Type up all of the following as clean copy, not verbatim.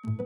You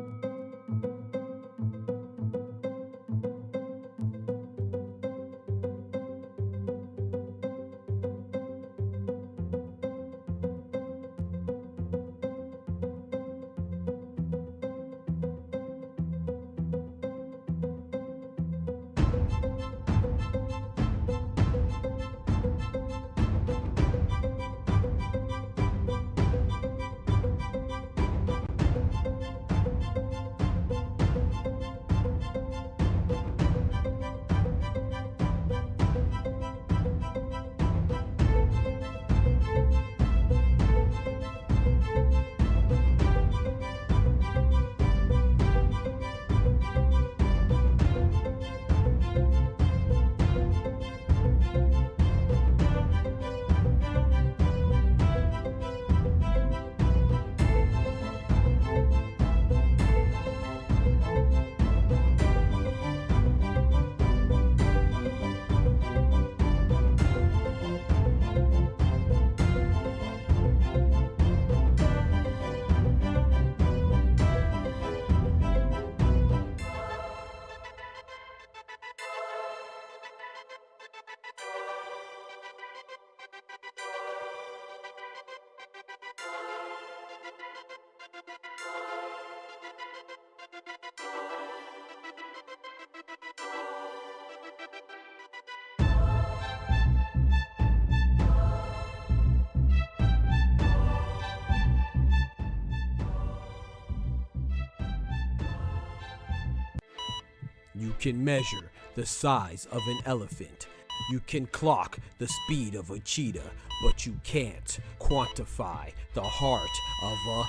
can measure the size of an elephant. You can clock the speed of a cheetah, but you can't quantify the heart of a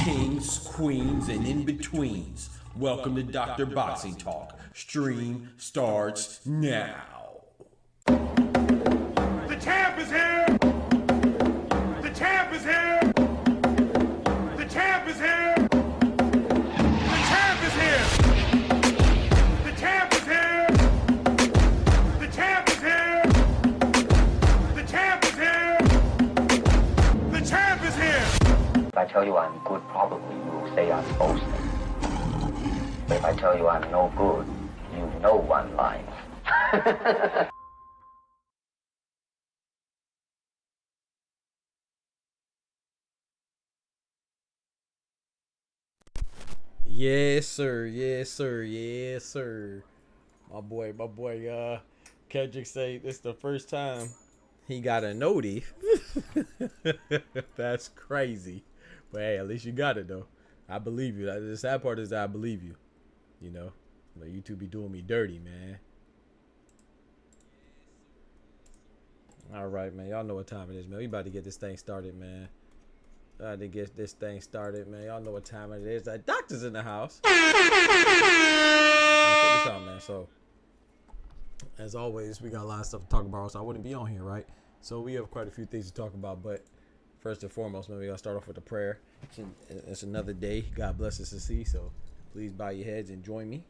kings, queens, and in-betweens. Welcome to Dr. Boxing Talk. Stream starts now. The champ is here! The champ is here! The champ is here! The champ is here! The champ is here! The champ is here! The champ is here! The champ is here! If I tell you I'm good, probably you will say I'm boasting. But if I tell you I'm no good, you know one line. Yes, sir. Yes, sir. Yes, sir. My boy, Kendrick say this the first time he got a noti. That's crazy. But hey, at least you got it though. I believe you. The sad part is that I believe you. You know, but you two be doing me dirty, man. All right, man. Y'all know what time it is, man. We about to get this thing started, man. Y'all know what time it is. The doctor's in the house. Check this out, man. So, as always, we got a lot of stuff to talk about, so I wouldn't be on here, right? So we have quite a few things to talk about, but first and foremost, man, we gotta start off with a prayer. It's another day. God bless us to see. So please bow your heads and join me.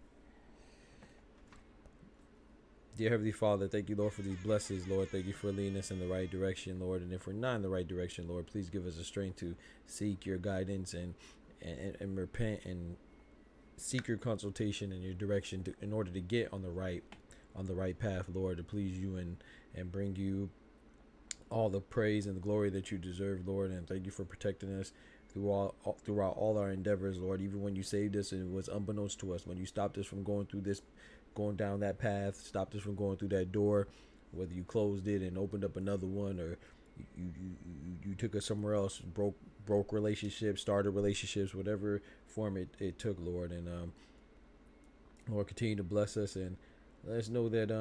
Dear Heavenly Father, thank you, Lord, for these blessings, Lord. Thank you for leading us in the right direction, Lord. And if we're not in the right direction, Lord, please give us the strength to seek your guidance and repent and seek your consultation and your direction in order to get on the right path, Lord, to please you and bring you all the praise and the glory that you deserve, Lord. And thank you for protecting us throughout all our endeavors, Lord. Even when you saved us and it was unbeknownst to us, when you stopped us from going down that path, stopped us from going through that door, whether you closed it and opened up another one, or you took us somewhere else, broke relationships, started relationships, whatever form it took, Lord. And Lord, continue to bless us and let us know that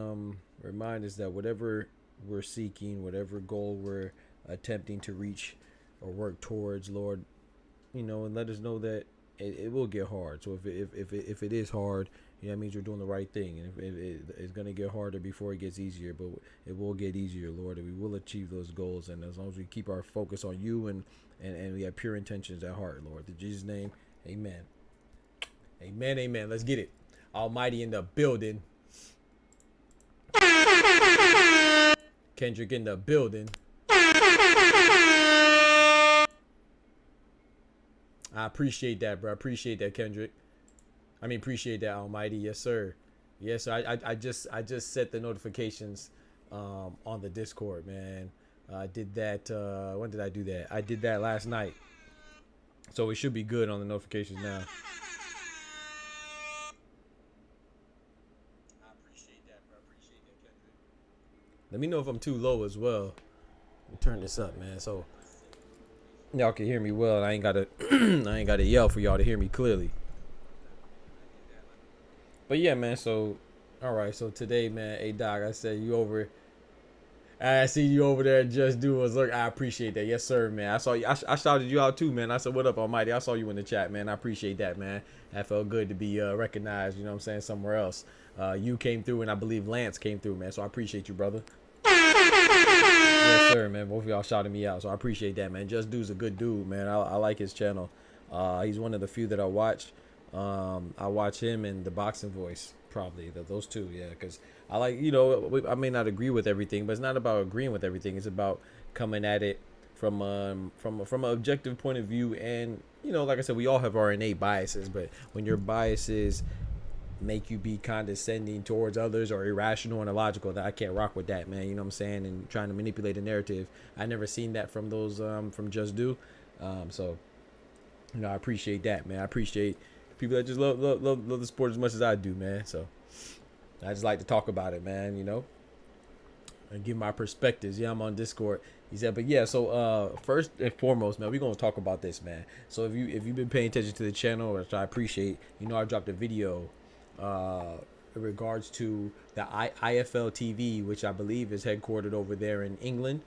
remind us that whatever we're seeking, whatever goal we're attempting to reach or work towards, Lord, you know, and let us know that it will get hard. So if it is hard, you know, that means we're doing the right thing. And it's going to get harder before it gets easier, but it will get easier, Lord, and we will achieve those goals. And as long as we keep our focus on you and we have pure intentions at heart, Lord. In Jesus' name, amen. Amen, amen. Let's get it. Almighty in the building. Kendrick in the building. I appreciate that, bro. I appreciate that, Kendrick. I mean, appreciate that, Almighty. Yes, sir. Yes, sir. I just set the notifications on the Discord, man. I did that. When did I do that? I did that last night. So it should be good on the notifications now. I appreciate that, bro. I appreciate that, Kendrick. Let me know if I'm too low as well. Let me turn this up, man, so y'all can hear me well. And I ain't gotta I ain't gotta yell for y'all to hear me clearly. But yeah, man. So all right. So today, man. Hey, Doc. I said you over. I see you over there. Just do us. Look, I appreciate that. Yes, sir, man. I saw you. I shouted you out too, man. I said, "What up, Almighty?" I saw you in the chat, man. I appreciate that, man. That felt good to be recognized. You know what I'm saying? Somewhere else. You came through, and I believe Lance came through, man. So I appreciate you, brother. Yes, sir, man. Both of y'all shouted me out, so I appreciate that, man. Just Dude's a good dude, man. I like his channel. He's one of the few that I watch. I watch him and the Boxing Voice, probably those two, yeah. Because I like, you know, I may not agree with everything, but it's not about agreeing with everything. It's about coming at it from an objective point of view. And you know, like I said, we all have our innate biases, but when your biases make you be condescending towards others or irrational and illogical, that I can't rock with that, man. You know what I'm saying? And trying to manipulate a narrative. I never seen that from those from Just Do. So you know, I appreciate that, man. I appreciate people that just love the sport as much as I do, man. So I just like to talk about it, man, you know, and give my perspectives. Yeah, I'm on Discord. He said, but yeah, so first and foremost, man, we're gonna talk about this, man. So if you've been paying attention to the channel, which I appreciate, you know, I dropped a video in regards to the IFL TV, which I believe is headquartered over there in England.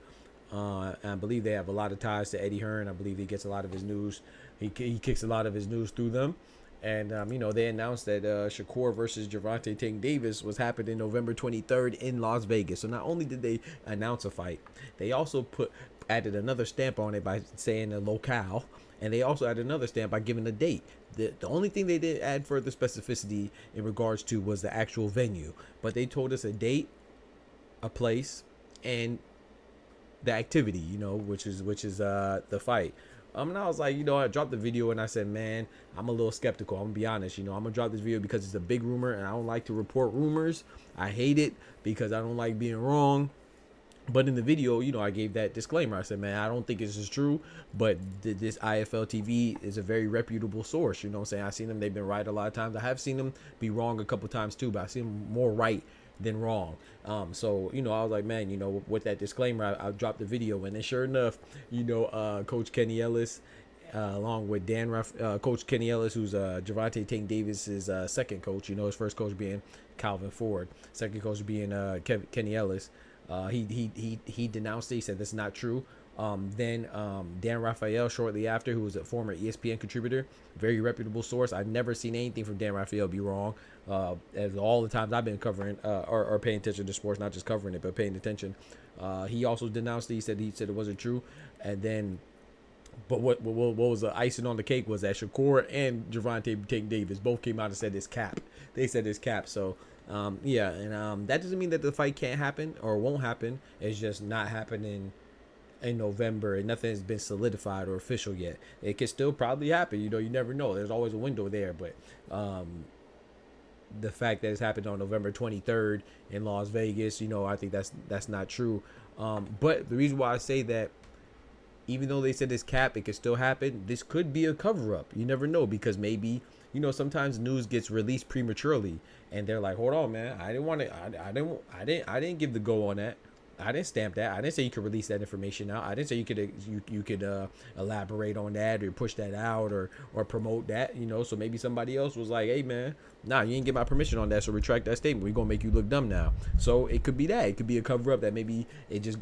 And I believe they have a lot of ties to Eddie Hearn. I believe he gets a lot of his news. He kicks a lot of his news through them. And, you know, they announced that Shakur versus Gervonta Davis was happening November 23rd in Las Vegas. So not only did they announce a fight, they also added another stamp on it by saying a locale. And they also added another stamp by giving a date. The only thing they did add further specificity in regards to was the actual venue. But they told us a date, a place, and the activity, you know, which is the fight. And I was like, you know, I dropped the video and I said, man, I'm a little skeptical. I'm gonna be honest, you know, I'm gonna drop this video because it's a big rumor and I don't like to report rumors. I hate it because I don't like being wrong. But in the video, you know, I gave that disclaimer. I said, man, I don't think this is true, but this IFL TV is a very reputable source. You know what I'm saying? I've seen them. They've been right a lot of times. I have seen them be wrong a couple times too, but I've seen them more right than wrong. So, you know, I was like, man, you know, with that disclaimer, I dropped the video. And then sure enough, you know, Coach Kenny Ellis, along with Coach Kenny Ellis, who's Gervonta Davis's second coach, you know, his first coach being Calvin Ford, second coach being Kenny Ellis. He denounced it. He said that's not true. Then Dan Raphael shortly after, who was a former ESPN contributor, very reputable source. I've never seen anything from Dan Raphael be wrong. As all the times I've been covering or paying attention to sports, not just covering it, but paying attention. He also denounced it. He said it wasn't true. And then, but what was the icing on the cake was that Shakur and Gervonta Davis both came out and said it's cap. They said it's cap. So yeah, and that doesn't mean that the fight can't happen or won't happen. It's just not happening in November, and nothing has been solidified or official yet. It could still probably happen. You know, you never know. There's always a window there, but the fact that it's happened on November 23rd in Las Vegas, you know, I think that's not true. But the reason why I say that, even though they said it's cap, it could still happen. This could be a cover up. You never know, because maybe, you know, sometimes news gets released prematurely, and they're like, hold on, man, I didn't give the go on that. I didn't stamp that. I didn't say you could release that information out. I didn't say you could elaborate on that or push that out or promote that, you know. So maybe somebody else was like, hey man, nah, you didn't get my permission on that, so retract that statement. We're gonna make you look dumb now. So it could be that. It could be a cover up that maybe it just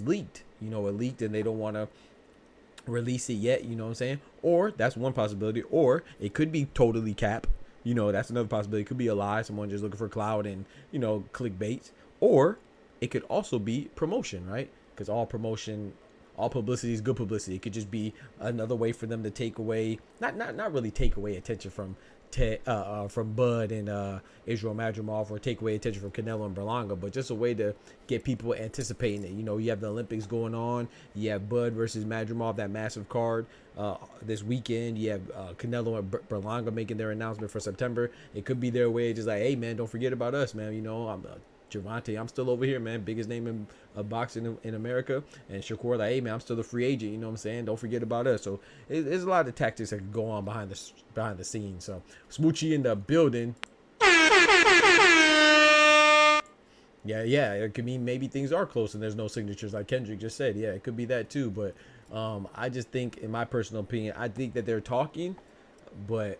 leaked. You know, it leaked and they don't want to release it yet, you know what I'm saying? Or that's one possibility. Or it could be totally cap. You know, that's another possibility. It could be a lie, someone just looking for clout and, you know, clickbait. Or it could also be promotion, right? Because all publicity is good publicity. It could just be another way for them to take away, not really take away attention from from Bud and Israil Madrimov, or take away attention from Canelo and Berlanga, but just a way to get people anticipating it. You know, you have the Olympics going on. You have Bud versus Madrimov, that massive card this weekend. You have Canelo and Berlanga making their announcement for September. It could be their way, just like, hey man, don't forget about us, man. You know, I'm Gervonta, I'm still over here, man. Biggest name in boxing in America. And Shakur, like, hey man, I'm still a free agent. You know what I'm saying? Don't forget about us. So there's a lot of tactics that can go on behind the scenes. So Smoochie in the building. Yeah, it could mean maybe things are close and there's no signatures, like Kendrick just said. Yeah, it could be that too. But I just think, in my personal opinion, I think that they're talking, but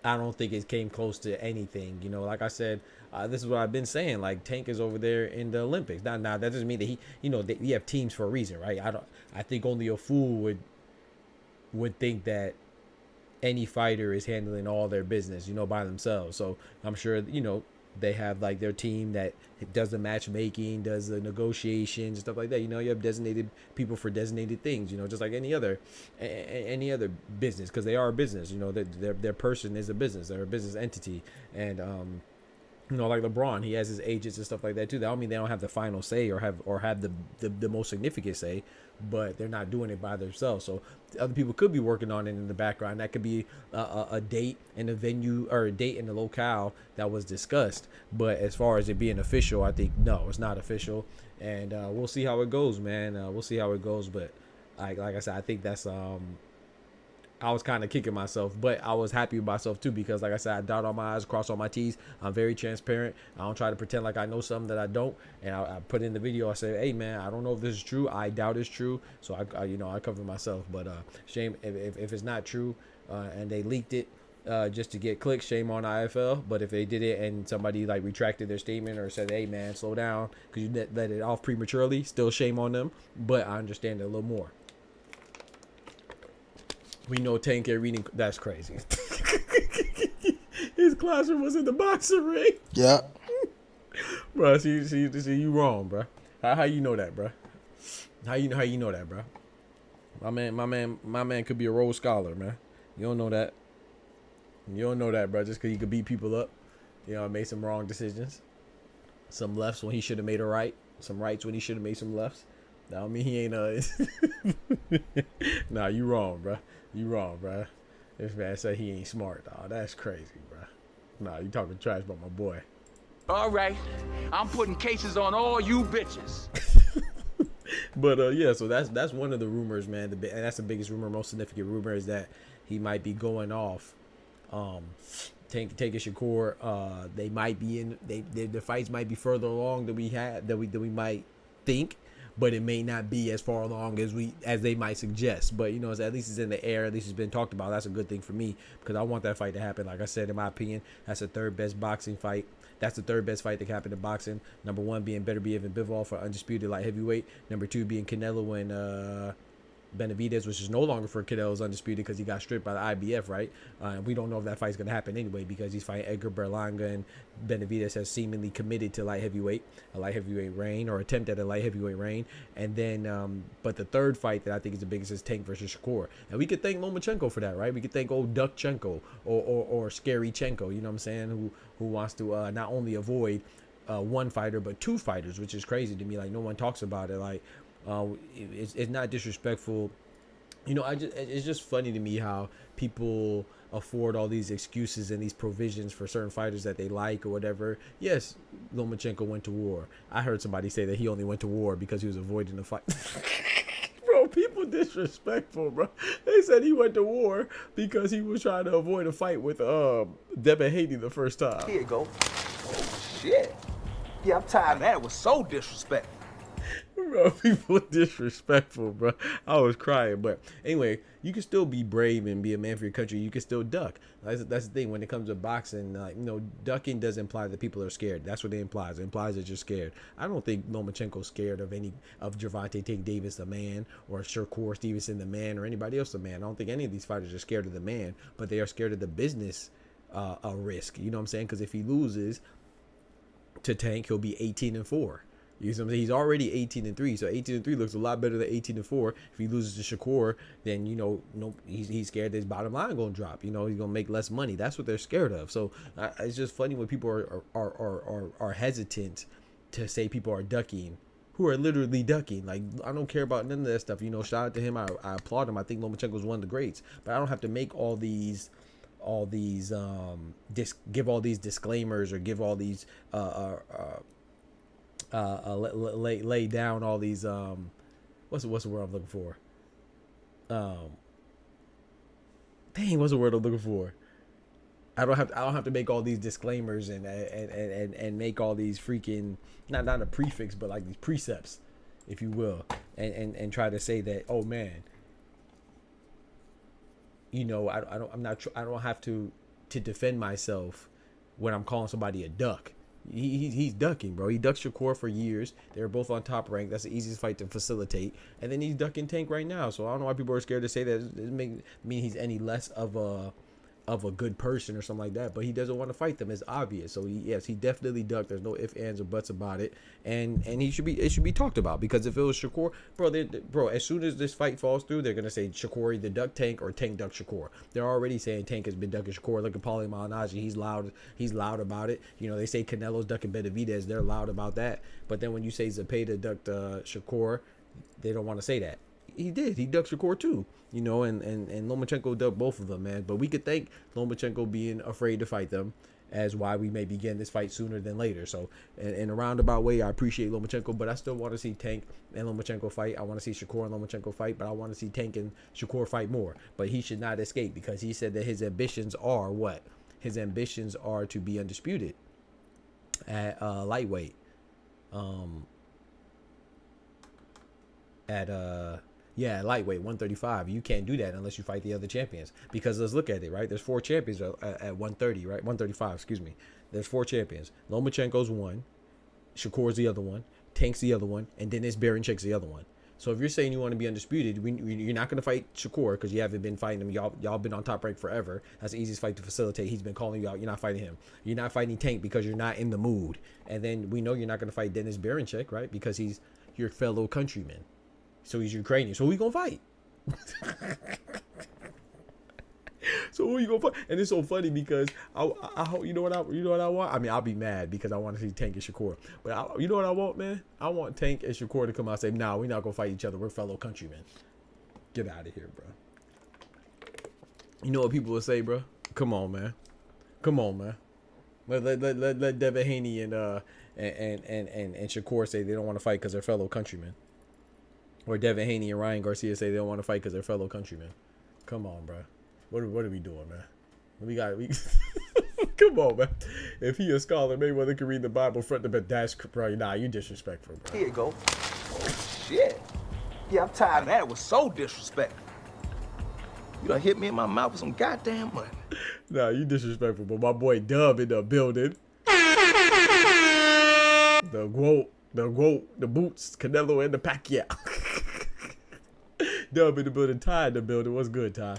I don't think it came close to anything. You know, like I said, this is what I've been saying. Like, Tank is over there in the Olympics. Now that doesn't mean that he, you know, we have teams for a reason, right? I think only a fool would think that any fighter is handling all their business, you know, by themselves. So I'm sure, you know, they have like their team that does the matchmaking, does the negotiations, stuff like that. You know, you have designated people for designated things, you know, just like any other business, because they are a business. You know, their person is a business. They're a business entity. And you know, like LeBron, he has his agents and stuff like that too. That don't mean they don't have the final say or have the most significant say, but they're not doing it by themselves. So other people could be working on it in the background. That could be a date and a venue, or a date and a locale that was discussed. But as far as it being official, I think no, it's not official. And we'll see how it goes, man. We'll see how it goes. But like I said, I think that's I was kind of kicking myself, but I was happy with myself too, because like I said, I dot all my I's, cross all my T's. I'm very transparent. I don't try to pretend like I know something that I don't. And I put in the video, I say, hey man, I don't know if this is true. I doubt it's true. So I you know, I cover myself. But shame if it's not true and they leaked it just to get clicks, shame on IFL. But if they did it and somebody like retracted their statement or said, hey man, slow down because you let it off prematurely, still shame on them. But I understand it a little more. We know Tank ain't reading. That's crazy. His classroom was in the boxing ring. Yeah. Bro, see, you wrong, bro. How you know that, bro? How you know that, bro? My man could be a Rhodes Scholar, man. You don't know that. You don't know that, bro. Just because he could beat people up. You know, made some wrong decisions. Some lefts when he should have made a right. Some rights when he should have made some lefts. That don't mean he ain't Nah, you wrong, bro. You wrong, bro. This man said he ain't smart, dog. That's crazy, bro. Nah, you talking trash about my boy. All right, I'm putting cases on all you bitches. But yeah, so that's one of the rumors, man. And that's the biggest rumor, most significant rumor, is that he might be going off. Tank and Shakur, they might be in. The fights might be further along than we might think. But it may not be as far along as they might suggest. But, you know, at least it's in the air. At least it's been talked about. That's a good thing for me, because I want that fight to happen. Like I said, in my opinion, that's the third best boxing fight. That's the third best fight that can happen in boxing. Number one being Beterbiev and Bivol for undisputed light heavyweight. Number two being Canelo and Benavidez, which is no longer for Canelo's undisputed because he got stripped by the IBF, right? We don't know if that fight's going to happen anyway, because he's fighting Edgar Berlanga, and Benavidez has seemingly committed to a light heavyweight reign, or attempt at a light heavyweight reign. And then, but the third fight that I think is the biggest is Tank versus Shakur. And we could thank Lomachenko for that, right? We could thank old Duckchenko or Scarychenko, you know what I'm saying? Who wants to not only avoid one fighter, but two fighters, which is crazy to me. Like, no one talks about it. Like, it's not disrespectful, you know. It's just funny to me how people afford all these excuses and these provisions for certain fighters that they like or whatever. Yes, Lomachenko went to war. I heard somebody say that he only went to war because he was avoiding the fight. Bro, people disrespectful, bro. They said he went to war because he was trying to avoid a fight with Devin Haney the first time. Here you go. Oh, shit. Yeah, I'm tired of that. It was so disrespectful. Bro, people disrespectful, bro. I was crying. But anyway, you can still be brave and be a man for your country. You can still duck. That's the thing when it comes to boxing. Like, you know, ducking doesn't imply that people are scared. That's what it implies. It implies that you're scared. I don't think Lomachenko's scared of Gervonta Davis, the man, or Shakur Stevenson, the man, or anybody else, the man. I don't think any of these fighters are scared of the man, but they are scared of the business risk. You know what I'm saying? Because if he loses to Tank, he'll be 18-4. You see what I'm saying? He's already 18-3, so 18-3 looks a lot better than 18-4. If he loses to Shakur, then he's scared that his bottom line gonna drop. He's gonna make less money. That's what they're scared of. So it's just funny when people are hesitant to say people are ducking, who are literally ducking. Like, I don't care about none of that stuff. Shout out to him. I applaud him. I think Lomachenko is one of the greats, but I don't have to make give all these disclaimers or give all these lay down all these what's the word I'm looking for? What's the word I'm looking for? I don't have to make all these disclaimers and make all these freaking not a prefix, but like these precepts, if you will, and try to say that, oh man, I don't have to defend myself when I'm calling somebody a duck. He's ducking, bro. He ducked Shakur for years. They were both on Top Rank. That's the easiest fight to facilitate. And then he's ducking Tank right now. So I don't know why people are scared to say that. It doesn't mean he's any less of a good person or something like that, but he doesn't want to fight them. It's obvious. So he definitely ducked. There's no ifs, ands, or buts about it, and it should be talked about, because if it was Shakur, bro, as soon as this fight falls through, they're gonna say Shakur either ducked Tank or Tank ducked Shakur. They're already saying Tank has been ducking Shakur. Look at Paulie Malignaggi. He's loud about it. They say Canelo's ducking Benavidez. They're loud about that. But then when you say Zepeda ducked Shakur, they don't want to say that. He did. He ducked Shakur too, and Lomachenko ducked both of them, man. But we could thank Lomachenko being afraid to fight them as why we may begin this fight sooner than later. So in a roundabout way, I appreciate Lomachenko, but I still want to see Tank and Lomachenko fight. I want to see Shakur and Lomachenko fight, but I want to see Tank and Shakur fight more. But he should not escape, because he said that his ambitions are what? His ambitions are to be undisputed at lightweight. Lightweight 135. You can't do that unless you fight the other champions, because let's look at it, right? There's 4 champions at 130, right? 135, excuse me. There's 4 champions. Lomachenko's one, Shakur's the other one, Tank's the other one, and Dennis Berinchyek's the other one. So if you're saying you want to be undisputed, you're not going to fight Shakur, because you haven't been fighting him. Y'all been on Top Rank forever. That's the easiest fight to facilitate. He's been calling you out. You're not fighting him. You're not fighting Tank because you're not in the mood. And then we know you're not going to fight Dennis Berinchyek, right? Because he's your fellow countryman. So he's Ukrainian. So who you gonna fight? So who you gonna fight? And it's so funny because I hope, you know what I want. I mean, I'll be mad because I want to see Tank and Shakur. But you know what I want, man? I want Tank and Shakur to come out and say, "Nah, we're not gonna fight each other. We're fellow countrymen." Get out of here, bro. You know what people will say, bro? Come on, man. Let Devin Haney and Shakur say they don't want to fight because they're fellow countrymen. Or Devin Haney and Ryan Garcia say they don't want to fight because they're fellow countrymen. Come on, bro. What are we doing, man? We come on, man. If he a scholar, Mayweather can read the Bible front to back. That's, bro. Nah, you disrespectful, bro. Here you go. Oh, shit. Yeah, I'm tired of that. It was so disrespectful. You done hit me in my mouth with some goddamn money. Nah, you disrespectful, but my boy Dub in the building. The Boots, Canelo, and the Pacquiao. Dub in the building, Ty in the building. What's good, Ty?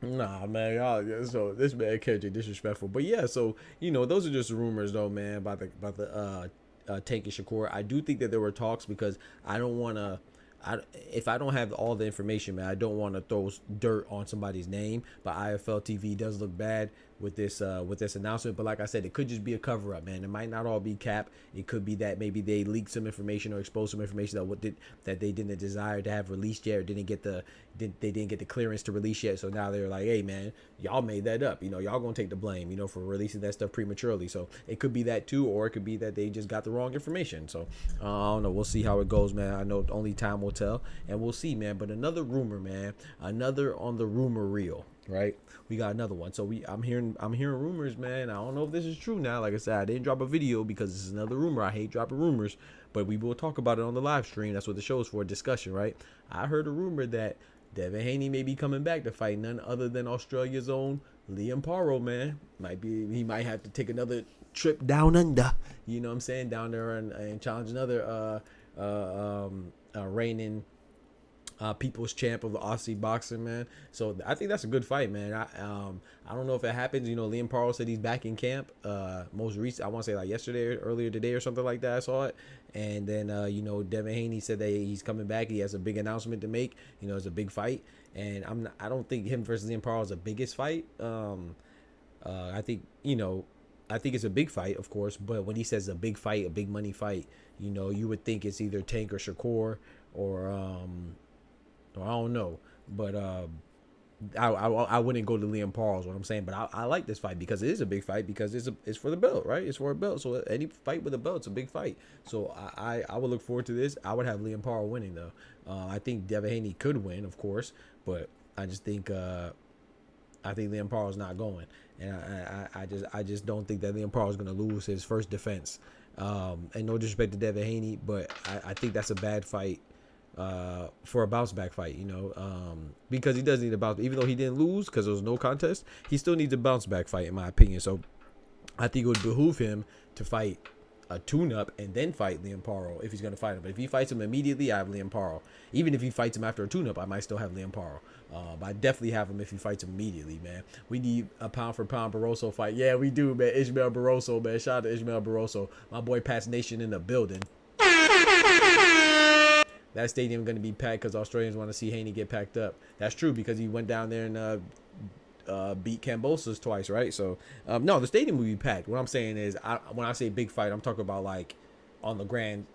Nah, man, so this man can't be disrespectful. But yeah, so those are just rumors, though, man, about the Tank and Shakur. I do think that there were talks, because I don't want to. If I don't have all the information, man, I don't want to throw dirt on somebody's name. But IFL TV does look bad with this announcement. But like I said, it could just be a cover up, man. It might not all be cap. It could be that maybe they leaked some information or exposed some information that they didn't desire to have released yet, or they didn't get the clearance to release yet. So now they're like, hey, man, y'all made that up. Y'all gonna take the blame, for releasing that stuff prematurely. So it could be that too, or it could be that they just got the wrong information. So I don't know. We'll see how it goes, man. I know only time will tell, and we'll see, man. But another rumor, man, another on the rumor reel, right? We got another one. So I'm hearing rumors, man. I don't know if this is true now. Like I said, I didn't drop a video because this is another rumor. I hate dropping rumors, but we will talk about it on the live stream. That's what the show is for, discussion, right? I heard a rumor that Devin Haney may be coming back to fight none other than Australia's own Liam Paro, man. He might have to take another trip down under. You know what I'm saying? Down there and challenge another reigning people's champ of the Aussie boxing, man. So I think that's a good fight, man. I don't know if it happens. You know, Liam Parle said he's back in camp. Most recent, I want to say like yesterday, or earlier today, or something like that. I saw it. And then you know, Devin Haney said that he's coming back. He has a big announcement to make. You know, it's a big fight, and I don't think him versus Liam Parle is the biggest fight. I think, you know, I think it's a big fight, of course. But when he says a big fight, a big money fight, you know, you would think it's either Tank or Shakur or I don't know, but I wouldn't go to Liam Parle is what I'm saying. But I like this fight because it is a big fight, because it's for the belt, right? It's for a belt. So any fight with a belt, it's a big fight. So I would look forward to this. I would have Liam Parle winning though. I think Devin Haney could win, of course, but I just think Liam Parle is not going, and I just don't think that Liam Parle is going to lose his first defense. And no disrespect to Devin Haney, but I think that's a bad fight. For a bounce back fight, you know, because he does need a bounce, even though he didn't lose because there was no contest, he still needs a bounce back fight, in my opinion. So I think it would behoove him to fight a tune-up and then fight Liam Parle if he's going to fight him. But if he fights him immediately, I have Liam Parle. Even if he fights him after a tune-up, I might still have Liam Parle. But I definitely have him if he fights him immediately, man. We need a pound-for-pound Barroso fight. Yeah, we do, man. Ishmael Barroso, man. Shout out to Ishmael Barroso. My boy Pats Nation in the building. That stadium going to be packed because Australians want to see Haney get packed up. That's true, because he went down there and beat Kambosos twice, right? So, no, the stadium will be packed. What I'm saying is, when I say big fight, I'm talking about like on the grand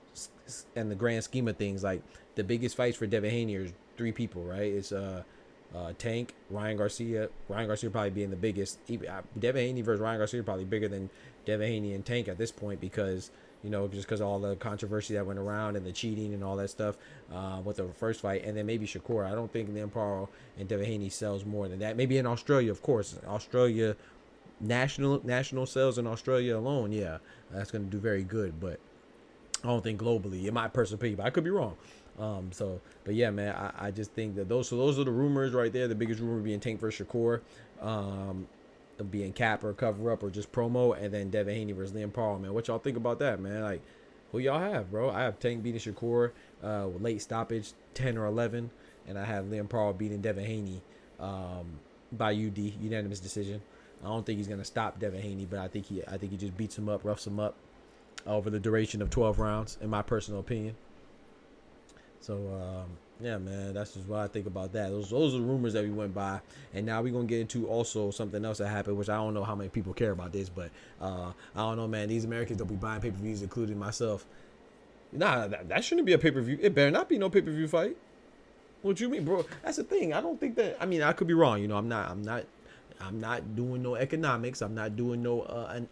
scheme of things. Like the biggest fights for Devin Haney are 3 people, right? It's Tank, Ryan Garcia. Ryan Garcia probably being the biggest. Devin Haney versus Ryan Garcia probably bigger than Devin Haney and Tank at this point, because, you know, just because of all the controversy that went around and the cheating and all that stuff with the first fight. And then maybe Shakur. I don't think Liam Parle and Devin Haney sells more than that. Maybe in Australia, of course. Australia, national sales in Australia alone, yeah, that's going to do very good. But I don't think globally, in my personal opinion. But I could be wrong. But yeah, man, I just think that those are the rumors right there. The biggest rumor being Tank versus Shakur. Being cap or cover up or just promo, and then Devin Haney versus Liam Parle, man. What y'all think about that, man? Like, who y'all have, bro? I have Tank beating Shakur with late stoppage, 10 or 11, and I have Liam Parle beating Devin Haney by unanimous decision. I don't think he's gonna stop Devin Haney, but I think he just beats him up, roughs him up over the duration of 12 rounds, in my personal opinion. So yeah, man, that's just what I think about that. Those are the rumors that we went by, and now we're gonna get into also something else that happened, which I don't know how many people care about this, but I don't know, man. These Americans don't be buying pay-per-views, including myself. Nah, that shouldn't be a pay-per-view. It better not be no pay-per-view fight. What you mean, bro? That's the thing. I don't think that. I mean, I could be wrong. You know, I'm not doing no economics. I'm not doing no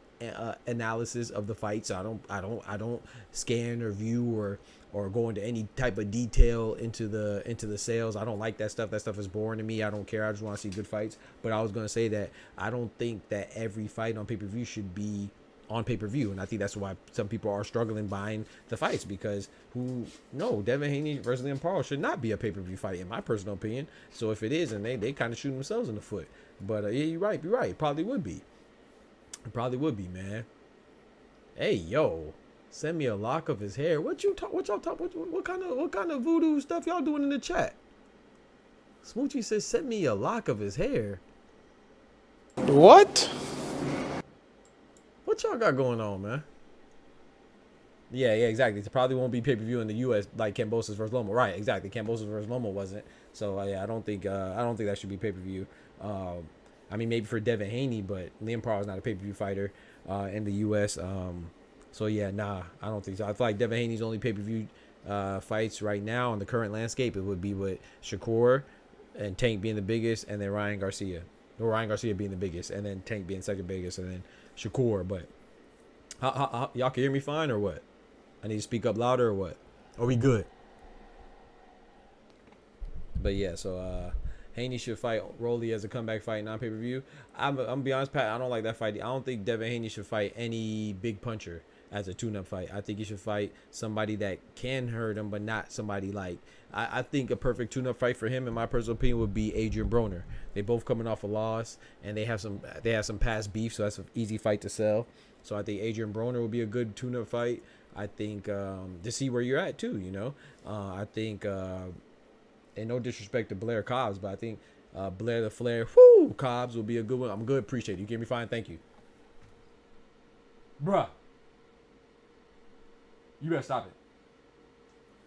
analysis of the fights. I don't scan or view or go into any type of detail into the sales. I don't like that stuff. That stuff is boring to me. I don't care. I just want to see good fights. But I was gonna say that I don't think that every fight on pay-per-view should be on pay-per-view, and I think that's why some people are struggling buying the fights, because Devin Haney versus Liam Parle should not be a pay-per-view fight, in my personal opinion. So if it is, and they kind of shoot themselves in the foot. But yeah, you're right. It probably would be. It probably would be, man. Hey, yo, send me a lock of his hair. What y'all talk? What kind of voodoo stuff y'all doing in the chat? Smoochie says, send me a lock of his hair. What? What y'all got going on, man? Yeah, exactly. It probably won't be pay-per-view in the U.S. like Kambosos versus Lomo. Right, exactly. Kambosos versus Lomo wasn't. So yeah, I don't think that should be pay-per-view. I mean, maybe for Devin Haney, but Liam Parle is not a pay-per-view fighter in the U.S. So yeah, nah, I don't think so. I feel like Devin Haney's only pay-per-view fights right now on the current landscape, it would be with Shakur and Tank being the biggest, and then Ryan Garcia. Or Ryan Garcia being the biggest, and then Tank being second biggest, and then Shakur. But y'all can hear me fine or what? I need to speak up louder or what? Are we good? But yeah, so Haney should fight Rolly as a comeback fight, non-pay-per-view. I'm gonna be honest, Pat, I don't like that fight. I don't think Devin Haney should fight any big puncher as a tune-up fight. I think he should fight somebody that can hurt him, but not somebody like... I think a perfect tune-up fight for him, in my personal opinion, would be Adrian Broner. They both coming off a loss, and they have some past beef, so that's an easy fight to sell. So I think Adrian Broner would be a good tune-up fight. I think to see where you're at too, you know. I think and no disrespect to Blair Cobbs, but I think Blair the Flair, whoo, Cobbs will be a good one. I'm good. Appreciate it. You gave me fine. Thank you. Bruh. You better stop it.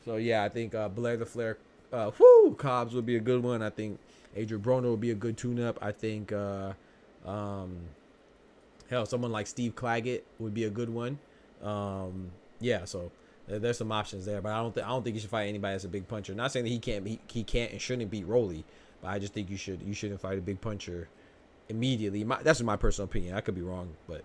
So, yeah, I think Blair the Flair, Cobbs would be a good one. I think Adrian Broner would be a good tune-up. I think, hell, someone like Steve Claggett would be a good one. Yeah, so there's some options there, but I don't think you should fight anybody that's a big puncher. Not saying that he can't and shouldn't beat Rolly, but I just think you shouldn't fight a big puncher immediately. That's my personal opinion. I could be wrong, but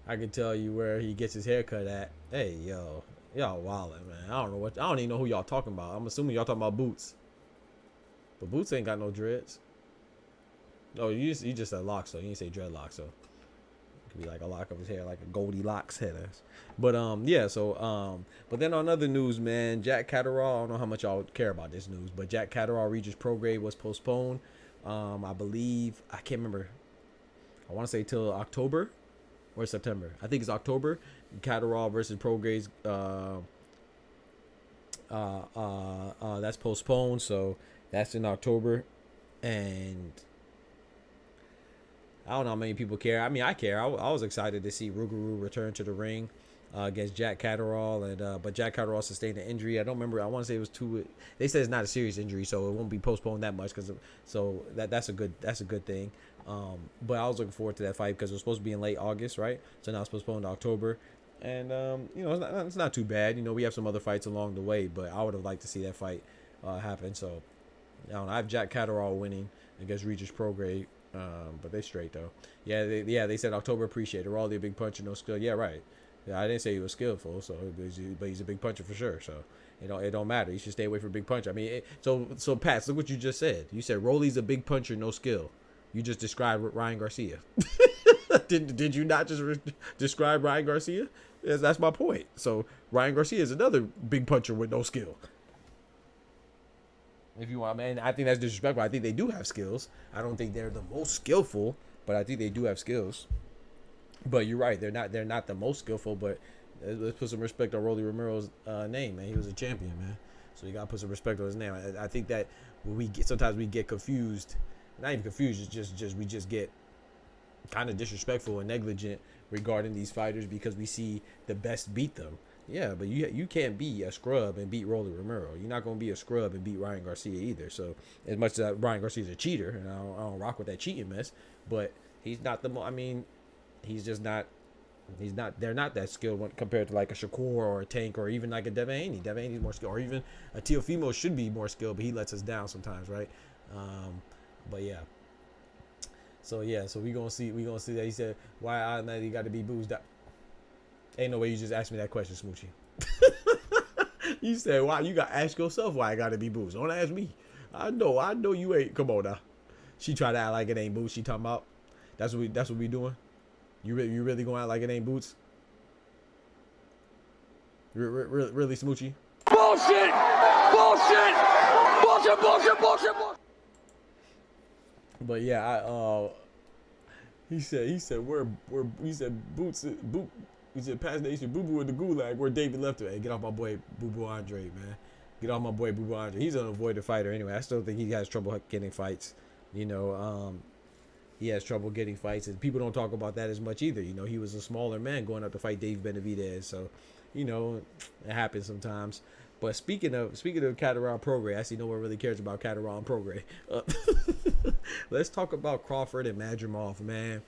I can tell you where he gets his haircut at. Hey, yo, y'all wildin', man. I don't even know who y'all talking about. I'm assuming y'all talking about Boots, but Boots ain't got no dreads. Oh, you just said locks, so you didn't say dreadlocks, so. Could be like a lock of his hair, like a Goldilocks head ass. But yeah, so but then on other news, man, Jack Catterall, I don't know how much y'all care about this news, but Jack Catterall Regis Pro Grade was postponed. I believe, I can't remember. I want to say till October or September. I think it's October. Catterall versus Pro Grades that's postponed, so that's in October. And I don't know how many people care. I mean, I care. I was excited to see Rougarou return to the ring against Jack Catterall, and but Jack Catterall sustained an injury. I don't remember. I want to say it was two. They said it's not a serious injury, so it won't be postponed that much. So that's a good thing. But I was looking forward to that fight because it was supposed to be in late August, right? So now it's postponed to October, and you know, it's not too bad. You know, we have some other fights along the way, but I would have liked to see that fight happen. So I don't know. I have Jack Catterall winning against Regis Prograde. But they straight though. Yeah, they said October. Appreciate it. Rawley a big puncher, no skill. Yeah, right. Yeah, I didn't say he was skillful, so but he's a big puncher for sure. So it don't matter. You should stay away from big puncher. I mean, so Pat, look what you just said. You said Rolly's a big puncher, no skill. You just described Ryan Garcia. Did you not just describe Ryan Garcia? Yes, that's my point. So Ryan Garcia is another big puncher with no skill. If you want, man, I think that's disrespectful. I think they do have skills. I don't think they're the most skillful, but I think they do have skills. But you're right, they're not the most skillful. But let's put some respect on Rolly Romero's name, man. He was a champion, man. So you gotta put some respect on his name. I think that sometimes we get confused. Not even confused. It's just we just get kind of disrespectful and negligent regarding these fighters because we see the best beat them. Yeah, but you can't be a scrub and beat Rolly Romero. You're not going to be a scrub and beat Ryan Garcia either. So as much as Ryan Garcia's a cheater, and I don't rock with that cheating mess, but he's not he's just not. They're not that skilled compared to like a Shakur or a Tank or even like a Devin Haney. Devin Haney's more skilled, or even a Teofimo should be more skilled, but he lets us down sometimes, right? But yeah. So yeah, so we gonna see that. He said, "Why I got to be boozed up?" Ain't no way you just asked me that question, Smoochie. You said, why? You got to ask yourself why I got to be booze. Don't ask me. I know you ain't. Come on now. She tried to act like it ain't boots. She talking about. That's what we doing. You really going to act like it ain't boots? Really, Smoochie? Bullshit! Bullshit! Bullshit! Bullshit! Bullshit! Bullshit! But yeah, he said boots. He said, past nation, Boo Boo in the gulag where David left it. Hey, get off my boy, Boo Boo Andre, man. Get off my boy, Boo Boo Andre. He's an avoided fighter anyway. I still think he has trouble getting fights. You know, he has trouble getting fights, and people don't talk about that as much either. You know, he was a smaller man going up to fight Dave Benavidez, so you know, it happens sometimes. But speaking of Catterall Prograde, I see no one really cares about Catterall and Prograde. Let's talk about Crawford and Madrimov, man.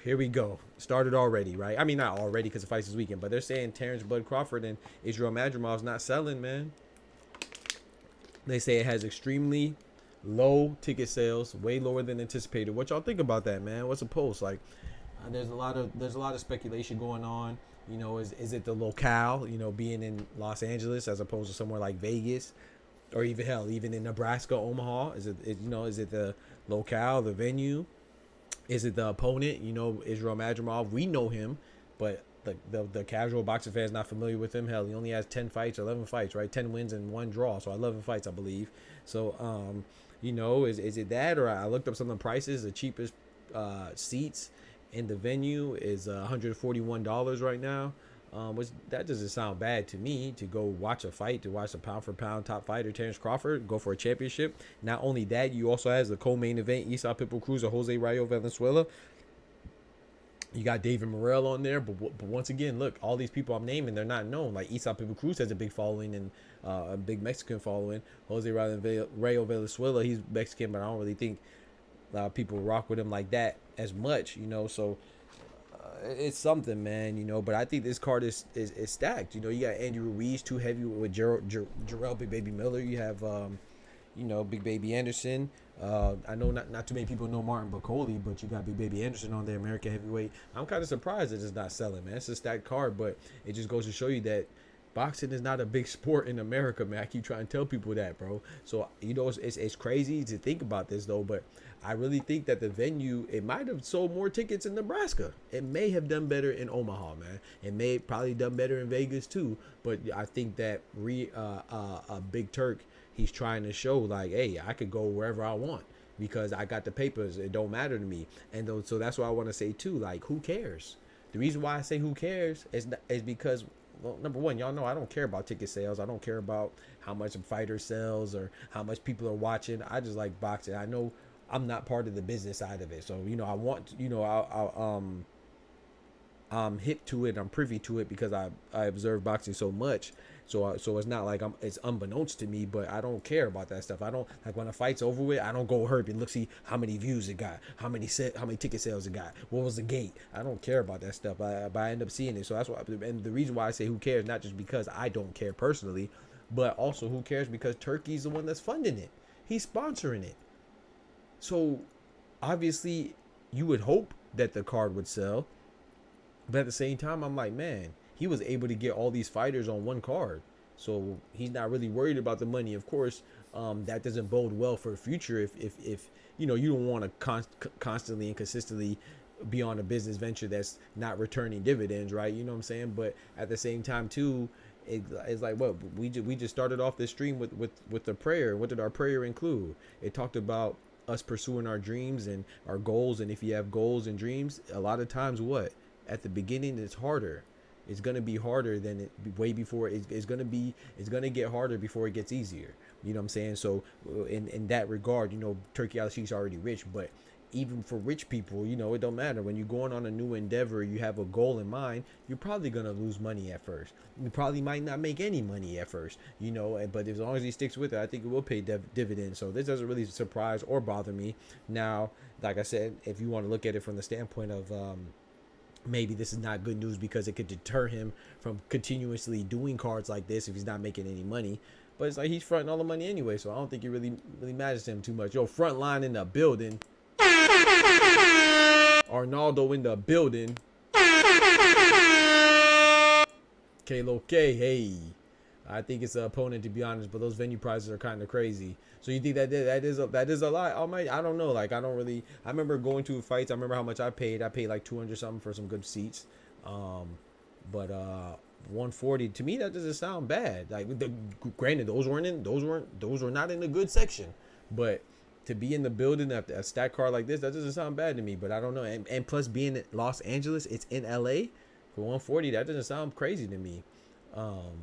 Here we go. Started already, right? I mean, not already because the fight's this weekend, but they're saying Terrence Bud Crawford and Israil Madrimov's not selling, man. They say it has extremely low ticket sales, way lower than anticipated. What y'all think about that, man? What's the post? Like, there's a lot of speculation going on. You know, is it the locale? You know, being in Los Angeles as opposed to somewhere like Vegas, or even in Nebraska, Omaha? Is it the locale, the venue? Is it the opponent? You know, Israil Madrimov, we know him, but the casual boxing fan is not familiar with him. Hell, he only has 10 fights, 11 fights, right? 10 wins and 1 draw, so 11 fights, I believe. So, you know, is it that, or I looked up some of the prices. The cheapest seats in the venue is $141 right now. Which that doesn't sound bad to me, to go watch a fight, to watch a pound for pound top fighter, Terrence Crawford, go for a championship. Not only that, you also has the co-main event, Isa Pitbull Cruz or Jose Rayo Valenzuela. You got David Morrell on there, but once again, look, all these people I'm naming, they're not known. Like Isa Pitbull Cruz has a big following and a big Mexican following. Jose Rayo Valenzuela, he's Mexican, but I don't really think people rock with him like that as much, you know. So it's something, man, you know. But I think this card is stacked. You know, you got Andy Ruiz, too heavy with Jarrell Big Baby Miller. You have you know, Big Baby Anderson. I know not too many people know Martin Bacoli, but you got Big Baby Anderson on there, American heavyweight. I'm kind of surprised that it's not selling, man. It's a stacked card, but it just goes to show you that boxing is not a big sport in America, man. I keep trying to tell people that, bro. So, you know, it's crazy to think about this, though, but I really think that the venue, it might have sold more tickets in Nebraska. It may have done better in Omaha, man. It may probably done better in Vegas, too, but I think that Big Turk, he's trying to show, like, hey, I could go wherever I want because I got the papers. It don't matter to me. And so that's what I want to say, too. Like, who cares? The reason why I say who cares is because, well, number one, y'all know I don't care about ticket sales. I don't care about how much a fighter sells or how much people are watching. I just like boxing. I know I'm not part of the business side of it. So, you know, I want, you know, I'm hip to it. I'm privy to it because I observe boxing so much. So it's not like it's unbeknownst to me, but I don't care about that stuff. I don't, like, when a fight's over with, I don't go herp and look, see how many views it got, how many ticket sales it got, what was the gate. I don't care about that stuff, but I end up seeing it. So that's why, and the reason why I say who cares, not just because I don't care personally, but also who cares because Turkey's the one that's funding it. He's sponsoring it. So obviously you would hope that the card would sell, but at the same time, I'm like, man, he was able to get all these fighters on one card. So he's not really worried about the money. Of course, that doesn't bode well for the future if you know, you don't want to constantly and consistently be on a business venture that's not returning dividends, right? You know what I'm saying? But at the same time, too, it's like, what, we just started off this stream with the prayer. What did our prayer include? It talked about us pursuing our dreams and our goals. And if you have goals and dreams, a lot of times, what, at the beginning, it's harder. It's going to be harder than it way before. It's going to get harder before it gets easier. You know what I'm saying? So in that regard, you know, Turkey Al-Sheikh's already rich, but even for rich people, you know, it don't matter. When you're going on a new endeavor, you have a goal in mind, you're probably going to lose money at first. You probably might not make any money at first, you know, but as long as he sticks with it, I think it will pay dividends. So this doesn't really surprise or bother me. Now, like I said, if you want to look at it from the standpoint of, maybe this is not good news because it could deter him from continuously doing cards like this if he's not making any money. But it's like he's fronting all the money anyway, so I don't think it really matters to him too much. Yo, front line in the building. Arnaldo in the building. Kalo K, hey. I think it's an opponent, to be honest, but those venue prices are kind of crazy. So you think that is a lot? I don't know. Like, I remember going to fights. I remember how much I paid. I paid like 200 something for some good seats. But 140 to me, that doesn't sound bad. Like, granted, those were not in the good section, but to be in the building at a stat card like this, that doesn't sound bad to me. But I don't know. And plus, being in Los Angeles, it's in LA for 140. That doesn't sound crazy to me.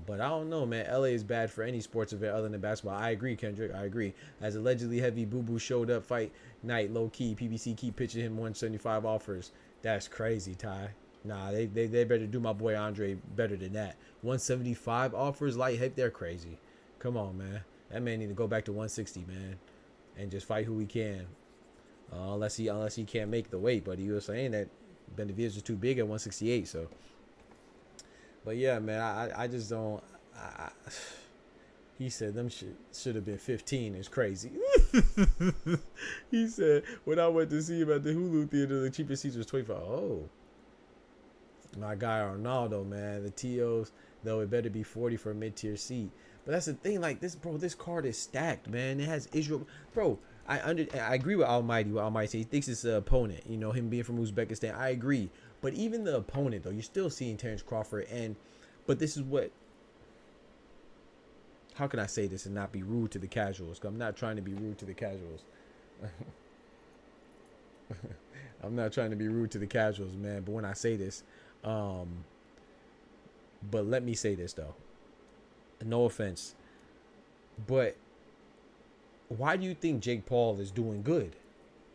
But I don't know, man. LA is bad for any sports event other than basketball. I agree, Kendrick. I agree. As allegedly heavy boo-boo showed up fight night, low key. PBC keep pitching him 175 offers. That's crazy, Ty. Nah, they better do my boy Andre better than that. 175 offers light heavy. They're crazy. Come on, man. That man need to go back to 160, man, and just fight who he can. Unless he can't make the weight. But he was saying that Benavidez is too big at 168, so. But yeah, man, I just don't. He said them should have been 15. It's crazy. He said when I went to see him at the Hulu theater, the cheapest seats was 25. Oh, my guy Arnaldo, man, the TOs though it better be 40 for a mid-tier seat. But that's the thing, like this, bro. This card is stacked, man. It has Israil, bro. I agree with Almighty. What Almighty says, he thinks it's an opponent. You know, him being from Uzbekistan. I agree. But even the opponent, though, you're still seeing Terrence Crawford. But this is what, how can I say this and not be rude to the casuals? Because I'm not trying to be rude to the casuals. I'm not trying to be rude to the casuals, man. But when I say this, But let me say this though. No offense, but why do you think Jake Paul is doing good?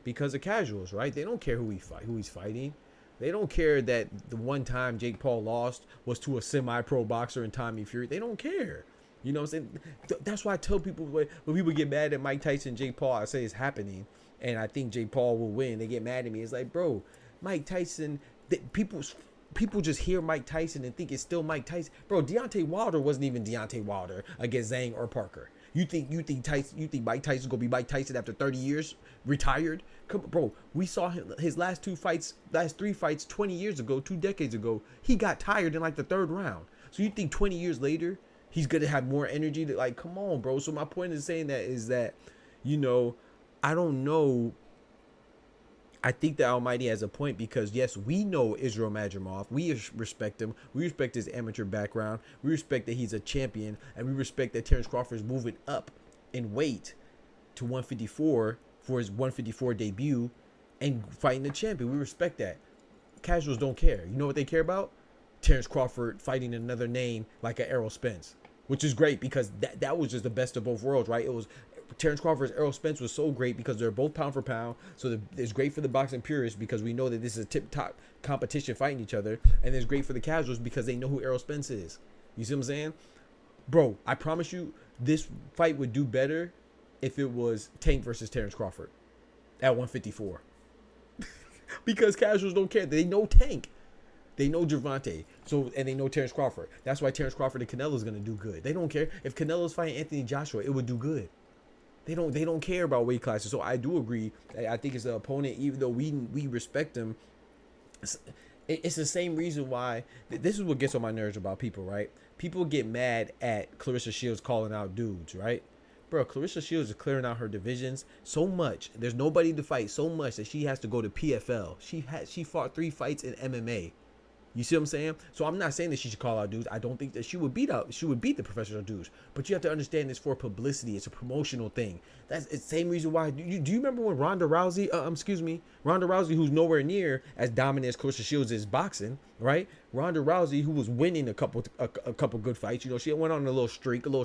Because of casuals, right? They don't care who he's fighting. They don't care that the one time Jake Paul lost was to a semi-pro boxer in Tommy Fury. They don't care. You know what I'm saying? That's why I tell people when people get mad at Mike Tyson, Jake Paul, I say it's happening, and I think Jake Paul will win. They get mad at me. It's like, bro, Mike Tyson. People just hear Mike Tyson and think it's still Mike Tyson. Bro, Deontay Wilder wasn't even Deontay Wilder against Zhang or Parker. You think Mike Tyson's gonna be Mike Tyson after 30 years, retired? Come on, bro. We saw his last three fights 20 years ago, 2 decades ago. He got tired in like the 3rd round. So you think 20 years later he's gonna have more energy? To, like, come on, bro. So my point in saying that is that, you know, I don't know. I think the Almighty has a point because, yes, we know Israil Madrimov. We respect him. We respect his amateur background. We respect that he's a champion. And we respect that Terrence Crawford is moving up in weight to 154 for his 154 debut and fighting the champion. We respect that. Casuals don't care. You know what they care about? Terrence Crawford fighting another name like an Errol Spence, which is great because that was just the best of both worlds, right? It was Terrence Crawford's Errol Spence was so great because they're both pound for pound. So it's great for the boxing purists because we know that this is a tip-top competition fighting each other. And it's great for the casuals because they know who Errol Spence is. You see what I'm saying? Bro, I promise you this fight would do better if it was Tank versus Terrence Crawford at 154. Because casuals don't care. They know Tank. They know Gervonta. And they know Terrence Crawford. That's why Terrence Crawford and Canelo's going to do good. They don't care. If Canelo's fighting Anthony Joshua, it would do good. They don't care about weight classes. So I do agree. I think it's the opponent, even though we respect them. It's the same reason why. This is what gets on my nerves about people, right? People get mad at Clarissa Shields calling out dudes, right? Bro, Clarissa Shields is clearing out her divisions so much. There's nobody to fight so much that she has to go to PFL. She fought 3 fights in MMA. You see what I'm saying? So I'm not saying that she should call out dudes. I don't think that she would beat the professional dudes. But you have to understand it's for publicity. It's a promotional thing. It's the same reason why. Do you remember when Ronda Rousey, who's nowhere near as dominant as Clarissa Shields is boxing, right? Ronda Rousey, who was winning a couple good fights. You know, she went on a little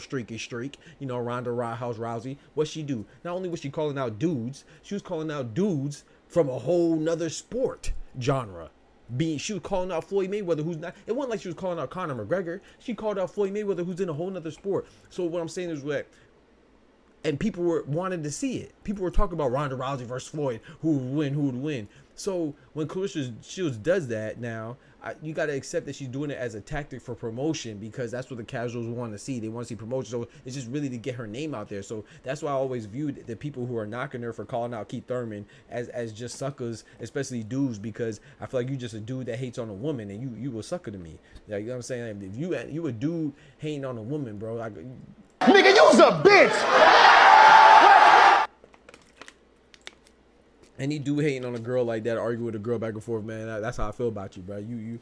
streaky streak. You know, Ronda Rousey. What'd she do? Not only was she calling out dudes, she was calling out dudes from a whole nother sport genre. She was calling out Floyd Mayweather, who's not. It wasn't like she was calling out Conor McGregor. She called out Floyd Mayweather, who's in a whole nother sport. So what I'm saying is that, and people were wanting to see it. People were talking about Ronda Rousey versus Floyd, who would win. So when Clarissa Shields does that now, you got to accept that she's doing it as a tactic for promotion because that's what the casuals want to see. They want to see promotion. So it's just really to get her name out there. So that's why I always viewed the people who are knocking her for calling out Keith Thurman as just suckers, especially dudes, because I feel like you just a dude that hates on a woman and you a sucker to me. Like, you know what I'm saying? If you a dude hating on a woman, bro. Nigga, you's a bitch! Any dude hating on a girl like that, argue with a girl back and forth, man. That's how I feel about you, bro. You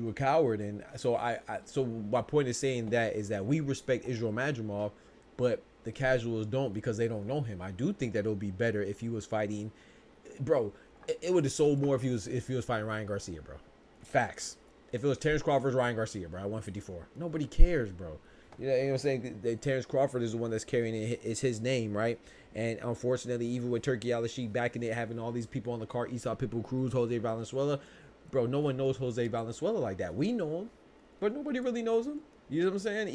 a coward, and so so my point is saying that is that we respect Israil Madrimov, but the casuals don't because they don't know him. I do think that it would be better if he was fighting, bro. It would have sold more if he was fighting Ryan Garcia, bro. Facts. If it was Terrence Crawford, Ryan Garcia, bro, at 154, nobody cares, bro. You know what I'm saying? That Terrence Crawford is the one that's carrying it. It's his name, right? And unfortunately, even with Turkey Al-Sheikh backing it, having all these people on the card, Esau Pitbull Cruz, Jose Valenzuela, bro, no one knows Jose Valenzuela like that. We know him, but nobody really knows him. You know what I'm saying?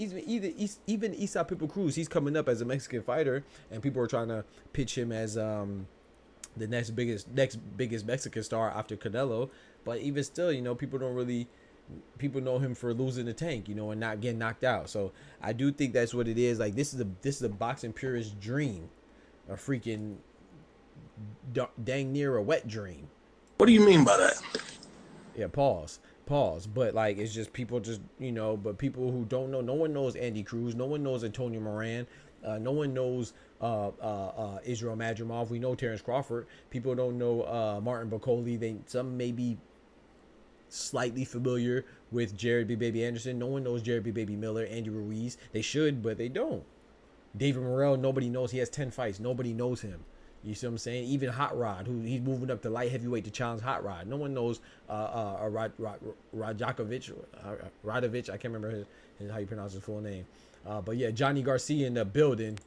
Even Esau Pitbull Cruz, he's coming up as a Mexican fighter, and people are trying to pitch him as the next biggest Mexican star after Canelo. But even still, you know, people know him for losing the Tank, you know, and not getting knocked out. So I do think that's what it is. Like, this is a boxing purist dream, a freaking dang near a wet dream. What do you mean by that? Yeah, pause. But like, it's just people just, you know, but people who don't know, no one knows Andy Cruz, no one knows Antonio Moran, no one knows Israil Madrimov. We know Terrence Crawford. People don't know Martin Bacoli. Some may be slightly familiar with Jared B. Baby Anderson. No one knows Jared B. Baby Miller, Andy Ruiz. They should, but they don't. David Morrell, nobody knows. He has 10 fights. Nobody knows him. You see what I'm saying? Even Hot Rod, who he's moving up to light heavyweight to challenge Hot Rod. No one knows Rajakovic, Radovich. I can't remember how you pronounce his full name. But yeah, Johnny Garcia in the building.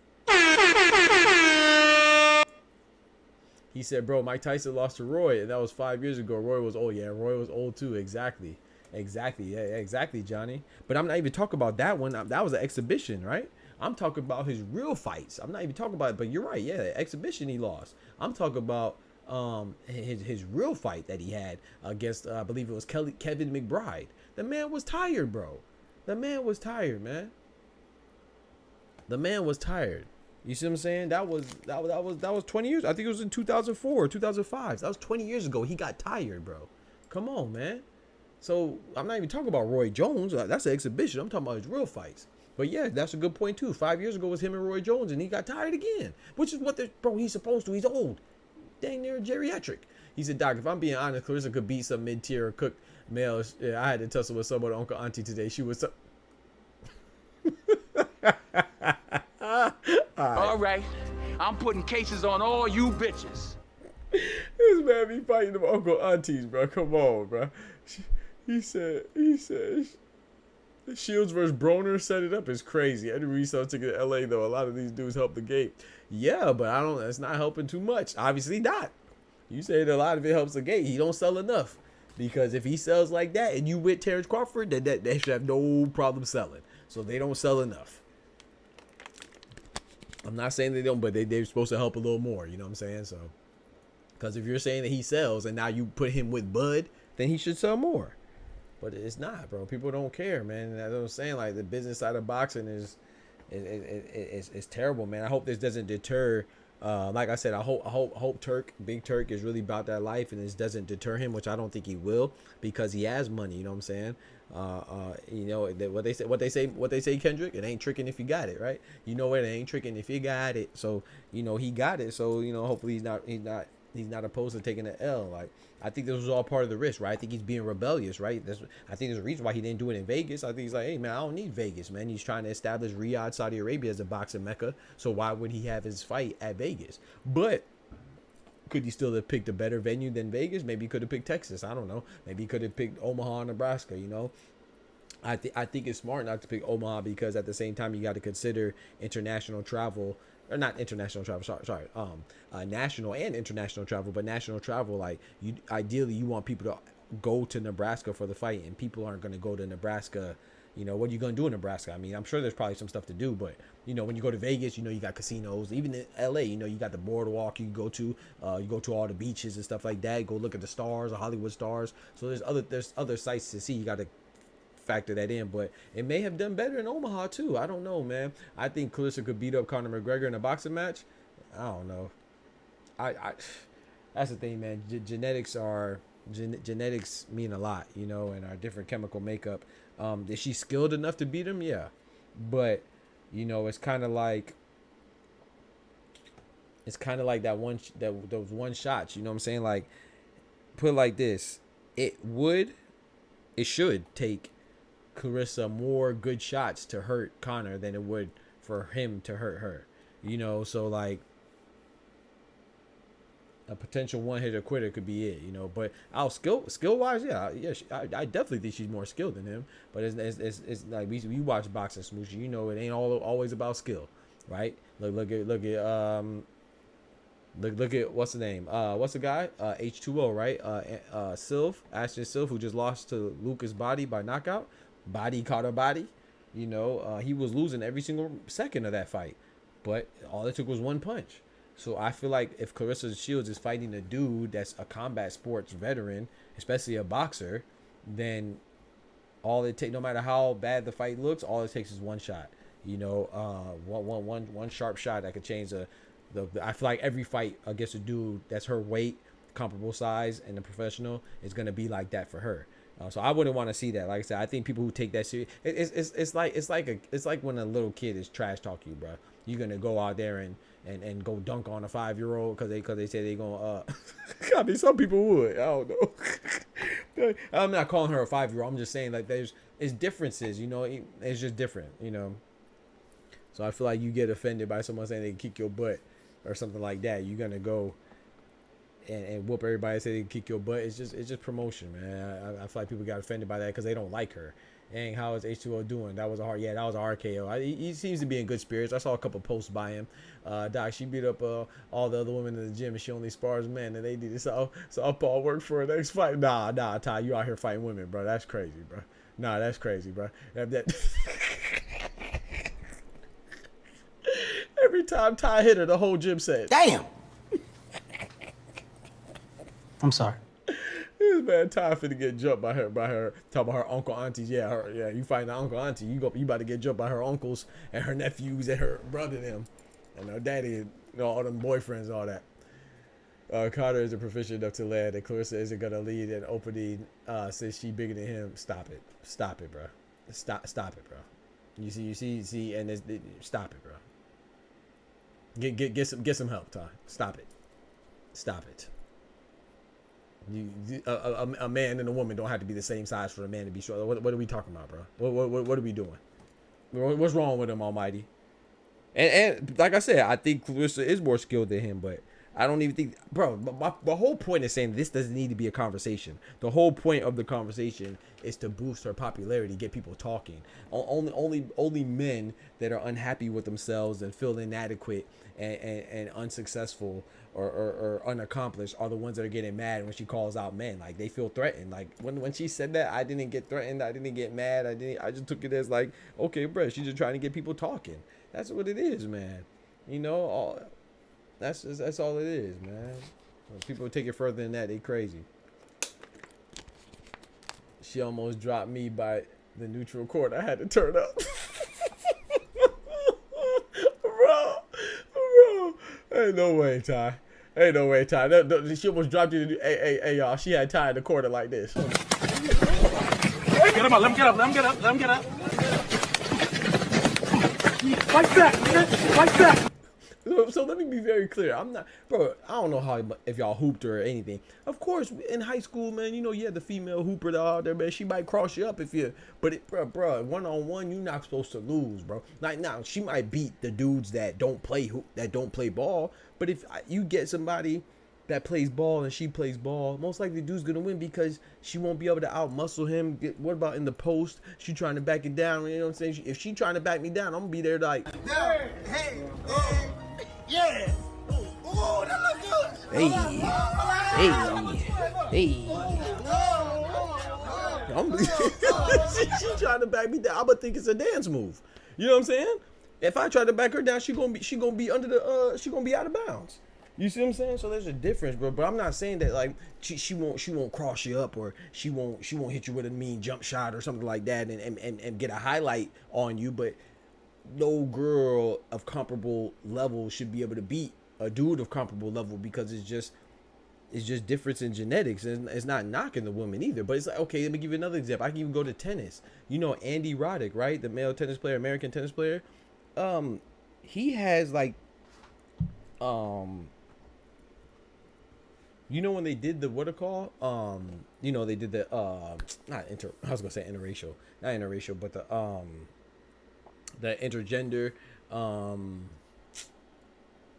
He said, bro, Mike Tyson lost to Roy, and that was 5 years ago. Roy was old. Yeah, Roy was old too. Exactly. Yeah, exactly, Johnny. But I'm not even talking about that one. That was an exhibition, right? I'm talking about his real fights. I'm not even talking about it, but you're right. Yeah, the exhibition he lost. I'm talking about his real fight that he had against, I believe it was Kevin McBride. The man was tired, bro. The man was tired, man. The man was tired. You see what I'm saying? That was 20 years. I think it was in 2004 or 2005. That was 20 years ago. He got tired, bro. Come on, man. So I'm not even talking about Roy Jones. That's an exhibition. I'm talking about his real fights. But yeah, that's a good point too. 5 years ago was him and Roy Jones, and he got tired again. Which is what he's supposed to. He's old. Dang near geriatric. He said, Doc, if I'm being honest, Clarissa could beat some mid-tier cooked males. Yeah, I had to tussle with someone, Uncle Auntie today. She was All right. I'm putting cases on all you bitches. This man be fighting them Uncle Aunties, bro. Come on, bro. He said Shields versus Broner set it up is crazy. Eddie Reese took it to LA though. A lot of these dudes help the game. Yeah, but it's not helping too much. Obviously not. You said a lot of it helps the gate. He don't sell enough. Because if he sells like that and you with Terrence Crawford, then they should have no problem selling. So they don't sell enough. I'm not saying they don't, but they're supposed to help a little more. You know what I'm saying? So, because if you're saying that he sells and now you put him with Bud, then he should sell more. But it's not, bro. People don't care, man. That's what I'm saying. Like, the business side of boxing is terrible, man. I hope this doesn't deter. Like I said, I hope Big Turk is really about that life and this doesn't deter him, which I don't think he will, because he has money. You know what I'm saying? You know what they say, Kendrick. It ain't tricking if you got it, right? You know it ain't tricking if you got it. So you know he got it. So you know hopefully he's not opposed to taking an L. Like, I think this was all part of the risk, right? I think he's being rebellious, right? I think there's a reason why he didn't do it in Vegas. I think he's like, hey man, I don't need Vegas, man. He's trying to establish Riyadh, Saudi Arabia as a boxing mecca. So why would he have his fight at Vegas? But could he still have picked a better venue than Vegas? Maybe he could have picked Texas. I don't know. Maybe he could have picked Omaha, Nebraska. You know, I think it's smart not to pick Omaha, because at the same time you got to consider international travel. Or not international travel, sorry, national and international travel, but national travel, like, ideally you want people to go to Nebraska for the fight, and people aren't going to go to Nebraska. You know, what are you going to do in Nebraska? I mean, I'm sure there's probably some stuff to do, but, you know, when you go to Vegas, you know, you got casinos. Even in LA, you know, you got the boardwalk you go to all the beaches and stuff like that. Go look at the stars, the Hollywood stars. So there's other sites to see. You got to factor that in, but it may have done better in Omaha too. I don't know, man. I think Clarissa could beat up Conor McGregor in a boxing match. I don't know. I that's the thing, man. Genetics mean a lot, you know, and our different chemical makeup. Is she skilled enough to beat him? Yeah, but you know, it's kind of like those one shots. You know what I'm saying? Like, put it like this: it should take Clarissa more good shots to hurt Conor than it would for him to hurt her, you know. So like, a potential one-hitter quitter could be it, you know. But skill wise, I definitely think she's more skilled than him. But it's like we watch boxing, Smoochie, you know, it ain't always about skill, right? Look at what's the name? What's the guy? H2O, right? Ashton Silv, who just lost to Lucas Body by knockout. Body caught a body. You know, he was losing every single second of that fight, but all it took was one punch. So I feel like if Clarissa Shields is fighting a dude that's a combat sports veteran, especially a boxer, then all it takes, no matter how bad the fight looks, all it takes is one shot. You know, one sharp shot that could change the. I feel like every fight against a dude that's her weight, comparable size, and a professional is gonna be like that for her. So I wouldn't want to see that. Like I said, I think people who take that serious, it's like when a little kid is trash talk you, bro. You're gonna go out there and go dunk on a 5-year-old because they say they gonna. I mean, some people would. I don't know. I'm not calling her a 5-year-old. I'm just saying, like, it's differences. You know, it's just different. You know. So I feel like you get offended by someone saying they can kick your butt. or something like that, you're gonna go and whoop everybody, say they can kick your butt. It's just promotion, man. I feel like people got offended by that because they don't like her. And how is H2O doing? That was a RKO. He seems to be in good spirits. I saw a couple posts by him. Doc, she beat up all the other women in the gym, and she only spars men, and they did this. So Paul worked for her next fight. Nah, Ty, you out here fighting women, bro. That's crazy, bro. Nah, that's crazy, bro. Every time Ty hit her, the whole gym said, "Damn." I'm sorry. This man Ty finna get jumped by her. Talking about her uncle, aunties. Yeah, you find the uncle, auntie. You about to get jumped by her uncles and her nephews and her brother them, and her daddy, all them boyfriends, all that. Carter is a proficient enough to land, and Clarissa isn't gonna lead an opening since she bigger than him. Stop it, bro. Stop it, bro. You see, and stop it, bro. Get some help, Ty. Stop it. A man and a woman don't have to be the same size for a man to be short. What are we talking about, bro? What are we doing? What's wrong with him, Almighty? And like I said, I think Clarissa is more skilled than him, but I don't even think, bro. The whole point is saying this doesn't need to be a conversation. The whole point of the conversation is to boost her popularity, get people talking. Only men that are unhappy with themselves and feel inadequate and unsuccessful or unaccomplished are the ones that are getting mad when she calls out men. Like, they feel threatened. Like when she said that, I didn't get threatened. I didn't get mad. I just took it as like, okay, bro, she's just trying to get people talking. That's what it is, man. You know, that's all it is, man. When people take it further than that, they crazy. She almost dropped me by the neutral court. I had to turn up. bro. Ain't no way, Ty. She almost dropped you. Hey, y'all. She had Ty in the corner like this. Get him up. Let him get up. Like that. So let me be very clear. I'm not, bro. I don't know if y'all hooped or anything. Of course, in high school, man, you had the female hooper out there, man. She might cross you up if you, but bro, 1-on-1, you're not supposed to lose, bro. Like, now, she might beat the dudes that don't play ball, but if you get somebody that plays ball and she plays ball, most likely the dude's gonna win because she won't be able to outmuscle him. What about in the post? She trying to back it down. You know what I'm saying? If she trying to back me down, I'm gonna be there like, Hey. Yeah. Oh, that look good. Hey. She trying to back me down. I'm gonna think it's a dance move. You know what I'm saying? If I try to back her down, she gonna be under the she gonna be out of bounds. You see what I'm saying? So there's a difference, bro. But I'm not saying that like she won't cross you up, or she won't hit you with a mean jump shot or something like that and get a highlight on you. But no girl of comparable level should be able to beat a dude of comparable level, because it's just difference in genetics, and it's not knocking the woman either. But it's like, okay, let me give you another example. I can even go to tennis. Andy Roddick, right? The male tennis player, American tennis player. He has like, when they did the what it called? They did the I was gonna say interracial, not interracial, but the intergender,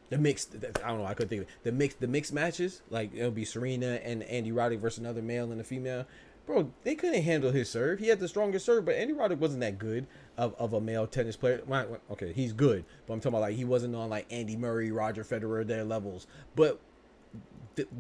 the mixed, I don't know, I couldn't think of it. The mixed matches, like it'll be Serena and Andy Roddick versus another male and a female. Bro, they couldn't handle his serve. He had the strongest serve, but Andy Roddick wasn't that good of a male tennis player. Okay, he's good, but I'm talking about like he wasn't on like Andy Murray, Roger Federer, their levels. But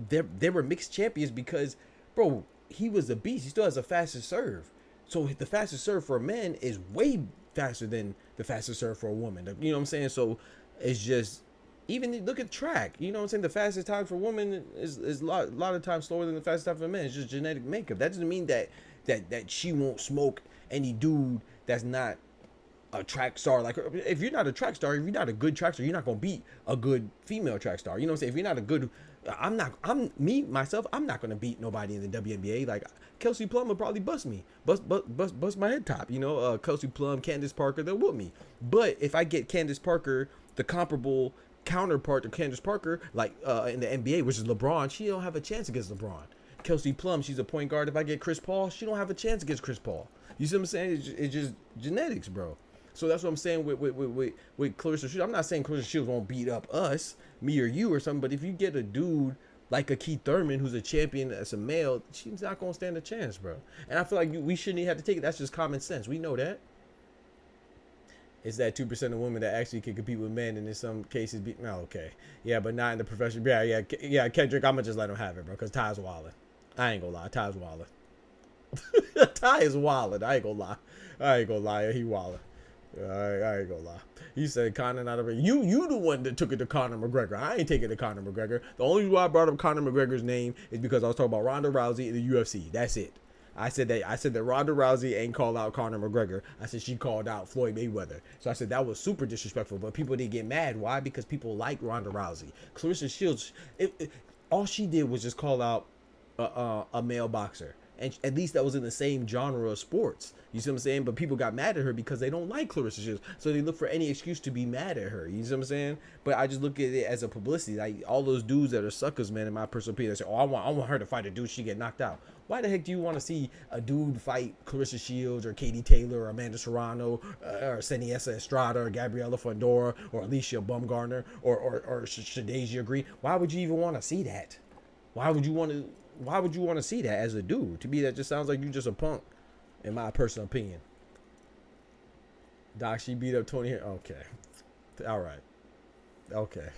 they were mixed champions because, bro, he was a beast. He still has the fastest serve. So the fastest serve for a man is way faster than the fastest serve for a woman. You know what I'm saying? So it's just, even look at track. You know what I'm saying? The fastest time for a woman is a lot of times slower than the fastest time for a man. It's just genetic makeup. That doesn't mean that she won't smoke any dude that's not a track star. Like, if you're not a track star, if you're not a good track star, you're not gonna beat a good female track star. You know what I'm saying? If you're not a good, I'm not gonna beat nobody in the WNBA. Like, Kelsey Plum will probably bust me, bust my head top. Kelsey Plum, Candace Parker, they'll whoop me. But if I get Candace Parker, the comparable counterpart to Candace Parker, like in the NBA, which is LeBron, she don't have a chance against LeBron. Kelsey Plum, she's a point guard. If I get Chris Paul, she don't have a chance against Chris Paul. You see what I'm saying? It's just genetics, bro. So that's what I'm saying with Clarissa Shields. I'm not saying Clarissa Shields won't beat up us, me or you or something, but if you get a dude like a Keith Thurman who's a champion as a male, she's not gonna stand a chance, bro. And I feel like we shouldn't even have to take it. That's just common sense. We know that. It's that 2% of women that actually can compete with men, and in some cases, okay, yeah, but not in the profession. Yeah. Kendrick, I'm gonna just let him have it, bro, because Ty's wildin'. I ain't gonna lie, Ty's wildin'. Ty is wildin'. I ain't gonna lie. He wildin'. I ain't gonna lie. He said Conor not a you the one that took it to Conor McGregor. I ain't taking it to Conor McGregor. The only reason why I brought up Conor McGregor's name is because I was talking about Ronda Rousey in the UFC. That's it. I said that Ronda Rousey ain't called out Conor McGregor. I said she called out Floyd Mayweather. So I said that was super disrespectful. But people didn't get mad. Why? Because people like Ronda Rousey. Clarissa Shields, all she did was just call out a male boxer. And at least that was in the same genre of sports. You see what I'm saying? But people got mad at her because they don't like Clarissa Shields. So they look for any excuse to be mad at her. You see what I'm saying? But I just look at it as a publicity. Like all those dudes that are suckers, man, in my personal opinion, they say, oh, I want her to fight a dude, she get knocked out. Why the heck do you want to see a dude fight Clarissa Shields or Katie Taylor or Amanda Serrano or Seniesa Estrada or Gabriela Fondora or Alicia Bumgarner or Shadasia Green? Why would you even want to see that? Why would you want to see that as a dude? To me, that just sounds like you just a punk, in my personal opinion. Doc, she beat up Tony. Okay. All right. Okay.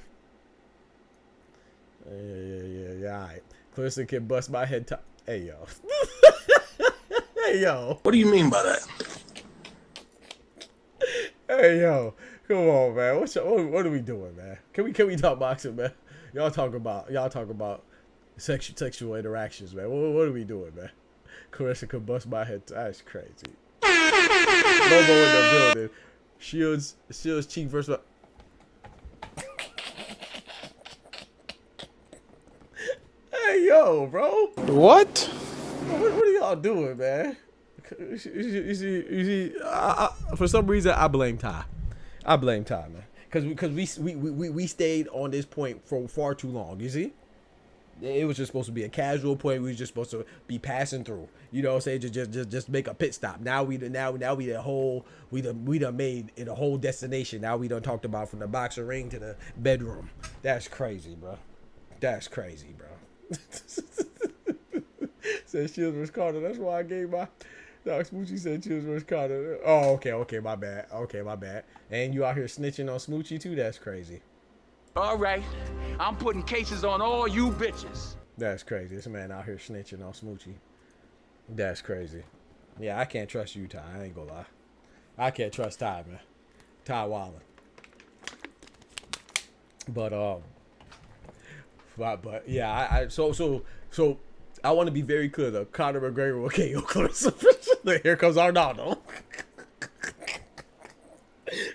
Yeah. All right. Clarissa can bust my head. Hey, yo. Hey, yo. What do you mean by that? Hey, yo. Come on, man. What are we doing, man? Can we talk boxing, man? Y'all talk about sexual interactions, man. What are we doing, man? Clarissa could bust my head. That's crazy. Lobo in the building. Shields cheek versus. Hey, yo, bro. What? What are y'all doing, man? You see, for some reason, I blame Ty. Man. Because we stayed on this point for far too long. You see? It was just supposed to be a casual point. We were just supposed to be passing through. You know what I'm saying? Just make a pit stop. Now we done made it a whole destination. Now we done talked about from the boxing ring to the bedroom. That's crazy, bro. Said Shields vs. Carter. That's why I gave my Doc Smoochie said Shields vs. Carter. Oh, okay, my bad. And you out here snitching on Smoochie too? That's crazy. All right, I'm putting cases on all you bitches. That's crazy. This man out here snitching on Smoochie. That's crazy. Yeah, I can't trust you, Ty. I ain't gonna lie. I can't trust Ty, man. Ty Wildin'. But yeah, so I want to be very clear though. Conor McGregor will KO Clarissa. Here comes Arnaldo.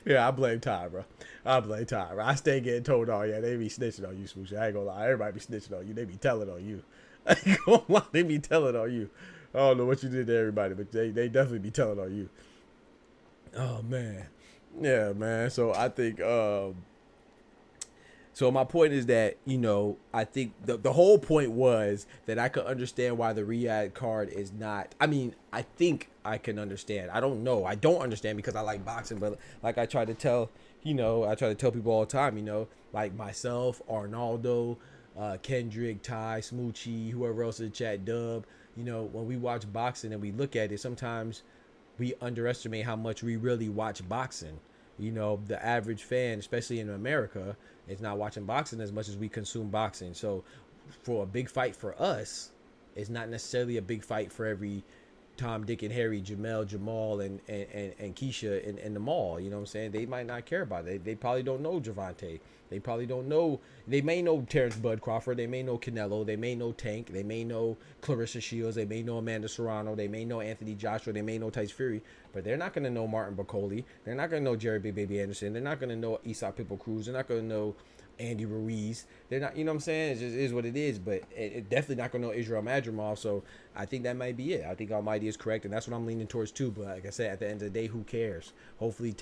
Yeah, I blame Ty, bro. I stay getting told, oh yeah, they be snitching on you, Smoochie. I ain't gonna lie, everybody be snitching on you. They be telling on you. I ain't gonna lie, they be telling on you. I don't know what you did to everybody, but they definitely be telling on you. Oh man, yeah, man. So I think, so my point is that, you know, I think the whole point was that I could understand why the Riyadh card is not. I mean, I think I can understand. I don't know. I don't understand because I like boxing, but like I try to tell people all the time, you know, like myself, Arnaldo, Kendrick, Ty, Smoochie, whoever else in the chat, Dub, you know, when we watch boxing and we look at it, sometimes we underestimate how much we really watch boxing. You know, the average fan, especially in America, is not watching boxing as much as we consume boxing. So for a big fight for us, it's not necessarily a big fight for every Tom, Dick, and Harry, Jamel, Jamal, and Keisha in the mall. You know what I'm saying? They might not care about it. They probably don't know Gervonta. They probably don't know. They may know Terrence Bud Crawford. They may know Canelo. They may know Tank. They may know Clarissa Shields. They may know Amanda Serrano. They may know Anthony Joshua. They may know Tyson Fury. But they're not going to know Martin Bacoli. They're not going to know Jerry Big Baby Anderson. They're not going to know Isaac Pitbull Cruz. They're not going to know Andy Ruiz. They're not, you know what I'm saying? It just is what it is. But it definitely not going to know Israil Madrimov. So I think that might be it. I think Almighty is correct, and that's what I'm leaning towards too. But like I said, at the end of the day, who cares? Hopefully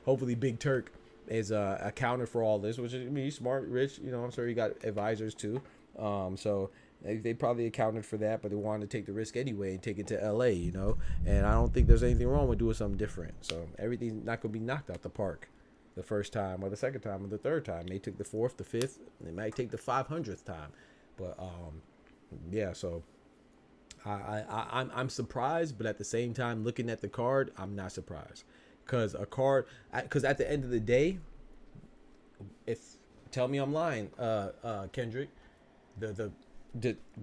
hopefully Big Turk is a counter for all this, which is me, smart, rich. You know, I'm sure he got advisors too. So They probably accounted for that, but they wanted to take the risk anyway and take it to LA, you know. And I don't think there's anything wrong with doing something different. So everything's not gonna be knocked out the park the first time or the second time or the third time. They took the fourth, the fifth, and they might take the 500th time. But yeah, so I'm surprised, but at the same time, looking at the card, I'm not surprised. Because at the end of the day, tell me I'm lying, Kendrick,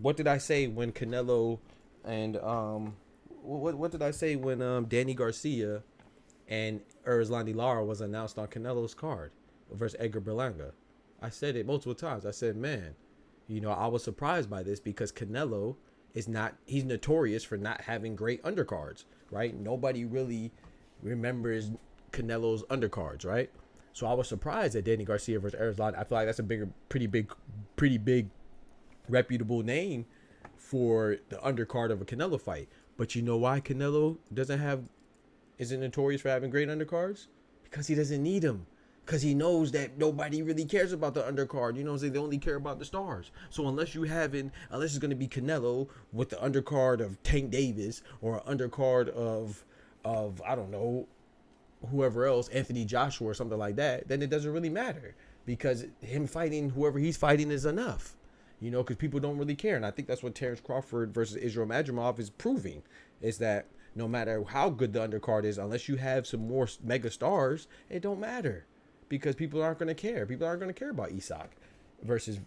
what did I say when Canelo and what did I say when Danny Garcia and Erislandy Lara was announced on Canelo's card versus Edgar Berlanga? I said it multiple times. I said, man, you know, I was surprised by this because Canelo he's notorious for not having great undercards, right? Nobody really remembers Canelo's undercards, right? So I was surprised at Danny Garcia versus Erislandy. I feel like that's a pretty big reputable name for the undercard of a Canelo fight. But you know why Canelo isn't notorious for having great undercards? Because he doesn't need them. Because he knows that nobody really cares about the undercard. You know what I'm saying? They only care about the stars. So unless it's going to be Canelo with the undercard of Tank Davis or an undercard of I don't know, whoever else, Anthony Joshua or something like that, then it doesn't really matter. Because him fighting whoever he's fighting is enough. You know, because people don't really care. And I think that's what Terrence Crawford versus Israil Madrimov is proving, is that no matter how good the undercard is, unless you have some more mega stars, it don't matter. Because people aren't going to care. People aren't going to care about Isak versus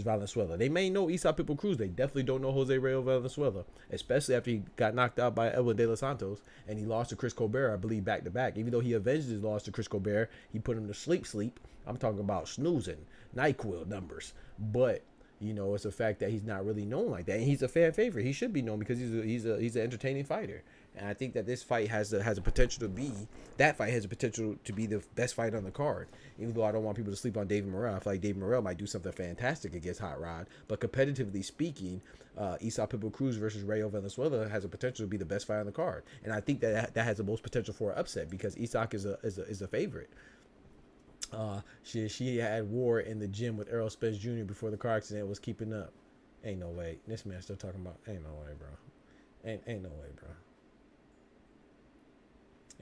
Valenzuela. They may know Isak Pitbull Cruz. They definitely don't know Jose Rayo Valenzuela, especially after he got knocked out by Edwin De Los Santos and he lost to Chris Colbert, I believe, back-to-back. Even though he avenged his loss to Chris Colbert, he put him to sleep. I'm talking about snoozing, NyQuil numbers. But, you know, it's a fact that he's not really known like that. And he's a fan favorite. He should be known because he's an entertaining fighter. And I think that this fight has a potential to be the best fight on the card. Even though I don't want people to sleep on David Morrell. I feel like David Morrell might do something fantastic against Hot Rod. But competitively speaking, Isak Pitbull Cruz versus Rayo Valenzuela has a potential to be the best fight on the card. And I think that has the most potential for an upset because Isak is a favorite. She had war in the gym with Errol Spence Jr. before the car accident was keeping up. Ain't no way. This man's still talking about. Ain't no way, bro. Ain't no way, bro.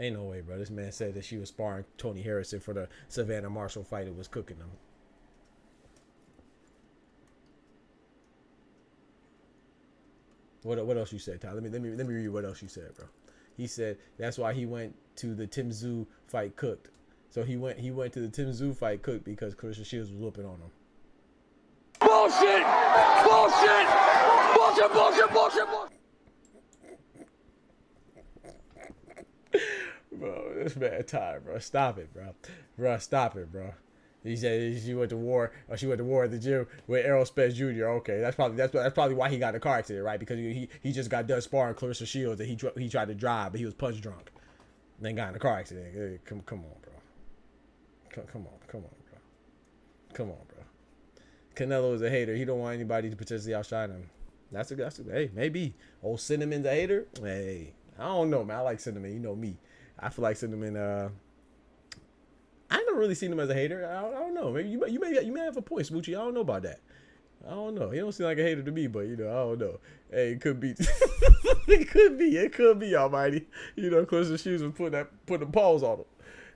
Ain't no way, bro. This man said that she was sparring Tony Harrison for the Savannah Marshall fight and was cooking them. What else you said, Ty? Let me read what else you said, bro. He said that's why he went to the Tim Tszyu fight cooked. So he went to the Tim Tszyu fight cooked because Clarissa Shields was whooping on him. Bullshit! Bullshit! Bro, this man tired, bro. Stop it, bro. Stop it, bro. He said she went to war at the gym with Errol Spence Jr. Okay, that's probably why he got in a car accident, right? Because he just got done sparring Clarissa Shields and he tried to drive, but he was punch drunk. And then got in a car accident. Hey, come on, bro. Come on, bro. Canelo is a hater. He don't want anybody to potentially outshine him. That's hey, maybe. Old Cinnamon's a hater. Hey, I don't know, man. I like Cinnamon. You know me. I feel like Cinnamon. I don't really see him as a hater. I don't know. Maybe you may have a point, Smoochie. I don't know about that. I don't know. He don't seem like a hater to me, but you know, I don't know. Hey, it could be. it could be Almighty. You know, because she was putting paws on him.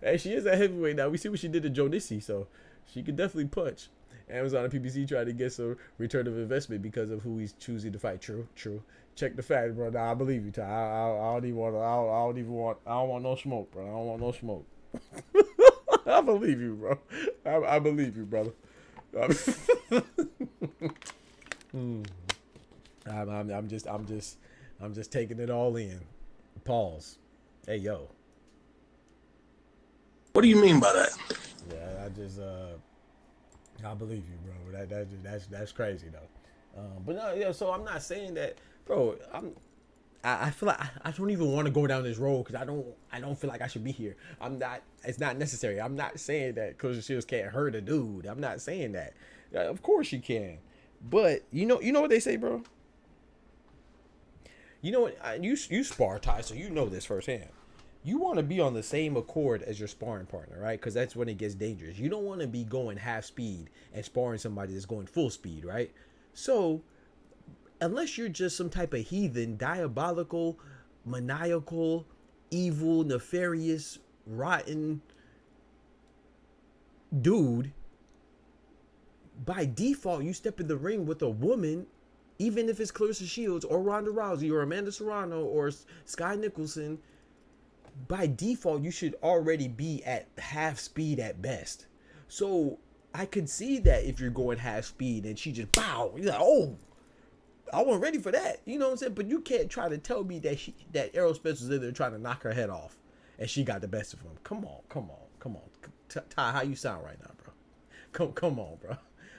Hey, she is a heavyweight now. We see what she did to Joe Nissi, so she could definitely punch. Amazon and PBC trying to get some return of investment because of who he's choosing to fight. True. Check the facts, bro. Nah, I believe you, Ty. I don't want no smoke, bro. I don't want no smoke. I believe you, bro. I believe you, brother. I'm just taking it all in. Pause. Hey, yo. What do you mean by that? Yeah, I believe you, bro. That's crazy though. But no, yeah. So I'm not saying that, bro. I feel like I don't even want to go down this road because I don't feel like I should be here. It's not necessary. I'm not saying that Clarissa Shields can't hurt a dude. I'm not saying that. Of course she can. But you know what they say, bro. You know what? You spar, Ty, so you know this firsthand. You want to be on the same accord as your sparring partner, right? Because that's when it gets dangerous. You don't want to be going half speed and sparring somebody that's going full speed, right? So unless you're just some type of heathen, diabolical, maniacal, evil, nefarious, rotten dude, by default, you step in the ring with a woman, even if it's Clarissa Shields or Ronda Rousey or Amanda Serrano or Sky Nicholson, by default, you should already be at half speed at best. So I could see that if you're going half speed and she just bow, you're like, oh, I wasn't ready for that. You know what I'm saying? But you can't try to tell me that Errol Spence was in there trying to knock her head off and she got the best of him. Come on. Ty, how you sound right now, bro? Come on, bro.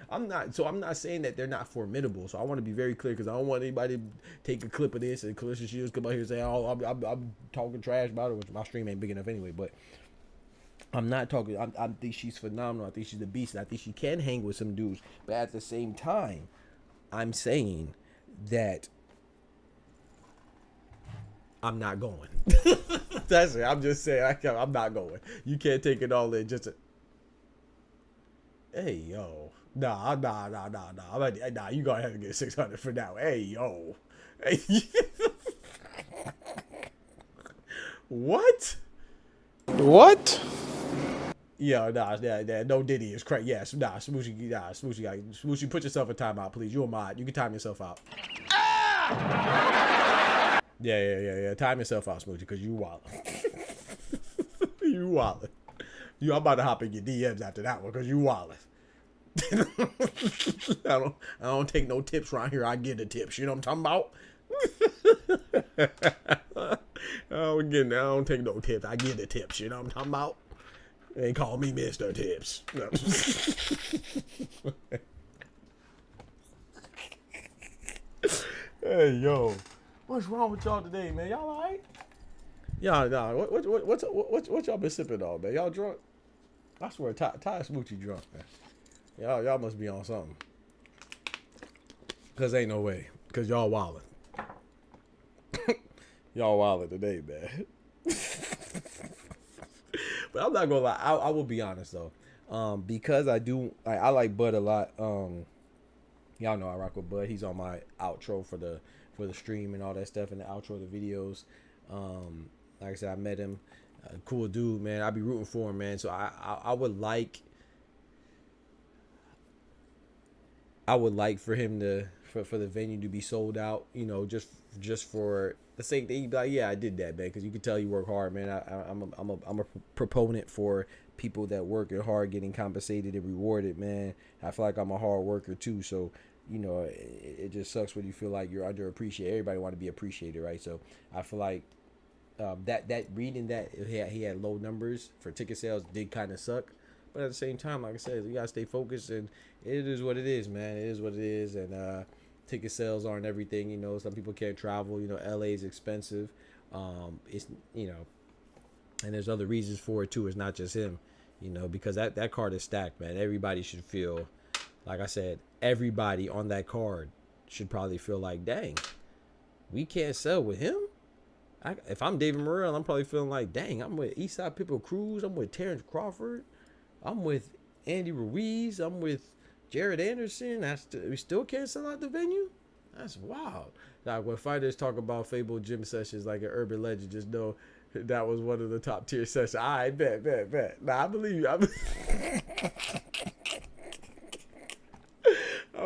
I'm not saying that they're not formidable. So I want to be very clear because I don't want anybody to take a clip of this and Clarissa Shields come out here and say, oh, I'm talking trash about her, which my stream ain't big enough anyway. But I'm not talking. I think she's phenomenal. I think she's a beast. And I think she can hang with some dudes. But at the same time, I'm saying that I'm not going. That's it. I'm just saying I'm not going. You can't take it all in. Just hey yo, nah. Nah, you gonna have to get 600 for now. Hey yo, hey. What? Yeah, no Diddy is crazy. Yes, Smoochie, put yourself in timeout, please. You're a mod. You can time yourself out. Yeah. Time yourself out, Smoochie, because you wildin'. You wildin'. I'm about to hop in your DMs after that one, because you wildin'. I don't take no tips around here. I give the tips. You know what I'm talking about? I don't take no tips. I give the tips. You know what I'm talking about? They call me Mr. Tips. No. Hey, yo. What's wrong with y'all today, man? Y'all all right? Y'all, nah. What y'all been sipping on, man? Y'all drunk? I swear, Ty Smoochie drunk, man. Y'all must be on something. Cause ain't no way. Cause y'all wildin'. Y'all wildin' today, man. But I'm not gonna lie. I will be honest though, because I like Bud a lot. Y'all know I rock with Bud. He's on my outro for the stream and all that stuff, and the outro of the videos. Like I said, I met him. Cool dude, man. I be rooting for him, man. So I would like for him to for the venue to be sold out. You know, just for the sake that he'd be like, yeah, I did that, man, because you can tell you work hard, man. I'm a proponent for people that work hard getting compensated and rewarded, man. I feel like I'm a hard worker too, so you know it just sucks when you feel like you're underappreciated. Everybody want to be appreciated, right? So I feel like that reading that he had low numbers for ticket sales did kind of suck, but at the same time, like I said, you gotta stay focused, and it is what it is, man. It is what it is, and ticket sales aren't everything, you know. Some people can't travel, you know. LA is expensive. It's, you know, and there's other reasons for it too. It's not just him, you know, because that card is stacked, man. Everybody should feel, like I said, everybody on that card should probably feel like, dang, we can't sell with him. If I'm David Morrell, I'm probably feeling like, dang, I'm with Eastside People Cruz, I'm with Terrence Crawford, I'm with Andy Ruiz, I'm with Jared Anderson. We still can't sell out the venue? That's wild. Like when fighters talk about fabled gym sessions like an urban legend, just know that was one of the top tier sessions. I bet. Nah, I believe you. I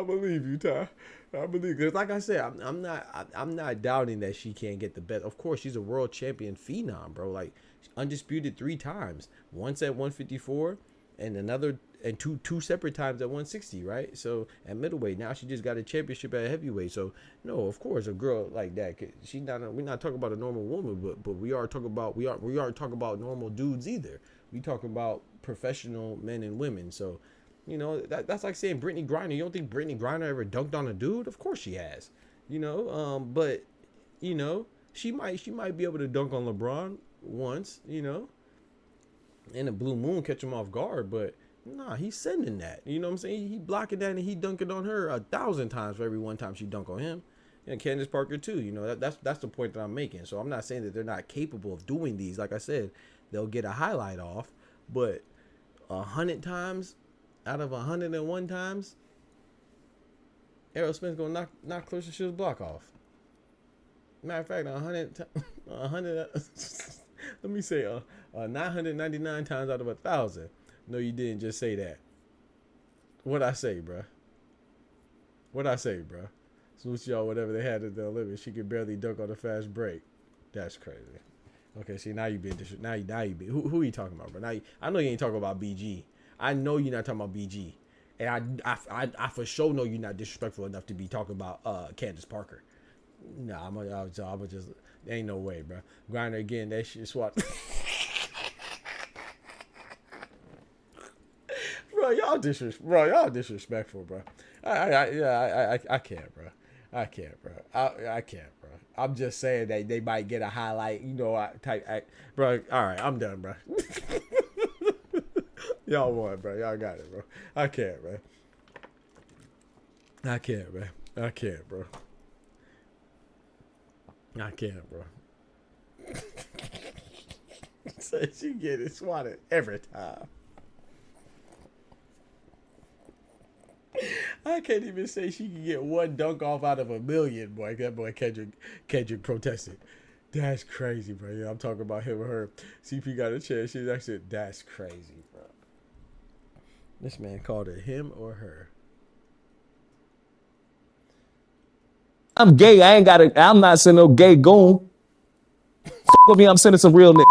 believe you, Ty. I believe, because like I said, I'm not doubting that she can't get the best. Of course, she's a world champion phenom, bro. Like undisputed 3 times. Once at 154 and two separate times at 160, right? So at middleweight, now she just got a championship at heavyweight. So no, of course, a girl like that, we're not talking about a normal woman, but we are talking about we aren't talking about normal dudes either. We talk about professional men and women. So, you know, that's like saying Brittany Griner. You don't think Brittany Griner ever dunked on a dude? Of course she has. You know, but you know, she might be able to dunk on LeBron once, you know, in a blue moon, catch him off guard, but nah, he's sending that. You know what I'm saying? He blocking that and he dunking on her 1,000 times for every one time she dunk on him. And Candace Parker too. You know, that's the point that I'm making. So I'm not saying that they're not capable of doing these. Like I said, they'll get a highlight off, but 100 times out of 101 times, Errol Spence gonna knock Clarissa Shields' block off. Matter of fact, 100. Let me say 999 times out of 1,000. No, you didn't just say that. What I say, bruh? What I say, bruh? Salute y'all, whatever they had at the Olympics. She could barely dunk on a fast break. That's crazy. Okay, see, now you been now you been. Who are you talking about, bro? Now I know you ain't talking about BG. I know you're not talking about BG, and I for sure know you're not disrespectful enough to be talking about Candace Parker. Nah, I'm gonna just. There ain't no way, bro. Grinder again. That shit swat. Bro, y'all disrespectful, bro. I can't, bro. I can't, bro. I can't, bro. I'm just saying that they might get a highlight, bro. All right, I'm done, bro. Y'all won, bro. Y'all got it, bro. I can't, bro. I can't, bro. I can't, bro. I can't, bro. So she get it swatted every time. I can't even say she can get one dunk off out of a million, boy. That boy Kendrick protested. That's crazy, bro. Yeah, I'm talking about him or her. CP got a chance. She's actually, that's crazy, bro. This man called it him or her. I'm gay. I'm not sending no gay goon. With me, I'm sending some real niggas.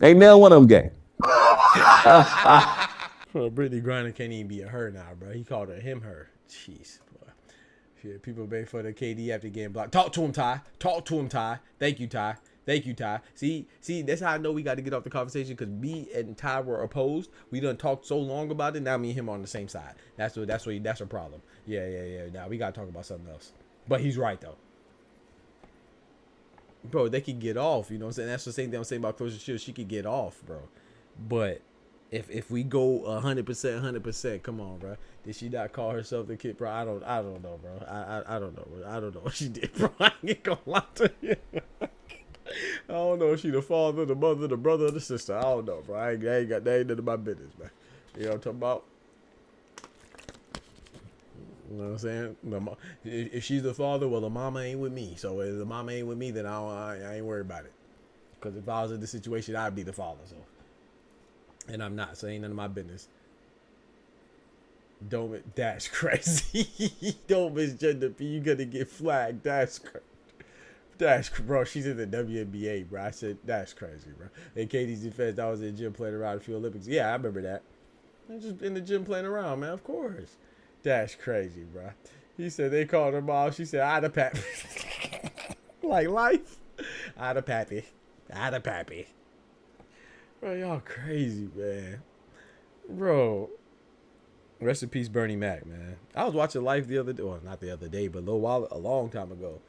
Ain't now one of them gay. Well, Brittany Griner can't even be a her now, bro. He called her him, her. Jeez, boy. Shit, people beg for the KD after getting blocked. Talk to him, Ty. Talk to him, Ty. Thank you, Ty. Thank you, Ty. See, that's how I know we got to get off the conversation, because me and Ty were opposed. We done talked so long about it. Now me and him on the same side. That's a problem. Yeah. Now we got to talk about something else. But he's right, though. Bro, they can get off, you know what I'm saying? That's the same thing I'm saying about Clarissa Shields. She could get off, bro. But if we go 100%, come on, bro. Did she not call herself the kid, bro? I don't know, bro. I don't know. I don't know what she did, bro. I ain't gonna lie to you. I don't know if she the father, the mother, the brother, or the sister. I don't know, bro. I ain't got that. Ain't none of my business, man. You know what I'm talking about? You know what I'm saying? If she's the father, well, the mama ain't with me. So if the mama ain't with me, then I ain't worried about it. Because if I was in the situation, I'd be the father. So, and I'm not. So ain't none of my business. That's crazy. Don't misgender P. You gonna get flagged. That's bro. She's in the WNBA, bro. I said that's crazy, bro. In KD's defense, I was in the gym playing around a few Olympics. Yeah, I remember that. I was just in the gym playing around, man. Of course. That's crazy, bro. He said they called her mom. She said, "I'da pappy." Like life. I'da pappy. Bro, y'all crazy, man. Bro. Rest in peace, Bernie Mac, man. I was watching Life the other day. Well, not the other day, but a long time ago.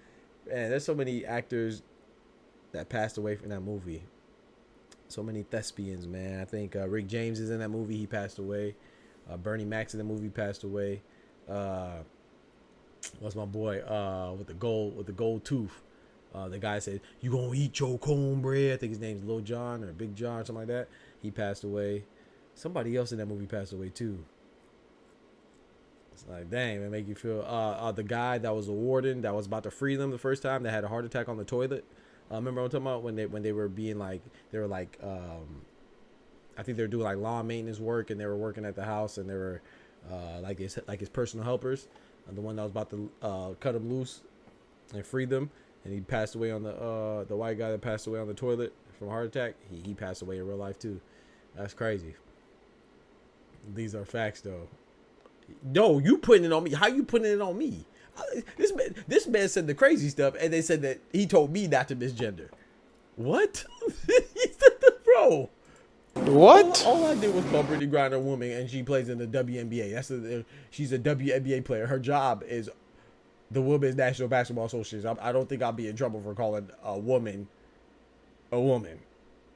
Man, there's so many actors that passed away from that movie. So many thespians, man. I think Rick James is in that movie. He passed away. Bernie Mac's in the movie, passed away. What's my boy with the gold tooth? The guy said, "You gonna eat your cornbread?" I think his name's Lil John or Big John, something like that. He passed away. Somebody else in that movie passed away too. It's like, dang, man, make you feel. The guy that was a warden that was about to free them the first time, that had a heart attack on the toilet. Remember what I'm talking about, when they were being like, they were like, I think they were doing like lawn maintenance work, and they were working at the house, and they were like his personal helpers. The one that was about to cut him loose and free them, and he passed away on the white guy that passed away on the toilet from a heart attack. He passed away in real life too. That's crazy. These are facts, though. No, you putting it on me. How you putting it on me? This man said the crazy stuff, and they said that he told me not to misgender. What? He said that, bro. What? All I did was call Brittany Griner a woman, and she plays in the WNBA. She's a WNBA player. Her job is the Women's National Basketball Association. I don't think I'll be in trouble for calling a woman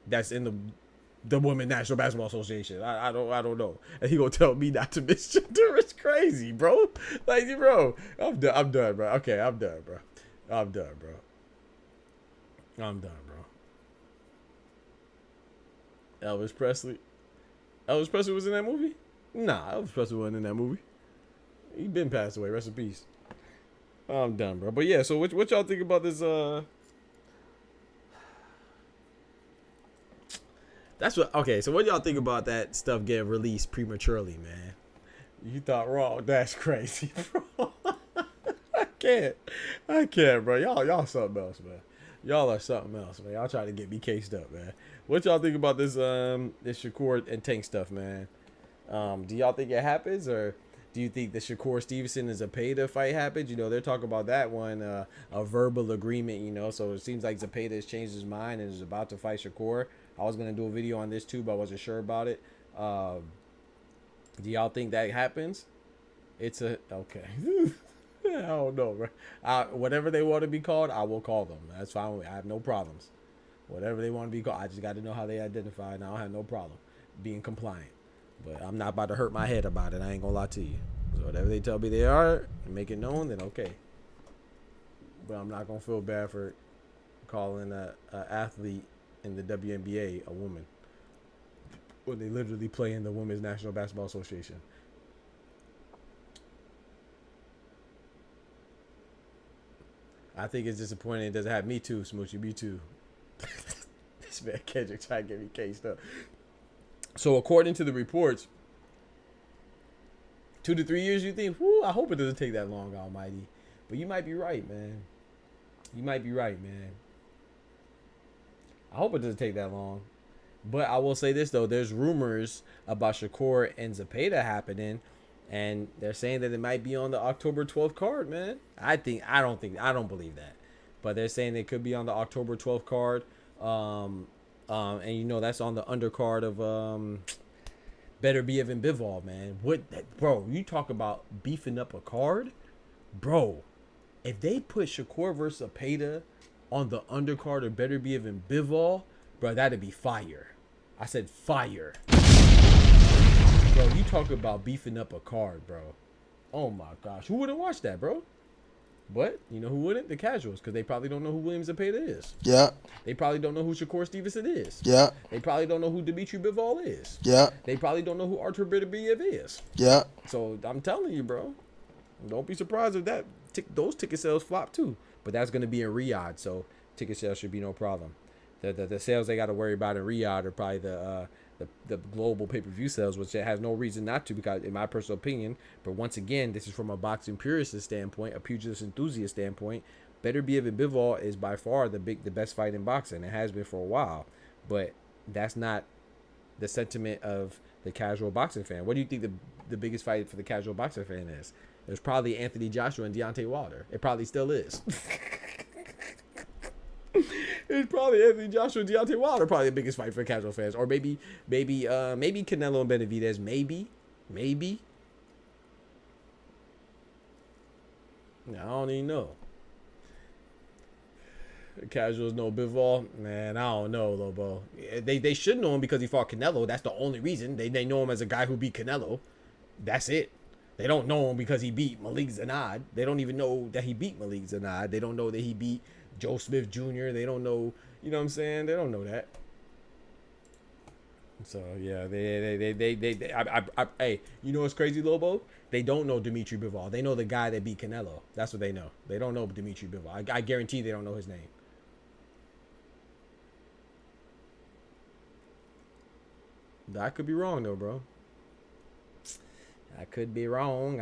that's in the Women's National Basketball Association. I don't know. And he gonna tell me not to misgender. It's crazy, bro. Like, bro, I'm done, bro. Okay, I'm done, bro. Elvis Presley was in that movie? Nah, Elvis Presley wasn't in that movie. He been passed away. Rest in peace. I'm done, bro. But yeah, so what y'all think about this? That's what. Okay, so what y'all think about that stuff getting released prematurely, man? You thought wrong. That's crazy, bro. I can't, bro. Y'all something else, man. Y'all are something else, man. Y'all trying to get me cased up, man. What y'all think about this this Shakur and Tank stuff, man? Do y'all think it happens, or do you think the Shakur Stevenson and Zepeda fight happens? You know, they're talking about that one, a verbal agreement, you know. So it seems like Zepeda has changed his mind and is about to fight Shakur. I was gonna do a video on this too, but I wasn't sure about it. Do y'all think that happens? It's a okay. I don't know, bro. Whatever they want to be called, I will call them. That's fine with me. I have no problems. Whatever they want to be called, I just got to know how they identify, and I don't have no problem being compliant. But I'm not about to hurt my head about it. I ain't gonna lie to you. So whatever they tell me they are and make it known, then okay. But I'm not gonna feel bad for calling a athlete in the WNBA a woman when they literally play in the Women's National Basketball Association. I think it's disappointing it doesn't have Me Too, Smoochy. Me Too. This man Kendrick trying to get me cased up. So according to the reports, 2 to 3 years, you think? Whoo, I hope it doesn't take that long, Almighty. But you might be right, man. You might be right, man. I hope it doesn't take that long. But I will say this, though. There's rumors about Shakur and Zepeda happening. And they're saying that it might be on the October 12th card, man. I don't believe that. But they're saying it could be on the October 12th card. And you know, that's on the undercard of Better Be Evan Bivol, man. Bro, you talk about beefing up a card? Bro, if they put Shakur versus Zepeda on the undercard of Better Be Evan Bivol, bro, that'd be fire. I said fire. Bro, you talk about beefing up a card, bro. Oh my gosh. Who wouldn't watch that, bro? But you know who wouldn't? The casuals, because they probably don't know who William Zepeda is. Yeah. They probably don't know who Shakur Stevenson is. Yeah. They probably don't know who Dimitri Bivol is. Yeah. They probably don't know who Artur Beterbiev is. Yeah. So I'm telling you, bro. Don't be surprised if those ticket sales flop too. But that's going to be in Riyadh, so ticket sales should be no problem. The sales they got to worry about in Riyadh are probably the global pay-per-view sales, which it has no reason not to, because in my personal opinion, but once again, this is from a boxing purist standpoint, a pugilist enthusiast standpoint, Better Be Evan Bivol is by far the best fight in boxing. It has been for a while, but that's not the sentiment of the casual boxing fan. What do you think the biggest fight for the casual boxing fan is? There's probably Anthony Joshua and Deontay Wilder. It probably still is. It's probably Anthony Joshua and Deontay Wilder, probably the biggest fight for casual fans, or maybe Canelo and Benavidez, maybe. I don't even know. Casuals know Bivol, man. I don't know, Lobo. They should know him because he fought Canelo. That's the only reason. They know him as a guy who beat Canelo. That's it. They don't know him because he beat Malik Zanad. They don't even know that he beat Malik Zanad. They don't know that he beat Joe Smith Jr. They don't know, you know what I'm saying? They don't know that. So yeah, hey, you know what's crazy, Lobo? They don't know Dimitri Bivol. They know the guy that beat Canelo. That's what they know. They don't know Dimitri Bivol. I guarantee they don't know his name. I could be wrong though, bro. I could be wrong.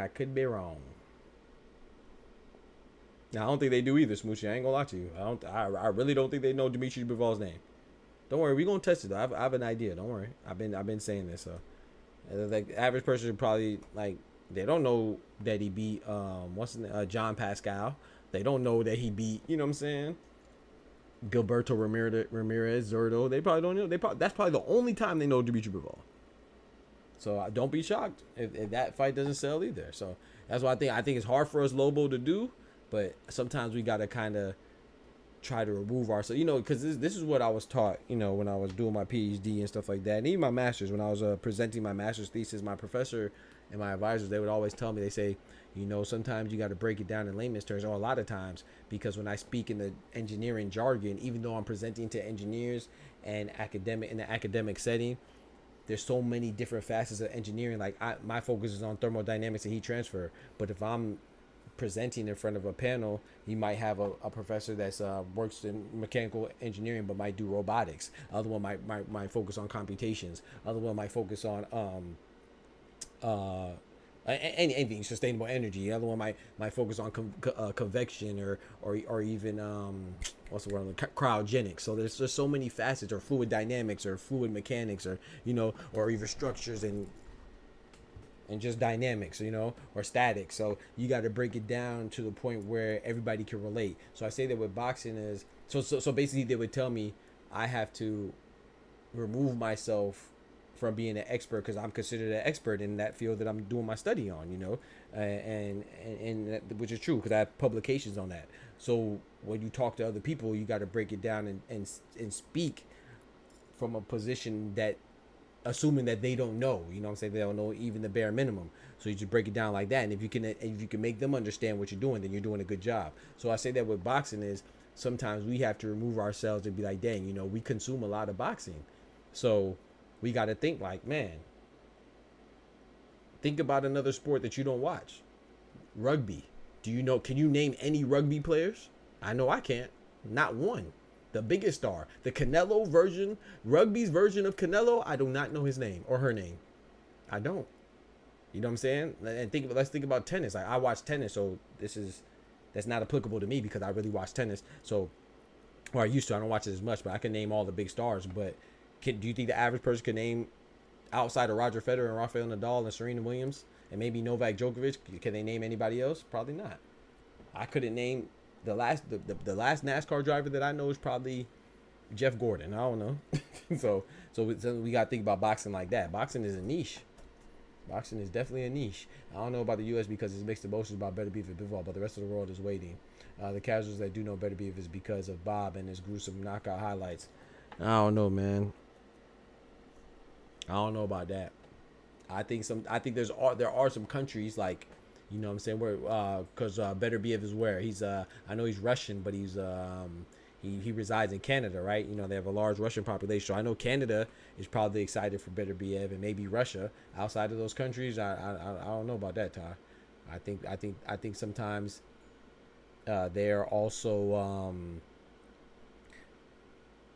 Now, I don't think they do either, Smoochy. I ain't gonna lie to you. I really don't think they know Dimitri Bivol's name. Don't worry, we're gonna test it though. I have an idea. Don't worry. I've been saying this. So, like, the average person should probably, like, they don't know that he beat John Pascal. They don't know that he beat, you know what I'm saying, Gilberto Ramirez Zurdo. They probably don't know. That's probably the only time they know Dimitri Bivol. So don't be shocked if that fight doesn't sell either. So that's why I think it's hard for us, Lobo, to do. But sometimes we got to kind of try to remove ourselves, you know, because this is what I was taught, you know, when I was doing my PhD and stuff like that. And even my master's, when I was presenting my master's thesis, my professor and my advisors, they would always tell me, they say, you know, sometimes you got to break it down in layman's terms, or a lot of times, because when I speak in the engineering jargon, even though I'm presenting to engineers and in the academic setting, there's so many different facets of engineering. Like my focus is on thermodynamics and heat transfer, but if I'm presenting in front of a panel, you might have a professor that's works in mechanical engineering but might do robotics. Other one might focus on computations. Other one might focus on anything sustainable energy. The other one might focus on convection or even what's the word, cryogenics. So there's just so many facets, or fluid dynamics or fluid mechanics, or or even structures and just dynamics, or static. So you got to break it down to the point where everybody can relate. So I say that with boxing is so basically they would tell me I have to remove myself from being an expert because I'm considered an expert in that field that I'm doing my study on, and which is true because I have publications on that. So when you talk to other people, you got to break it down and speak from a position that, assuming that they don't know, what I'm saying, they don't know even the bare minimum. So you just break it down like that, and if you can make them understand what you're doing, then you're doing a good job. So I say that with boxing is sometimes we have to remove ourselves and be like, dang, we consume a lot of boxing, so we got to think like, man, think about another sport that you don't watch. Rugby. Can you name any rugby players? I know I can't. Not one. The biggest star, the Canelo version, rugby's version of Canelo, I do not know his name or her name. I don't. You know what I'm saying? And let's think about tennis. Like, I watch tennis, so that's not applicable to me because I really watch tennis. So, or I used to. I don't watch it as much, but I can name all the big stars. But do you think the average person can name, outside of Roger Federer and Rafael Nadal and Serena Williams and maybe Novak Djokovic, can they name anybody else? Probably not. I couldn't name the last NASCAR driver that I know is probably Jeff Gordon. I don't know. so we got to think about boxing like that. Boxing is a niche. Boxing is definitely a niche. I don't know about the U.S. because it's mixed emotions about Better Beef and Bivol, but the rest of the world is waiting. The casuals that do know Better Beef is because of Bob and his gruesome knockout highlights. I don't know, man. I don't know about that. I think there are some countries like, what I'm saying, where because Better Biev is where he's I know he's Russian, but he's he resides in Canada, right? They have a large Russian population. So I know Canada is probably excited for Better Biev, and maybe Russia. Outside of those countries, I don't know about that, Ty. I think sometimes they're also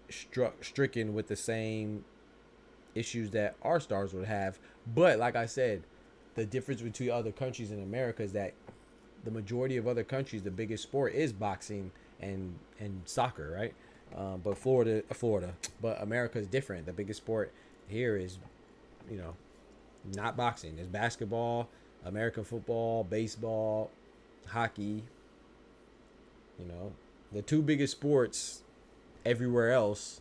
stricken with the same issues that our stars would have. But like I said, the difference between other countries in America is that the majority of other countries, the biggest sport is boxing and soccer, right? But but America is different. The biggest sport here is, not boxing. There's basketball, American football, baseball, hockey. The two biggest sports everywhere else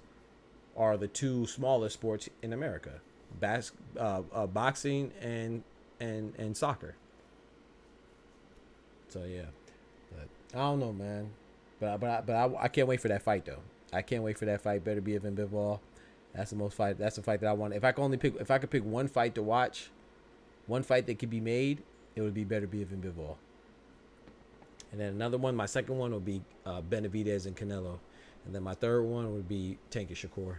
are the two smallest sports in America: boxing and soccer. So yeah, but I don't know, man. But I can't wait for that fight though. I can't wait for that fight. Better be in Bivol. That's the fight that I want. If I could pick one fight to watch, one fight that could be made, it would be Better be in Bivol. And then another one, my second one would be Benavidez and Canelo. And then my third one would be Tank and Shakur.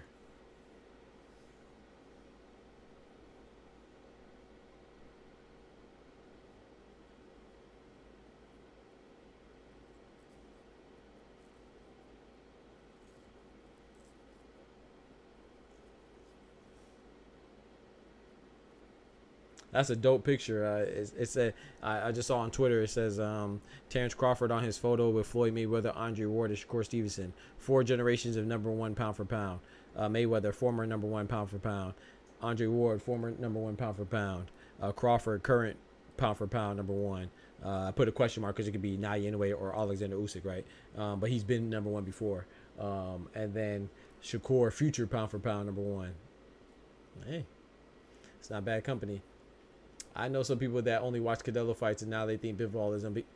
That's a dope picture. I just saw on Twitter. It says Terrence Crawford on his photo with Floyd Mayweather, Andre Ward, and Shakur Stevenson. 4 generations of #1 pound for pound. Mayweather, former #1 pound for pound. Andre Ward, former #1 pound for pound. Crawford, current pound for pound #1. I put a question mark because it could be Naoya Inoue or Alexander Usyk, right? But he's been #1 before. And then Shakur, future pound for pound #1. Hey, it's not bad company. I know some people that only watch Canelo fights and now they think Bivol is unbeatable.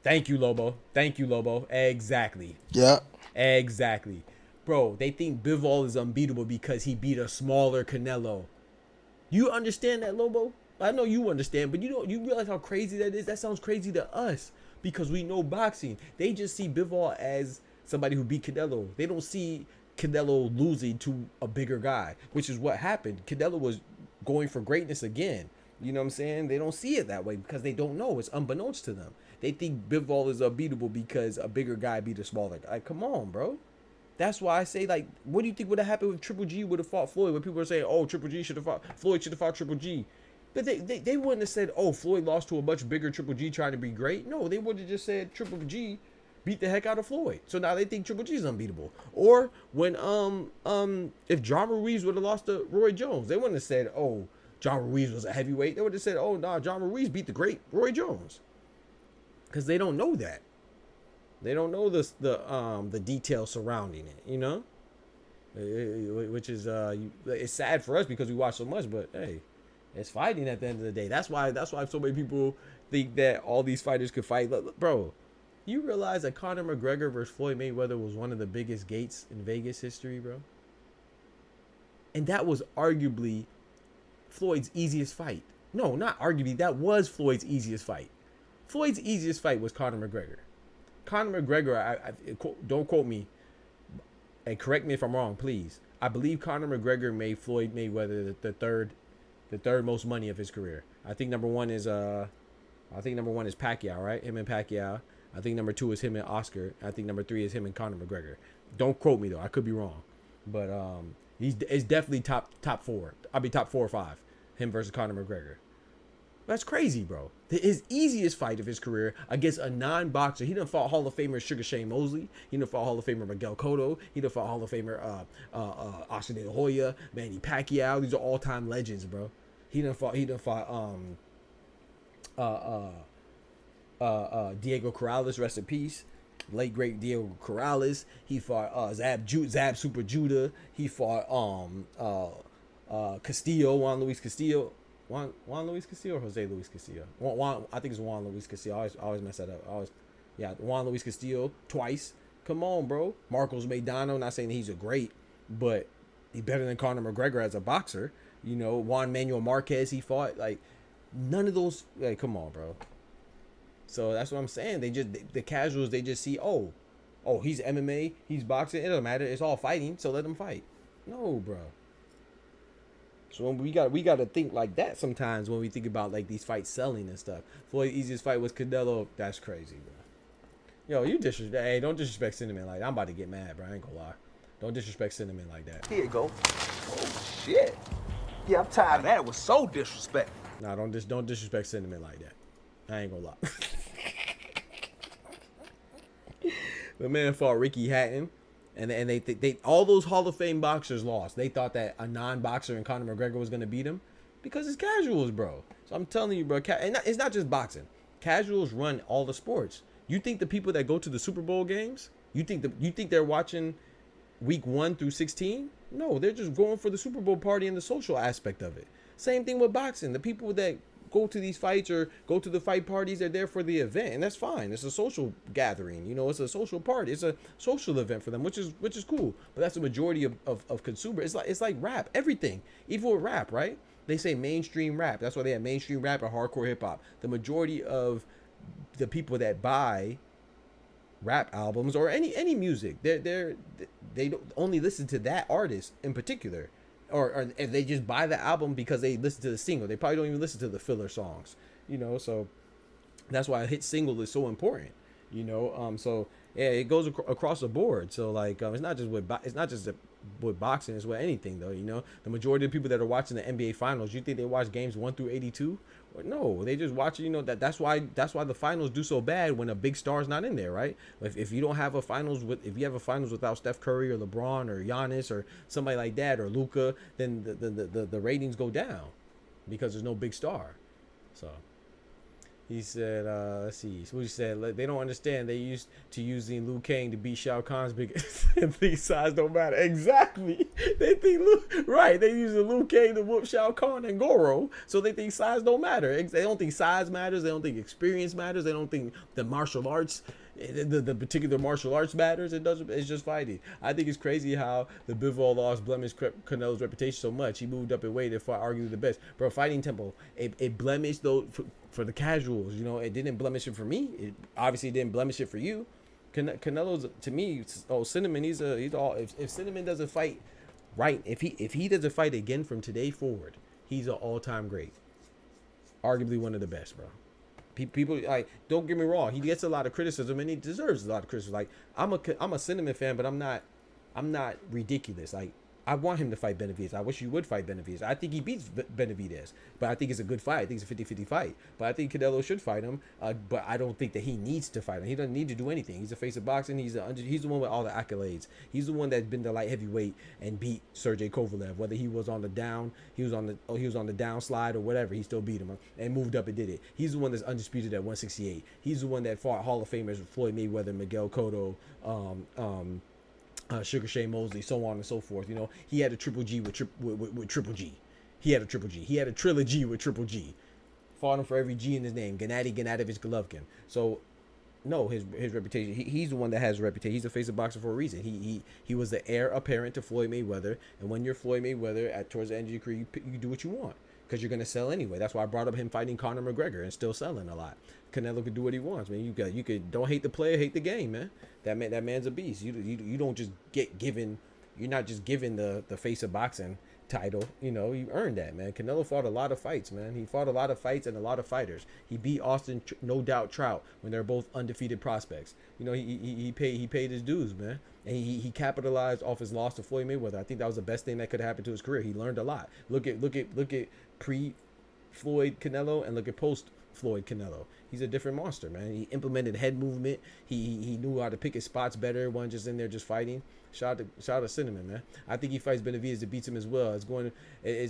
Thank you, Lobo. Thank you, Lobo. Exactly. Yeah. Exactly. Bro, they think Bivol is unbeatable because he beat a smaller Canelo. You understand that, Lobo? I know you understand, but you realize how crazy that is? That sounds crazy to us because we know boxing. They just see Bivol as somebody who beat Canelo. They don't see Canelo losing to a bigger guy, which is what happened. Canelo was going for greatness again. You know what I'm saying? They don't see it that way because they don't know. It's unbeknownst to them. They think Bivol is unbeatable because a bigger guy beat a smaller guy. Like, come on, bro. That's why I say, like, what do you think would have happened if Triple G would have fought Floyd? When people are saying, oh, Triple G should have fought, Floyd should have fought Triple G. But they wouldn't have said, oh, Floyd lost to a much bigger Triple G trying to be great. No, they would have just said Triple G beat the heck out of Floyd. So now they think Triple G is unbeatable. Or when if John Ruiz would have lost to Roy Jones, they wouldn't have said, oh, John Ruiz was a heavyweight. They would have said, oh, nah, John Ruiz beat the great Roy Jones. Because they don't know that. They don't know the details surrounding it, you know? Which is it's sad for us because we watch so much, but hey, it's fighting at the end of the day. That's why so many people think that all these fighters could fight. Look, bro, you realize that Conor McGregor versus Floyd Mayweather was one of the biggest gates in Vegas history, bro? And that was arguably Floyd's easiest fight. No, not arguably. That was Floyd's easiest fight. Floyd's easiest fight was Conor McGregor. Conor McGregor, I don't quote me, and correct me if I'm wrong, please. I believe Conor McGregor made Floyd Mayweather the third most money of his career. I think number one is Pacquiao, right? Him and Pacquiao. I think number 2 is him and Oscar. I think number 3 is him and Conor McGregor. Don't quote me though. I could be wrong, but it's definitely top 4. I'll be top 4 or 5. Him versus Conor McGregor. That's crazy, bro. His easiest fight of his career against a non-boxer. He done fought Hall of Famer Sugar Shane Mosley. He done fought Hall of Famer Miguel Cotto. He done fought Hall of Famer Oscar De La Hoya, Manny Pacquiao. These are all-time legends, bro. He done fought Diego Corrales, rest in peace. Late great Diego Corrales. He fought Zab Super Judah. He fought Castillo, Juan Luis Castillo. Juan Luis Castillo or Jose Luis Castillo? I think it's Juan Luis Castillo. I always mess that up. Juan Luis Castillo twice. Come on, bro. Marcos Maidano. Not saying he's a great, but he's better than Conor McGregor as a boxer. You know, Juan Manuel Marquez. He fought like none of those. Like, come on, bro. So that's what I'm saying. The casuals. They just see, oh, he's MMA. He's boxing. It doesn't matter. It's all fighting. So let them fight. No, bro. So we got to think like that sometimes when we think about like these fights selling and stuff. Floyd's easiest fight was Canelo. That's crazy, bro. Yo, you disrespect. Hey, don't disrespect Cinnamon like that. I'm about to get mad, bro. I ain't gonna lie. Don't disrespect Cinnamon like that. Here you go. Oh shit. Yeah, I'm tired of that. It was so disrespectful. Nah, don't disrespect Cinnamon like that. I ain't gonna lie. The man fought Ricky Hatton. And they all those Hall of Fame boxers lost. They thought that a non-boxer in Conor McGregor was going to beat him because it's casuals, bro. So I'm telling you, bro, and it's not just boxing. Casuals run all the sports. You think the people that go to the Super Bowl games, you think they're watching week 1 through 16? No, they're just going for the Super Bowl party and the social aspect of it. Same thing with boxing. The people that go to these fights or go to the fight parties, they're there for the event, and that's fine. It's a social gathering, you know. It's a social party. It's a social event for them, which is cool. But that's the majority of consumers. It's like rap, everything. Even with rap, right? They say mainstream rap. That's why they have mainstream rap and hardcore hip hop. The majority of the people that buy rap albums or any music, they don't only listen to that artist in particular. Or if they just buy the album because they listen to the single. They probably don't even listen to the filler songs, you know. So that's why a hit single is so important, you know. So yeah, it goes across the board. So like, it's not just with boxing. It's with anything though, you know. The majority of people that are watching the NBA finals, you think they watch games 1 through 82? No, they just watch it. You know that's why the finals do so bad when a big star's not in there, right? If you don't have a finals if you have a finals without Steph Curry or LeBron or Giannis or somebody like that or Luka, then the ratings go down because there's no big star. So he said, let's see. So he said they don't understand. They used to using Liu Kang to beat Shao Kahn's biggest and think size don't matter. Exactly. They think they use Liu Kang to whoop Shao Kahn and Goro, so they think size don't matter. They don't think size matters. They don't think experience matters. They don't think the martial arts, the particular martial arts matters. It doesn't. It's just fighting. I think it's crazy how the Bivol loss blemished Canelo's reputation so much. He moved up in weight and fought arguably the best. Bro, fighting tempo, it blemished though. For the casuals, you know, it didn't blemish it for me. It obviously didn't blemish it for you. Canelo's to me. Oh, Cinnamon. He's all. If Cinnamon doesn't fight right, if he doesn't fight again from today forward, he's an all-time great. Arguably one of the best, bro. People like, don't get me wrong, he gets a lot of criticism and he deserves a lot of criticism. Like I'm a Cinnamon fan, but I'm not ridiculous. Like I want him to fight Benavidez. I wish he would fight Benavidez. I think he beats Benavidez, but I think it's a good fight. I think it's a 50-50 fight. But I think Canelo should fight him. But I don't think that he needs to fight him. He doesn't need to do anything. He's a face of boxing. He's the one with all the accolades. He's the one that's been the light heavyweight and beat Sergey Kovalev. Whether he was on the down, he was on the downslide or whatever, he still beat him and moved up and did it. He's the one that's undisputed at 168. He's the one that fought Hall of Famers Floyd Mayweather, Miguel Cotto, Sugar Shane Mosley, so on and so forth. You know, he had a triple G with Triple G. He had a triple G. He had a trilogy with Triple G. Fought him for every G in his name. Gennady Gennadovich Golovkin. So, no, his reputation. He's the one that has a reputation. He's a face of boxing for a reason. He was the heir apparent to Floyd Mayweather. And when you're Floyd Mayweather, towards the end of your career, you do what you want because you're gonna sell anyway. That's why I brought up him fighting Conor McGregor and still selling a lot. Canelo could do what he wants, man. You could don't hate the player, hate the game, man. That man's a beast. You don't just get given. You're not just given the face of boxing title. You know, you earned that, man. Canelo fought a lot of fights, man. He fought a lot of fights and a lot of fighters. He beat Austin, no doubt, Trout when they're both undefeated prospects. You know, he paid his dues, man. And he capitalized off his loss to Floyd Mayweather. I think that was the best thing that could happen to his career. He learned a lot. Look at pre-Floyd Canelo and look at post-Floyd Canelo. He's a different monster, man. He implemented head movement. He knew how to pick his spots better. Wasn't just in there just fighting. Shout out to Cinnamon, man. I think he fights Benavidez that beats him as well. It's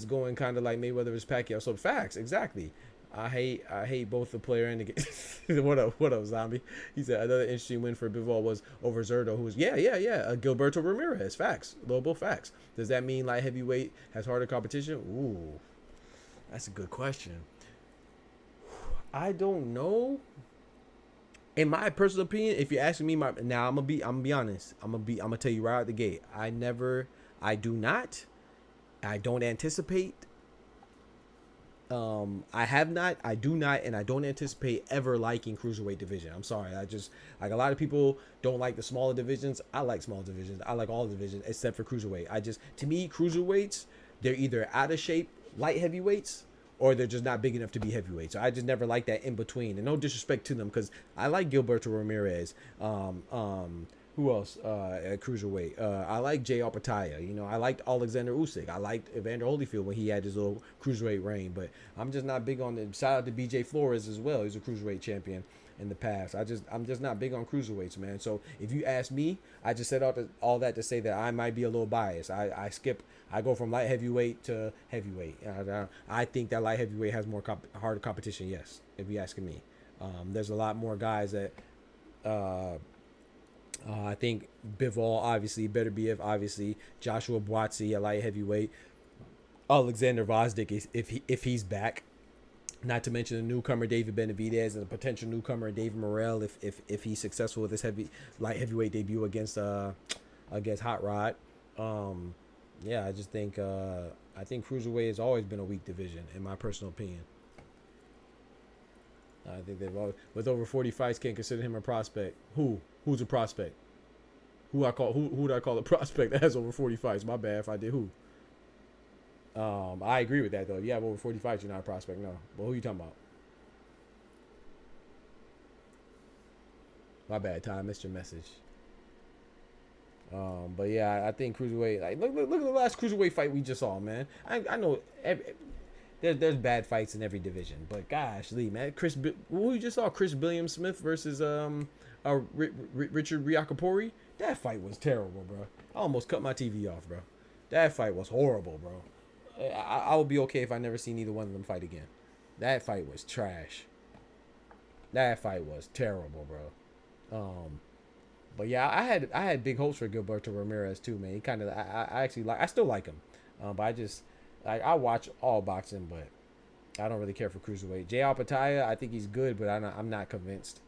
going kind of like Mayweather versus Pacquiao. So facts, exactly. I hate both the player and the game. What up, Zombie? He said another interesting win for Bivol was over Zerto, who was Gilberto Ramirez. Facts, Lobo. Facts. Does that mean light heavyweight has harder competition? Ooh, that's a good question. I don't know. In my personal opinion, if you're asking me, I'm gonna be honest. I'm gonna tell you right out the gate. I don't anticipate. I have not, I do not, and I don't anticipate ever liking cruiserweight division. I'm sorry. I just, like, a lot of people don't like the smaller divisions. I like small divisions. I like all divisions except for cruiserweight. To me, cruiserweights, they're either out of shape light heavyweights or they're just not big enough to be heavyweight. So I just never like that in between. And no disrespect to them, because I like Gilberto Ramirez. Who else at cruiserweight? I like Jay Alpataya. You know, I liked Alexander Usyk. I liked Evander Holyfield when he had his little cruiserweight reign. But I'm just not big on the. Shout out to BJ Flores as well. He's a cruiserweight champion in the past. I'm just not big on cruiserweights, man. So if you ask me, I just said all that to say that I might be a little biased. I go from light heavyweight to heavyweight. I think that light heavyweight has more harder competition. Yes, if you're asking me, there's a lot more guys that. I think Bivol, obviously, Beterbiev, obviously, Joshua Buatsi, a light heavyweight, Alexander Vosdick, if he's back, not to mention the newcomer David Benavidez and a potential newcomer David Morrell if he's successful with his light heavyweight debut against Hot Rod. Yeah, I just think I think cruiserweight has always been a weak division in my personal opinion. I think they've always, with over 40 fights, can't consider him a prospect. Who's a prospect? Who do I call a prospect that has over 40 fights? My bad if I did. Who? I agree with that though. If you have over 40 fights, you're not a prospect. No. But who you talking about? My bad, Ty. I missed your message. But yeah, I think cruiserweight. Like, look at the last cruiserweight fight we just saw, man. I know. There's bad fights in every division, but gosh, Lee, man, who you just saw, Chris Billiam Smith versus Richard Riakapori. That fight was terrible, bro. I almost cut my TV off, bro. That fight was horrible, bro. I would be okay if I never seen either one of them fight again. That fight was trash. That fight was terrible, bro. But yeah, I had big hopes for Gilberto Ramirez too, man. He kind of, I still like him, but I watch all boxing, but I don't really care for cruiserweight. Jay Alpataya, I think he's good, but I'm not convinced.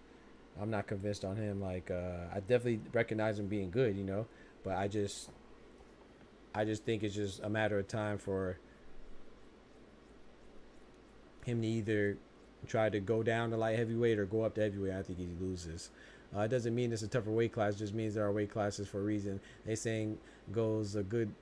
I'm not convinced on him. Like, I definitely recognize him being good, you know, but I just think it's just a matter of time for him to either try to go down to light heavyweight or go up to heavyweight. I think he loses. It doesn't mean it's a tougher weight class. It just means there are weight classes for a reason. They saying goes a good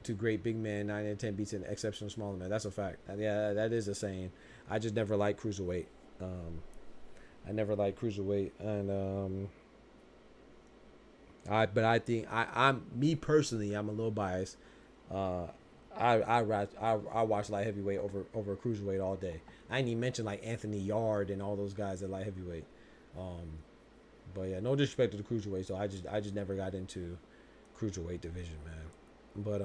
to great big man, 9 and 10 beats an exceptional smaller man. That's a fact. Yeah, that is a saying. I just never liked cruiserweight. I never liked cruiserweight, and but I think I'm me personally, I'm a little biased. I watch light heavyweight over cruiserweight all day. I didn't even mention like Anthony Yard and all those guys at light heavyweight. But yeah, no disrespect to the cruiserweight. So I just never got into cruiserweight division, man. But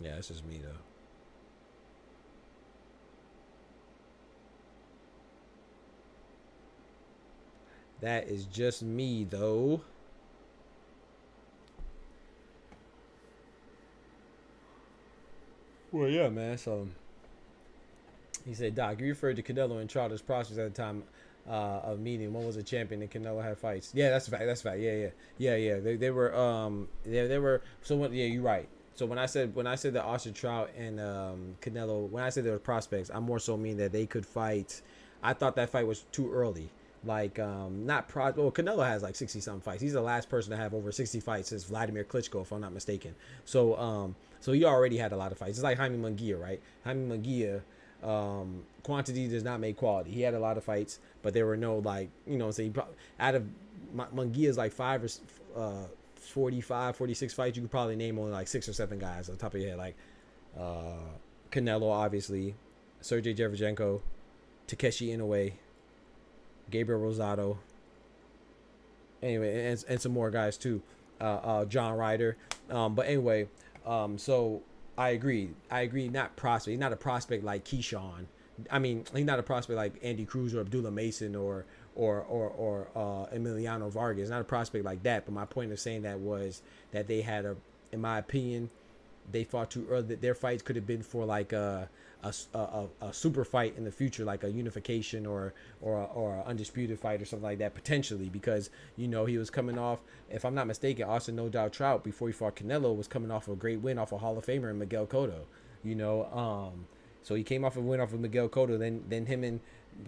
yeah, it's just me though. That is just me though. Well, yeah, man. So he said, Doc, you referred to Canelo and Trout as prospects at the time of meeting. One was a champion and Canelo had fights. Yeah, that's a fact. That's a fact. Yeah. They were. So what? Yeah, you're right. So when I said that Austin Trout and Canelo, when I said they were prospects, I more so mean that they could fight. I thought that fight was too early. Like Canelo has like 60 something fights. He's the last person to have over 60 fights since Vladimir Klitschko, if I'm not mistaken. So he already had a lot of fights. It's like Jaime Munguia, right? Jaime Munguia, quantity does not make quality. He had a lot of fights, but there were no, like, you know, so out of Munguia's like 45, 46 fights, you could probably name only like 6 or 7 guys on top of your head. Like Canelo, obviously, Sergey Derevyanchenko, Takeshi Inoue, Gabriel Rosado, anyway, and some more guys too, John Ryder. But anyway, so I agree. Not prospect. He's not a prospect like Keyshawn. I mean, he's not a prospect like Andy Cruz or Abdullah Mason or Emiliano Vargas. Not a prospect like that. But my point of saying that was that they had in my opinion, they fought too early. Their fights could have been for like a super fight in the future, like a unification or a undisputed fight or something like that, potentially, because, you know, he was coming off, if I'm not mistaken, Austin No Doubt Trout, before he fought Canelo, was coming off a great win off a Hall of Famer in Miguel Cotto, you know. So he came off a win off of Miguel Cotto. Then him and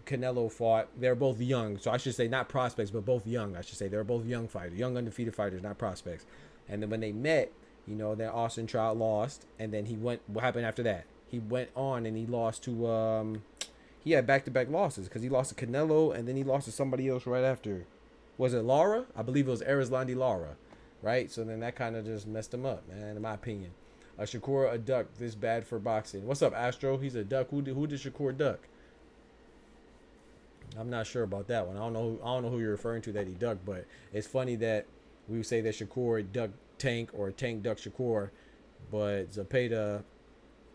Canelo fought. They're both young, so I should say not prospects, but both young. I should say they're both young fighters, young undefeated fighters, not prospects. And then when they met, you know, then Austin Trout lost, and then he went. What happened after that? He went on and he lost to he had back-to-back losses because he lost to Canelo and then he lost to somebody else right after. Was it Lara? I believe it was Arislandi Lara, right? So then that kind of just messed him up, man, in my opinion. Shakur a duck, this bad for boxing. What's up, Astro? He's a duck. Who did Shakur duck? I'm not sure about that one. I don't know who you're referring to that he ducked, but it's funny that we would say that Shakur ducked Tank or Tank ducked Shakur, but Zepeda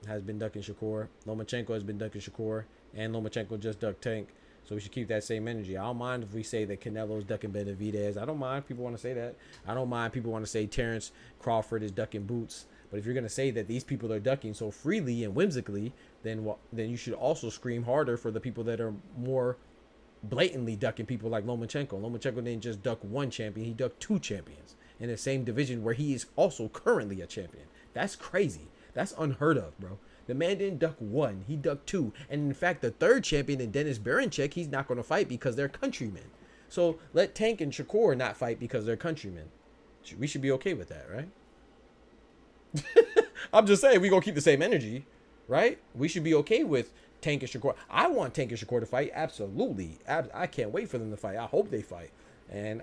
has been ducking Shakur. Lomachenko has been ducking Shakur, and Lomachenko just ducked Tank. So we should keep that same energy. I don't mind if we say that Canelo's ducking Benavidez. I don't mind. People want to say that. I don't mind. People want to say Terrence Crawford is ducking Boots. But if you're going to say that these people are ducking so freely and whimsically, then you should also scream harder for the people that are more blatantly ducking people like Lomachenko. Lomachenko didn't just duck one champion. He ducked 2 champions in the same division where he is also currently a champion. That's crazy. That's unheard of, bro. The man didn't duck 1. He ducked 2. And in fact, the 3rd champion, in Dennis Berinchyk, he's not going to fight because they're countrymen. So let Tank and Shakur not fight because they're countrymen. We should be okay with that, right? I'm just saying, we're going to keep the same energy, right? We should be okay with Tank and Shakur. I want Tank and Shakur to fight. Absolutely. I can't wait for them to fight. I hope they fight. And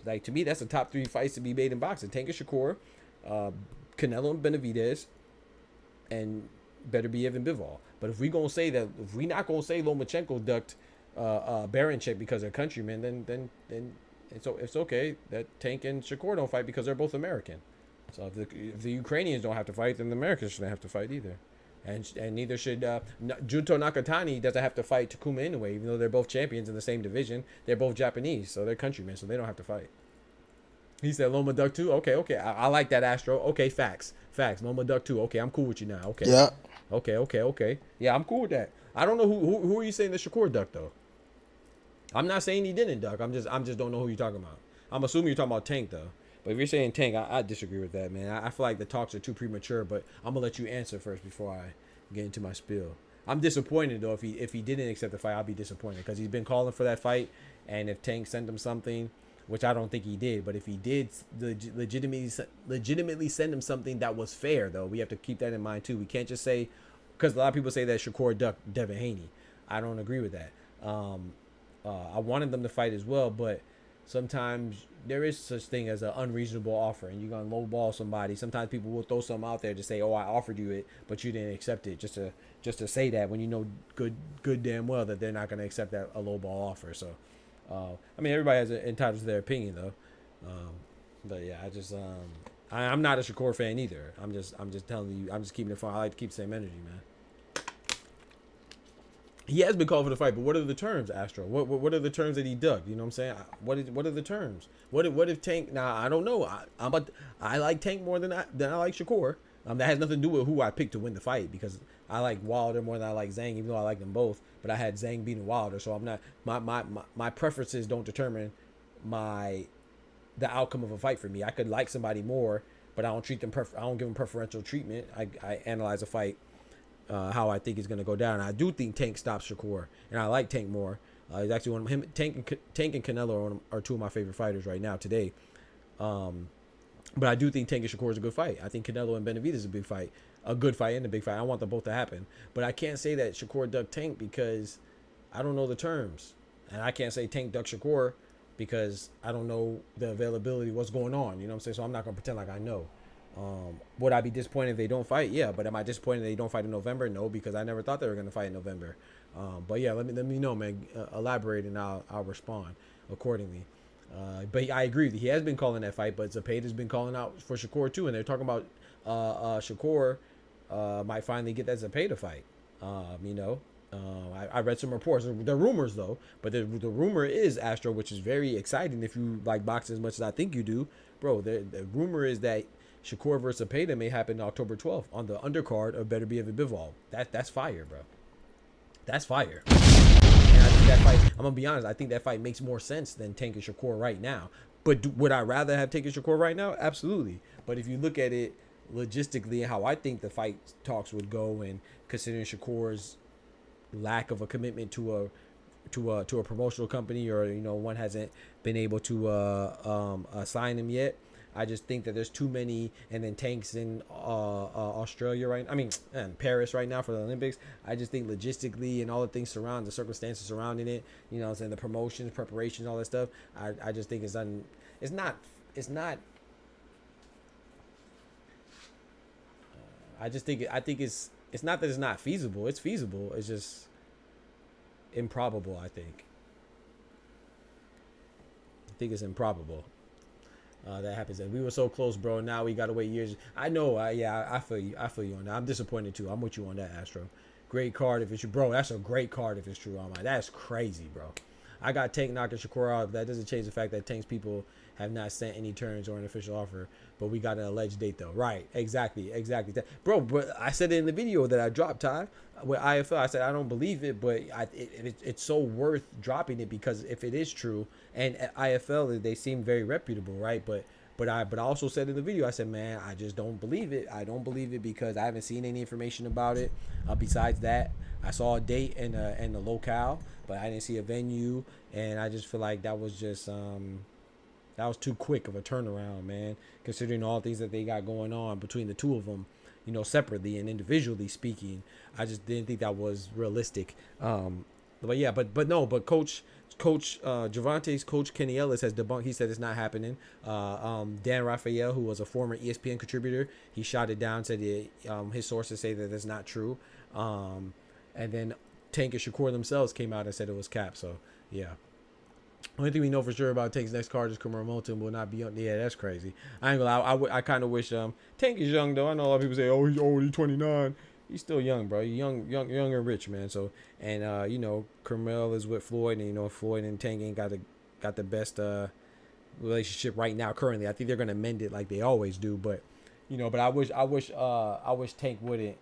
like, to me, that's the top 3 fights to be made in boxing. Tank and Shakur, Canelo and Benavidez, and better be Evan Bivol. But if we gonna say that, if we not gonna say Lomachenko ducked Berinchyk because they're countrymen, then it's okay that Tank and Shakur don't fight because they're both American. So if the Ukrainians don't have to fight, then the Americans shouldn't have to fight either. And neither should Junto Nakatani doesn't have to fight Takuma Inoue, even though they're both champions in the same division. They're both Japanese, so they're countrymen, so they don't have to fight. He said Loma duck too. Okay. I like that, Astro. Okay, facts. Loma duck too. Okay, I'm cool with you now. Okay. Yeah. Okay. Yeah, I'm cool with that. I don't know who are you saying the Shakur duck though. I'm not saying he didn't duck. I'm just don't know who you're talking about. I'm assuming you're talking about Tank though. But if you're saying Tank, I disagree with that, man. I feel like the talks are too premature. But I'm gonna let you answer first before I get into my spiel. I'm disappointed though. If he didn't accept the fight, I'll be disappointed because he's been calling for that fight, And if Tank sent him something, which I don't think he did, but if he did legitimately send him something that was fair, though, we have to keep that in mind too. We can't just say, because a lot of people say that Shakur ducked Devin Haney. I don't agree with that. I wanted them to fight as well, but sometimes there is such thing as an unreasonable offer, and you're gonna lowball somebody. Sometimes people will throw something out there to say, "Oh, I offered you it, but you didn't accept it," just to say that when you know good damn well that they're not gonna accept that a lowball offer. So, I mean, everybody has entitled to their opinion though. But yeah, I'm not a Shakur fan either. I'm just telling you, I'm just keeping it fun. I like to keep the same energy, man. He has been called for the fight, but what are the terms, Astro? What are the terms that he dug? You know what I'm saying? What are the terms? What if Tank? Now I don't know. I like Tank more than I like Shakur. That has nothing to do with who I picked to win the fight, because I like Wilder more than I like Zhang, even though I like them both. But I had Zhang beating Wilder, so I'm not my preferences don't determine the outcome of a fight for me. I could like somebody more, but I don't treat them I don't give them preferential treatment. I analyze a fight how I think it's going to go down. And I do think Tank stops Shakur, and I like Tank more. He's actually one of him. Tank and Canelo are two of my favorite fighters right now today. But I do think Tank and Shakur is a good fight. I think Canelo and Benavidez is a good fight and a big fight. I want them both to happen, but I can't say that Shakur ducked Tank because I don't know the terms, and I can't say Tank ducked Shakur because I don't know the availability, what's going on. You know what I'm saying? So I'm not gonna pretend like I know. Would I be disappointed if they don't fight? Yeah, but am I disappointed they don't fight in November? No, because I never thought they were going to fight in November. But yeah, let me know, man. Elaborate, and I'll respond accordingly. But I agree that he has been calling that fight, but Zepeda's been calling out for Shakur too, and they're talking about Shakur might finally get that Zepeda fight. I read some reports. They're rumors though, but the rumor is, Astro, which is very exciting if you like boxing as much as I think you do, bro. The rumor is that Shakur versus Zepeda may happen October 12th on the undercard of Better Be Evan Bivol. That's fire, bro. That's fire. And I think that fight, I'm gonna be honest, I think that fight makes more sense than Tank and Shakur right now. But would I rather have Tank and Shakur right now? Absolutely. But if you look at it logistically and how I think the fight talks would go, and considering Shakur's lack of a commitment to a promotional company, or one hasn't been able to sign him yet, I just think that there's too many, and then Tank's in Australia and Paris right now for the Olympics. I just think logistically and all the things the circumstances surrounding it, and the promotions, preparations, all that stuff. I just think it's not. I think it's not that it's not feasible. It's feasible. It's just improbable. I think it's improbable. That happens. And we were so close, bro. Now we gotta wait years. I know. I feel you. I feel you on that. I'm disappointed too. I'm with you on that, Astro. Great card if it's true, bro. That's a great card if it's true. That's crazy, bro. I got Tank knocking Shakur out. That doesn't change the fact that Tank's people have not sent any terms or an official offer, but we got an alleged date though. Right? Exactly. Bro, but I said it in the video that I dropped, Ty, with IFL. I said I don't believe it, but it's so worth dropping it, because if it is true, and at IFL they seem very reputable, right? But I also said in the video, I said, man, I just don't believe it. I don't believe it because I haven't seen any information about it. Besides that, I saw a date and the locale, but I didn't see a venue, and I just feel like that was just that was too quick of a turnaround, man, considering all things that they got going on between the two of them, separately and individually speaking. I just didn't think that was realistic. But yeah, but Coach Gervonta's coach Kenny Ellis has debunked. He said it's not happening. Dan Raphael, who was a former ESPN contributor, he shot it down, said his sources say that it's not true. And then Tank and Shakur themselves came out and said it was capped. So yeah. Only thing we know for sure about Tank's next card is Moulton will not be on. Yeah, that's crazy. I ain't gonna lie. I kind of wish Tank is young though. I know a lot of people say, oh, he's old, he's 29. He's still young, bro. He's young and rich, man. So, and Carmel is with Floyd, and Floyd and Tank ain't got the best relationship right now currently. I think they're gonna mend it like they always do, but but I wish Tank wouldn't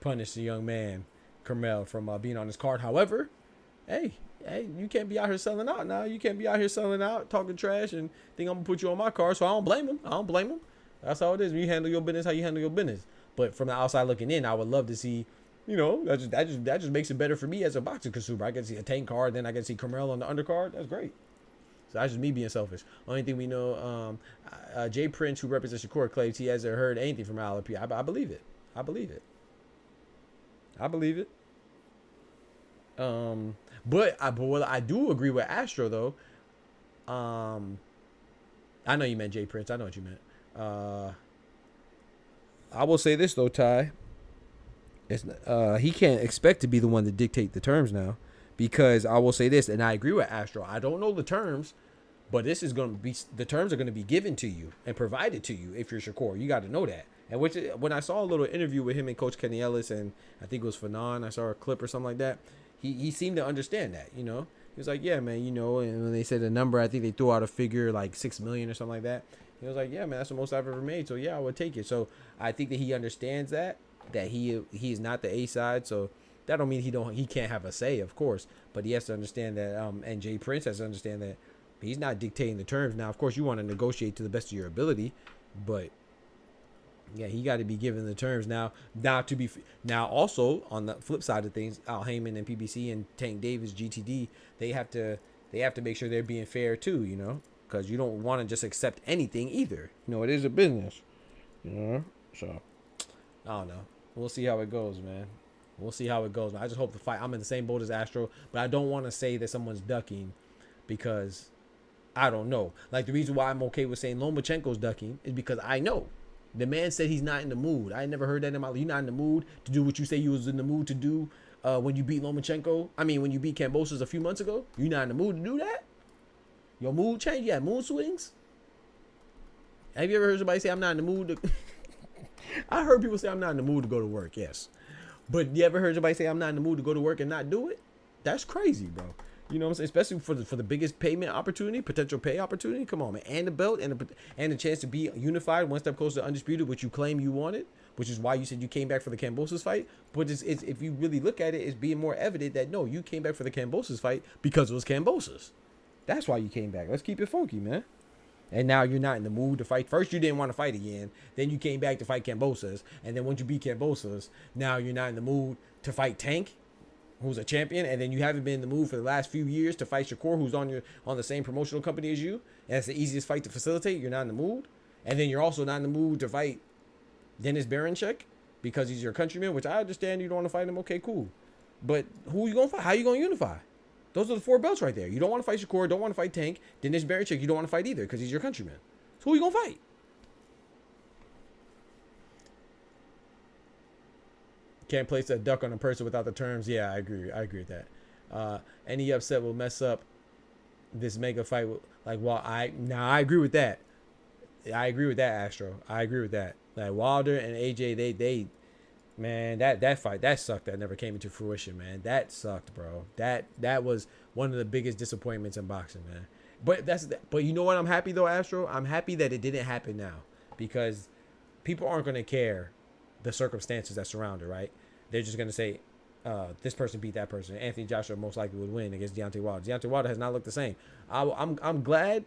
punish the young man Carmel from being on his card. However, hey, you can't be out here selling out now. You can't be out here selling out, talking trash, and think I'm gonna put you on my card. So I don't blame him. That's how it is. When you handle your business, how you handle your business. But from the outside looking in, I would love to see You know, that just makes it better for me as a boxing consumer. I get to see a Tank card, then I get to see Carmel on the undercard. That's great. So that's just me being selfish. Only thing we know, Jay Prince, who represents Shakur, claims he hasn't heard anything from LLP. I believe it. I believe it. I believe it. But I do agree with Astro though. I know you meant Jay Prince. I know what you meant. I will say this though, Ty. It's he can't expect to be the one to dictate the terms now, because I will say this, and I agree with Astro. I don't know the terms, but this is going to be, the terms are going to be given to you and provided to you if you're Shakur. You got to know that. And which, when I saw a little interview with him and Coach Kenny Ellis, and I think it was Fanon, I saw a clip or something like that. He seemed to understand that, you know. He was like, yeah, man, you know. And when they said the number, I think they threw out a figure like $6 million or something like that. He was like, yeah, man, that's the most I've ever made. So yeah, I would take it. So I think that he understands that he is not the A side. So that don't mean he can't have a say, of course, but he has to understand that. And Jay Prince has to understand that he's not dictating the terms. Now, of course, you want to negotiate to the best of your ability, but yeah, he got to be given the terms now. Now also on the flip side of things, Al Heyman and PBC and Tank Davis, GTD, they have to make sure they're being fair too, you know, because you don't want to just accept anything either. You know, it is a business, you know. So I don't know. We'll see how it goes, man. We'll see how it goes. I just hope the fight. I'm in the same boat as Astro, but I don't want to say that someone's ducking because I don't know. Like, the reason why I'm okay with saying Lomachenko's ducking is because I know. The man said he's not in the mood. I never heard that in my life. You're not in the mood to do what you say you was in the mood to do when you beat Lomachenko. I mean, when you beat Kambosos a few months ago. You're not in the mood to do that? Your mood changed? You had mood swings? Have you ever heard somebody say, I'm not in the mood to... I heard people say, I'm not in the mood to go to work, yes. But you ever heard somebody say, I'm not in the mood to go to work and not do it? That's crazy, bro. You know what I'm saying? Especially for the biggest payment opportunity, potential pay opportunity. Come on, man. And the belt and the chance to be unified, one step closer to undisputed, which you claim you wanted, which is why you said you came back for the Kambosos fight. But it's if you really look at it, it's being more evident that, no, you came back for the Kambosos fight because it was Kambosos. That's why you came back. Let's keep it funky, man. And now you're not in the mood to fight. First, you didn't want to fight again. Then you came back to fight Kambosos. And then once you beat Kambosos, now you're not in the mood to fight Tank, who's a champion. And then you haven't been in the mood for the last few years to fight Shakur, who's on the same promotional company as you. And it's the easiest fight to facilitate. You're not in the mood. And then you're also not in the mood to fight Dennis Baranchek because he's your countryman, which I understand you don't want to fight him. Okay, cool. But who you going to fight? How you going to unify? Those are the 4 belts right there. You don't want to fight Shakur, don't want to fight Tank. Dennis Baranchek, you don't want to fight either because he's your countryman. So who you going to fight? Can't place a duck on a person without the terms. Yeah, I agree. I agree with that. Any upset will mess up this mega fight. Like, well, I agree with that. I agree with that, Astro. I agree with that. Like, Wilder and AJ, they man, that fight, that sucked. That never came into fruition, man. That sucked, bro. That was one of the biggest disappointments in boxing, man. But you know what? I'm happy though, Astro. I'm happy that it didn't happen now because people aren't gonna care the circumstances that surround it, right? They're just gonna say, this person beat that person. Anthony Joshua most likely would win against Deontay Wilder. Deontay Wilder has not looked the same. I'm glad.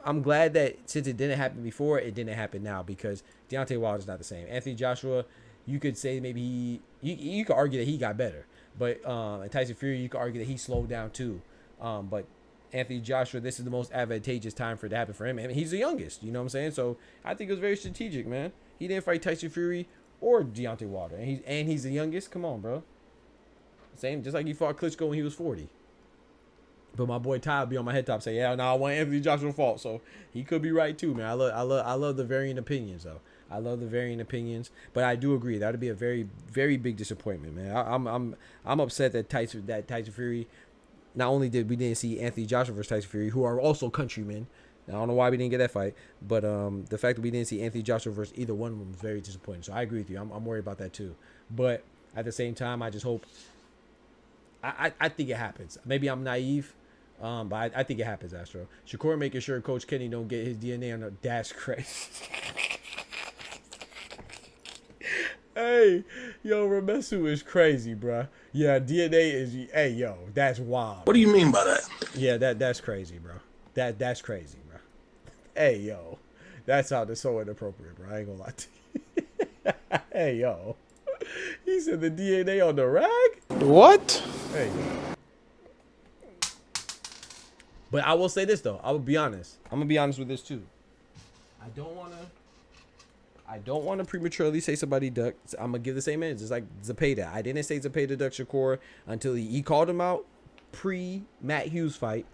I'm glad that since it didn't happen before, it didn't happen now because Deontay Wilder's not the same. Anthony Joshua, you could say maybe you could argue that he got better, but and Tyson Fury, you could argue that he slowed down too. But Anthony Joshua, this is the most advantageous time for it to happen for him. I mean, he's the youngest, you know what I'm saying? So I think it was very strategic, man. He didn't fight Tyson Fury or Deontay Wilder, and he's the youngest. Come on, bro. Same, just like he fought Klitschko when he was 40. But my boy Ty will be on my head top say, yeah, no, I want Anthony Joshua's fault. So he could be right too, man. I love the varying opinions though. I love the varying opinions, but I do agree that would be a very, very big disappointment, man. I'm upset that Tyson Fury. Not only did we didn't see Anthony Joshua versus Tyson Fury, who are also countrymen. I don't know why we didn't get that fight, but the fact that we didn't see Anthony Joshua versus either one of them was very disappointing. So I agree with you. I'm worried about that too. But at the same time, I just hope. I think it happens. Maybe I'm naive. But I think it happens, Astro. Shakur making sure Coach Kenny don't get his DNA on the dash crazy. Hey, yo, Ramesu is crazy, bruh. Yeah, DNA is. Hey, yo, that's wild. What do you mean by that? Yeah, that's crazy, bro. That's crazy, bro. Hey, yo, that's how that's so inappropriate, bro. I ain't gonna lie to you. Hey, yo. He said the DNA on the rag? What? Hey. But I will say this, though. I will be honest. I'm going to be honest with this, too. I don't want to prematurely say somebody ducked. I'm going to give the same answer. It's like Zepeda. I didn't say Zepeda ducked Shakur until he called him out pre-Matt Hughes fight.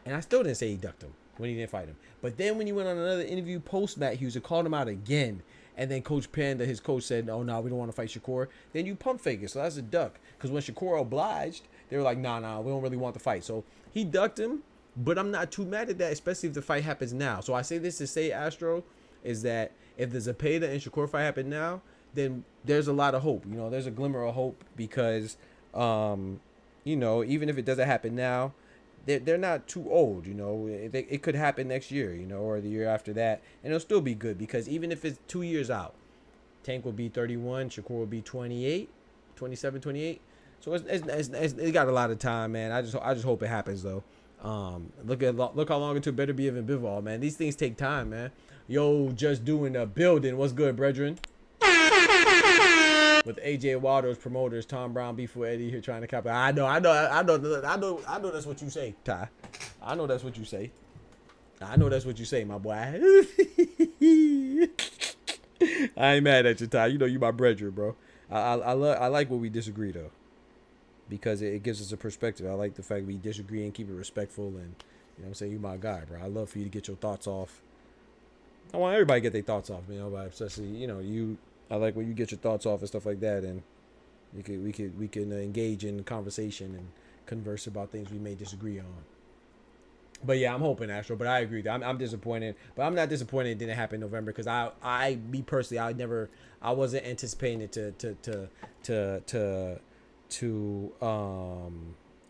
And I still didn't say he ducked him when he didn't fight him. But then when he went on another interview post-Matt Hughes and called him out again, and then Coach Panda, his coach, said, oh, no, we don't want to fight Shakur, then you pump fake it. So that's a duck. Because when Shakur obliged, they were like, nah, we don't really want the fight. So he ducked him, but I'm not too mad at that, especially if the fight happens now. So I say this to say, Astro, is that if the Zepeda and Shakur fight happen now, then there's a lot of hope. You know, there's a glimmer of hope because, you know, even if it doesn't happen now, they're not too old, you know. It could happen next year, you know, or the year after that, and it'll still be good because even if it's 2 years out, Tank will be 31, Shakur will be 28, 27, 28. So it got a lot of time, man. I just hope it happens though. Look how long it took Better Be Even Bivol, man. These things take time, man. Yo, just doing the building. What's good, brethren? With AJ Wilder's promoters, Tom Brown beef with Eddie here trying to copy. I know that's what you say, Ty. I know that's what you say. I know that's what you say, my boy. I ain't mad at you, Ty. You know you my brethren, bro. I like when we disagree though, because it gives us a perspective. I like the fact we disagree and keep it respectful, and you know what I'm saying, you my guy, bro. I love for you to get your thoughts off. I want everybody to get their thoughts off, you know, but especially, you know, you. I like when you get your thoughts off and stuff like that, and we can engage in conversation and converse about things we may disagree on. But yeah, I'm hoping, Astro. But I agree. I'm disappointed, but I'm not disappointed it didn't happen in November because me personally, I wasn't anticipating it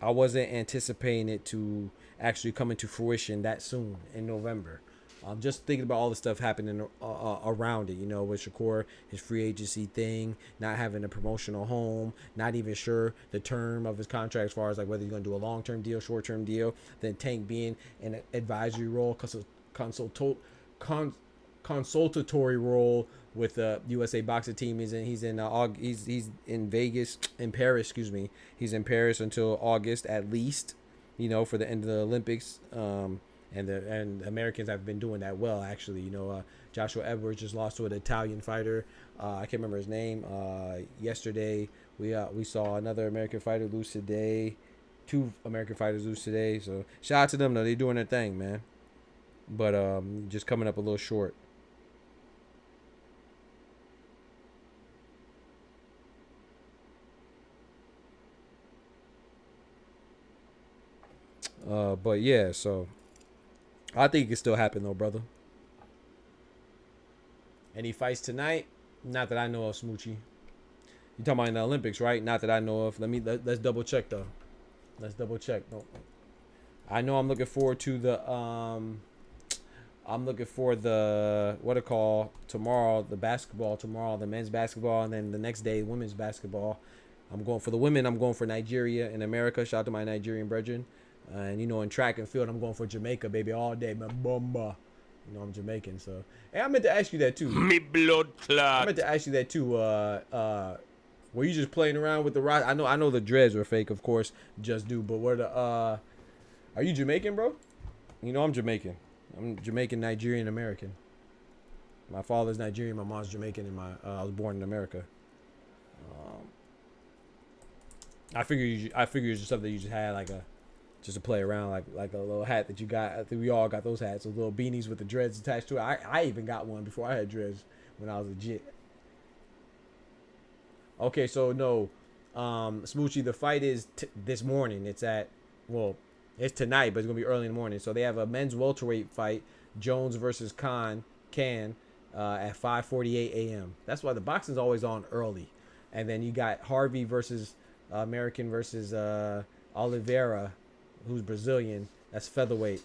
I wasn't anticipating it to actually come into fruition that soon in November. I'm just thinking about all the stuff happening around it, you know, with Shakur, his free agency thing, not having a promotional home, not even sure the term of his contract as far as like whether he's going to do a long-term deal, short-term deal, then Tank being in an advisory role, consultatory role with the USA boxing team. He's in Vegas, in Paris, excuse me. He's in Paris until August at least, you know, for the end of the Olympics. And Americans have been doing that well, actually. You know, Joshua Edwards just lost to an Italian fighter. I can't remember his name. Yesterday, we saw another American fighter lose today. 2 American fighters lose today. So shout out to them, though. They're doing their thing, man. But just coming up a little short. But yeah, so I think it can still happen though, brother. Any fights tonight? Not that I know of, Smoochie. You talking about in the Olympics, right? Not that I know of. Let's double check though. Let's double check. No. I know I'm looking forward to the what it call tomorrow, the basketball tomorrow, the men's basketball, and then the next day women's basketball. I'm going for the women. I'm going for Nigeria and America. Shout out to my Nigerian brethren. And you know, in track and field, I'm going for Jamaica, baby, all day, man. Bomba. You know, I'm Jamaican, so. Hey, I meant to ask you that too. Me blood clot. I meant to ask you that too. Were you just playing around with the rod? I know the dreads were fake, of course. Just do, but are you Jamaican, bro? You know I'm Jamaican. I'm Jamaican, Nigerian, American. My father's Nigerian, my mom's Jamaican, and I was born in America. I figured it's just something you just had just to play around, like a little hat that you got. I think we all got those hats, those little beanies with the dreads attached to it. I even got one before I had dreads when I was legit. Okay, so no, Smoochie, the fight is this morning. It's tonight, but it's gonna be early in the morning. So they have a men's welterweight fight, Jones versus Can at 5:48 a.m. That's why the boxing's always on early. And then you got Harvey versus American versus Oliveira, who's Brazilian. That's featherweight.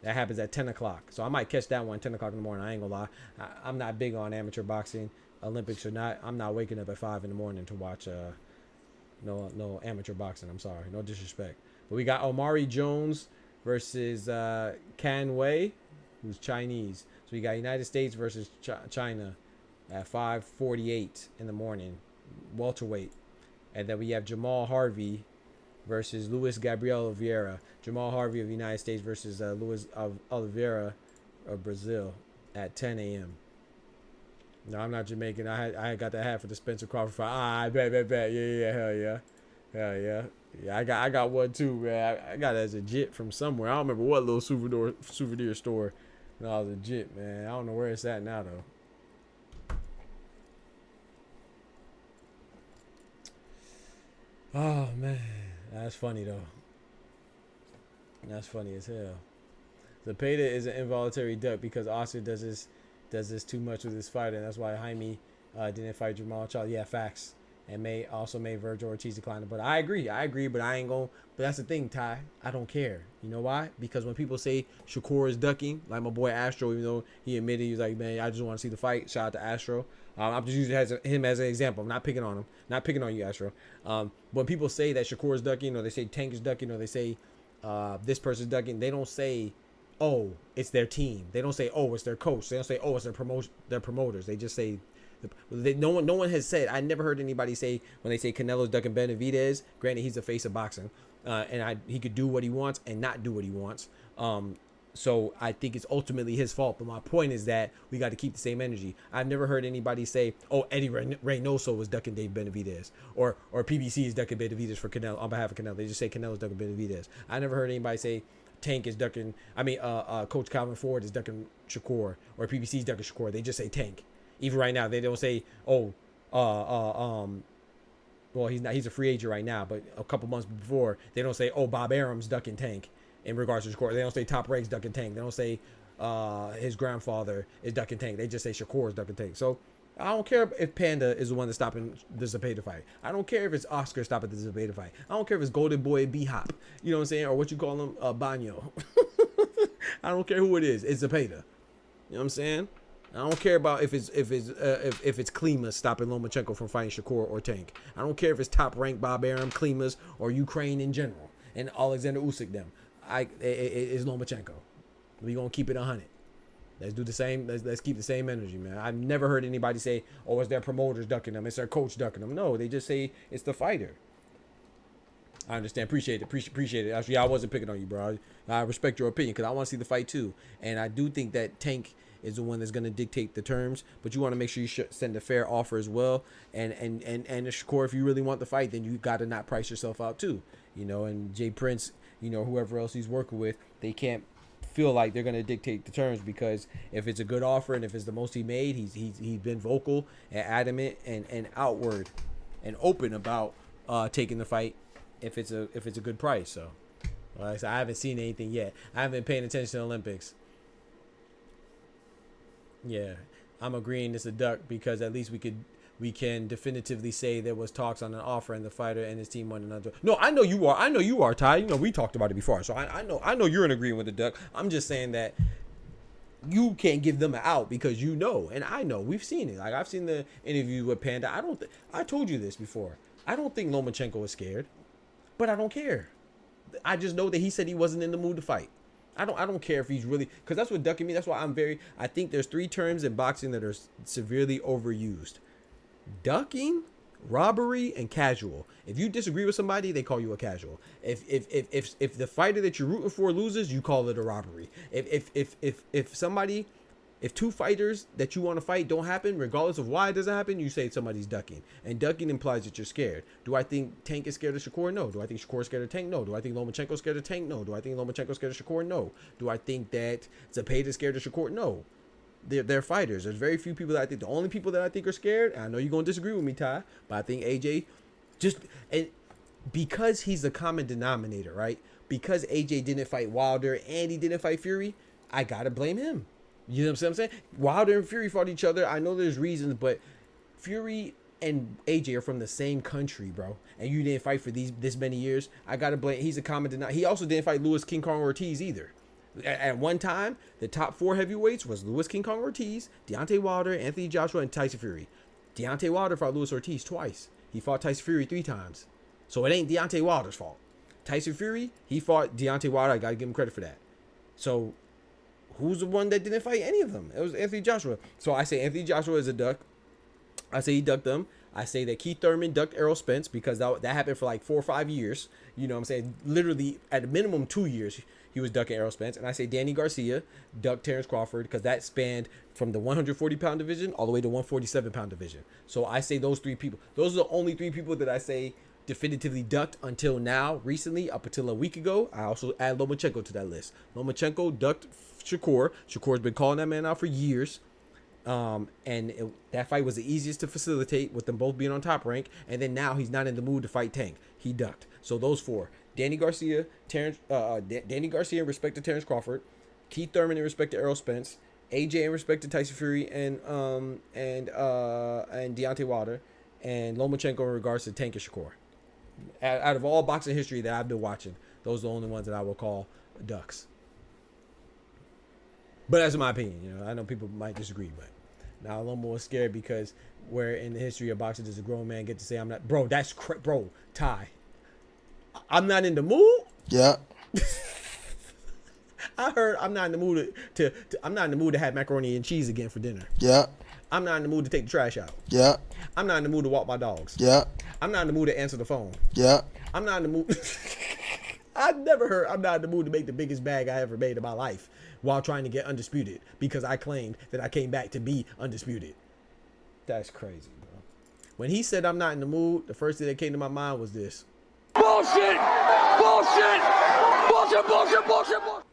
That happens at 10 o'clock. So I might catch that one 10 o'clock in the morning. I ain't gonna lie. I'm not big on amateur boxing, Olympics or not. I'm not waking up at 5 in the morning to watch no amateur boxing. I'm sorry. No disrespect. But we got Omari Jones versus Can Wei, who's Chinese. So we got United States versus China. at 5:48 in the morning, welterweight. And then we have Jamal Harvey versus Luis Gabriel Oliveira. Jamal Harvey of the United States versus Luis Oliveira of Brazil at 10 a.m. No, I'm not Jamaican. I got that hat for the Spencer Crawford fight. I bet. Yeah, hell yeah. Yeah, I got one too, man. I got it as a jit from somewhere. I don't remember what little souvenir store. No, it was a jit, man. I don't know where it's at now though. Oh man, that's funny though. That's funny as hell. Zepeda is an involuntary duck because Oscar does this too much with his fighter, and that's why Jaime didn't fight Jamal Charles. Yeah, facts. And also made Virgil Ortiz decline. But I agree, but I ain't gonna. But that's the thing, Ty. I don't care. You know why? Because when people say Shakur is ducking, like my boy Astro, even though he admitted he was like, man, I just want to see the fight. Shout out to Astro. I'm just using him as an example. I'm not picking on him. Not picking on you, Astro. When people say that Shakur is ducking, or they say Tank is ducking, or they say this person's ducking, they don't say, oh, it's their team. They don't say, oh, it's their coach. They don't say, oh, it's their promoters. They just say. No one has said. I never heard anybody say when they say Canelo's ducking Benavidez. Granted, he's the face of boxing, and he could do what he wants and not do what he wants. So I think it's ultimately his fault. But my point is that we got to keep the same energy. I've never heard anybody say, "Oh, Eddie Reynoso was ducking Dave Benavidez," or PBC is ducking Benavidez for Canelo on behalf of Canelo. They just say Canelo's ducking Benavidez. I never heard anybody say Tank is ducking. Coach Calvin Ford is ducking Shakur, or PBC is ducking Shakur. They just say Tank. Even right now, they don't say, oh, well, he's not. He's a free agent right now, but a couple months before, they don't say, oh, Bob Arum's ducking Tank in regards to Shakur. They don't say Top Rank's ducking Tank. They don't say his grandfather is ducking Tank. They just say Shakur is ducking Tank. So I don't care if Panda is the one that's stopping the Zepeda fight. I don't care if it's Oscar stopping the Zepeda fight. I don't care if it's Golden Boy B-Hop. You know what I'm saying? Or what you call him, Banyo. I don't care who it is. It's Zepeda. You know what I'm saying? I don't care about if it's Klimas stopping Lomachenko from fighting Shakur or Tank. I don't care if it's top ranked Bob Arum, Klimas, or Ukraine in general, and Alexander Usyk them. It's Lomachenko. We gonna keep it 100. Let's do the same. Let's keep the same energy, man. I've never heard anybody say, "Oh, it's their promoters ducking them. It's their coach ducking them." No, they just say it's the fighter. I understand. Appreciate it. Actually, I wasn't picking on you, bro. I respect your opinion because I want to see the fight too, and I do think that Tank is the one that's going to dictate the terms, but you want to make sure you send a fair offer as well. And Shakur, if you really want the fight, then you got to not price yourself out too, you know. And Jay Prince, you know, whoever else he's working with, they can't feel like they're going to dictate the terms, because if it's a good offer and if it's the most he made, he's been vocal and adamant and outward and open about taking the fight if it's a good price. So like I said, I haven't seen anything yet. I haven't been paying attention to the Olympics. Yeah, I'm agreeing it's a duck because at least we can definitively say there was talks on an offer and the fighter and his team won another. No, I know you are, Ty. You know, we talked about it before, so I know you're in agreement with the duck. I'm just saying that you can't give them an out because you know, and I know, we've seen it. Like, I've seen the interview with Panda. I told you this before. I don't think Lomachenko is scared, but I don't care. I just know that he said he wasn't in the mood to fight. I don't care if he's really, because that's what ducking means. That's why I think there's 3 terms in boxing that are severely overused: ducking, robbery, and casual. If you disagree with somebody, they call you a casual. If the fighter that you're rooting for loses, you call it a robbery. If 2 fighters that you want to fight don't happen, regardless of why it doesn't happen, you say somebody's ducking. And ducking implies that you're scared. Do I think Tank is scared of Shakur? No. Do I think Shakur is scared of Tank? No. Do I think Lomachenko is scared of Tank? No. Do I think Lomachenko is scared of Shakur? No. Do I think that Zepeda is scared of Shakur? No. They're fighters. There's very few people that I think. The only people that I think are scared, and I know you're going to disagree with me, Ty, but I think AJ, because he's the common denominator, right? Because AJ didn't fight Wilder and he didn't fight Fury, I got to blame him. You know what I'm saying? Wilder and Fury fought each other. I know there's reasons, but Fury and AJ are from the same country, bro. And you didn't fight for this many years. I gotta blame. He's a common denominator. He also didn't fight Louis King Kong Ortiz either. At one time, the top 4 heavyweights was Louis King Kong Ortiz, Deontay Wilder, Anthony Joshua, and Tyson Fury. Deontay Wilder fought Louis Ortiz twice. He fought Tyson Fury 3 times. So it ain't Deontay Wilder's fault. Tyson Fury, he fought Deontay Wilder. I gotta give him credit for that. So who's the one that didn't fight any of them? It was Anthony Joshua. So I say Anthony Joshua is a duck. I say he ducked them. I say that Keith Thurman ducked Errol Spence because that happened for like 4 or 5 years. You know what I'm saying? Literally, at a minimum 2 years, he was ducking Errol Spence. And I say Danny Garcia ducked Terrence Crawford because that spanned from the 140-pound division all the way to 147-pound division. So I say those 3 people. Those are the only 3 people that I say definitively ducked until now, recently, up until a week ago. I also add Lomachenko to that list. Lomachenko ducked Shakur. Shakur's been calling that man out for years. That fight was the easiest to facilitate with them both being on Top Rank. And then now he's not in the mood to fight Tank. He ducked. So those 4: Danny Garcia, Danny Garcia in respect to Terrence Crawford, Keith Thurman in respect to Errol Spence, AJ in respect to Tyson Fury and Deontay Wilder, and Lomachenko in regards to Tank and Shakur. Out of all boxing history that I've been watching, those are the only ones that I will call ducks. But that's my opinion. You know, I know people might disagree, but now Lomo was scared because where in the history of boxing does a grown man get to say I'm not, bro? That's bro, Ty. I'm not in the mood. Yeah. I heard I'm not in the mood I'm not in the mood to have macaroni and cheese again for dinner. Yeah. I'm not in the mood to take the trash out. Yeah. I'm not in the mood to walk my dogs. Yeah. I'm not in the mood to answer the phone. Yeah. I'm not in the mood. I've never heard I'm not in the mood to make the biggest bag I ever made in my life while trying to get undisputed because I claimed that I came back to be undisputed. That's crazy, bro. When he said I'm not in the mood, the first thing that came to my mind was this. Bullshit! Bullshit! Bullshit, bullshit, bullshit, bullshit!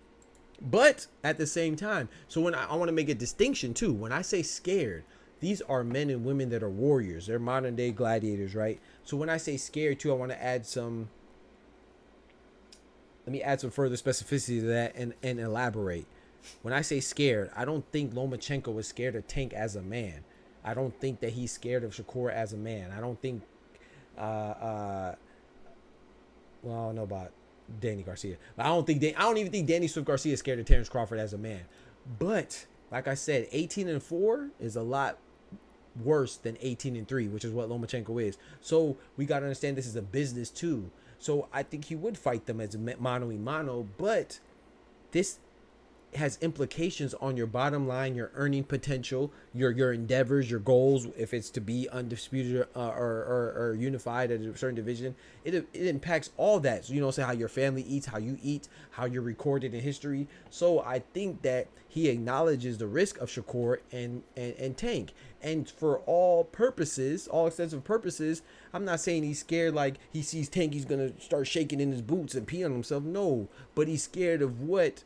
But at the same time, so when I want to make a distinction too, when I say scared, these are men and women that are warriors. They're modern day gladiators, right? So when I say scared too, I want to add some, let me add some further specificity to that and elaborate. When I say scared, I don't think Lomachenko is scared of Tank as a man. I don't think that he's scared of Shakur as a man. I don't think, well, I don't know about Danny Garcia. But I don't even think Danny Swift Garcia is scared of Terrence Crawford as a man. But like I said, 18-4 is a lot worse than 18-3, which is what Lomachenko is. So we got to understand this is a business too. So I think he would fight them as a mano-a-mano, but this has implications on your bottom line, your earning potential, your endeavors, your goals. If it's to be undisputed or unified at a certain division, it impacts all that. So you know, say how your family eats, how you eat, how you're recorded in history. So I think that he acknowledges the risk of Shakur and Tank. And for all purposes, all extensive purposes, I'm not saying he's scared like he sees Tank, he's gonna start shaking in his boots and pee on himself. No, but he's scared of what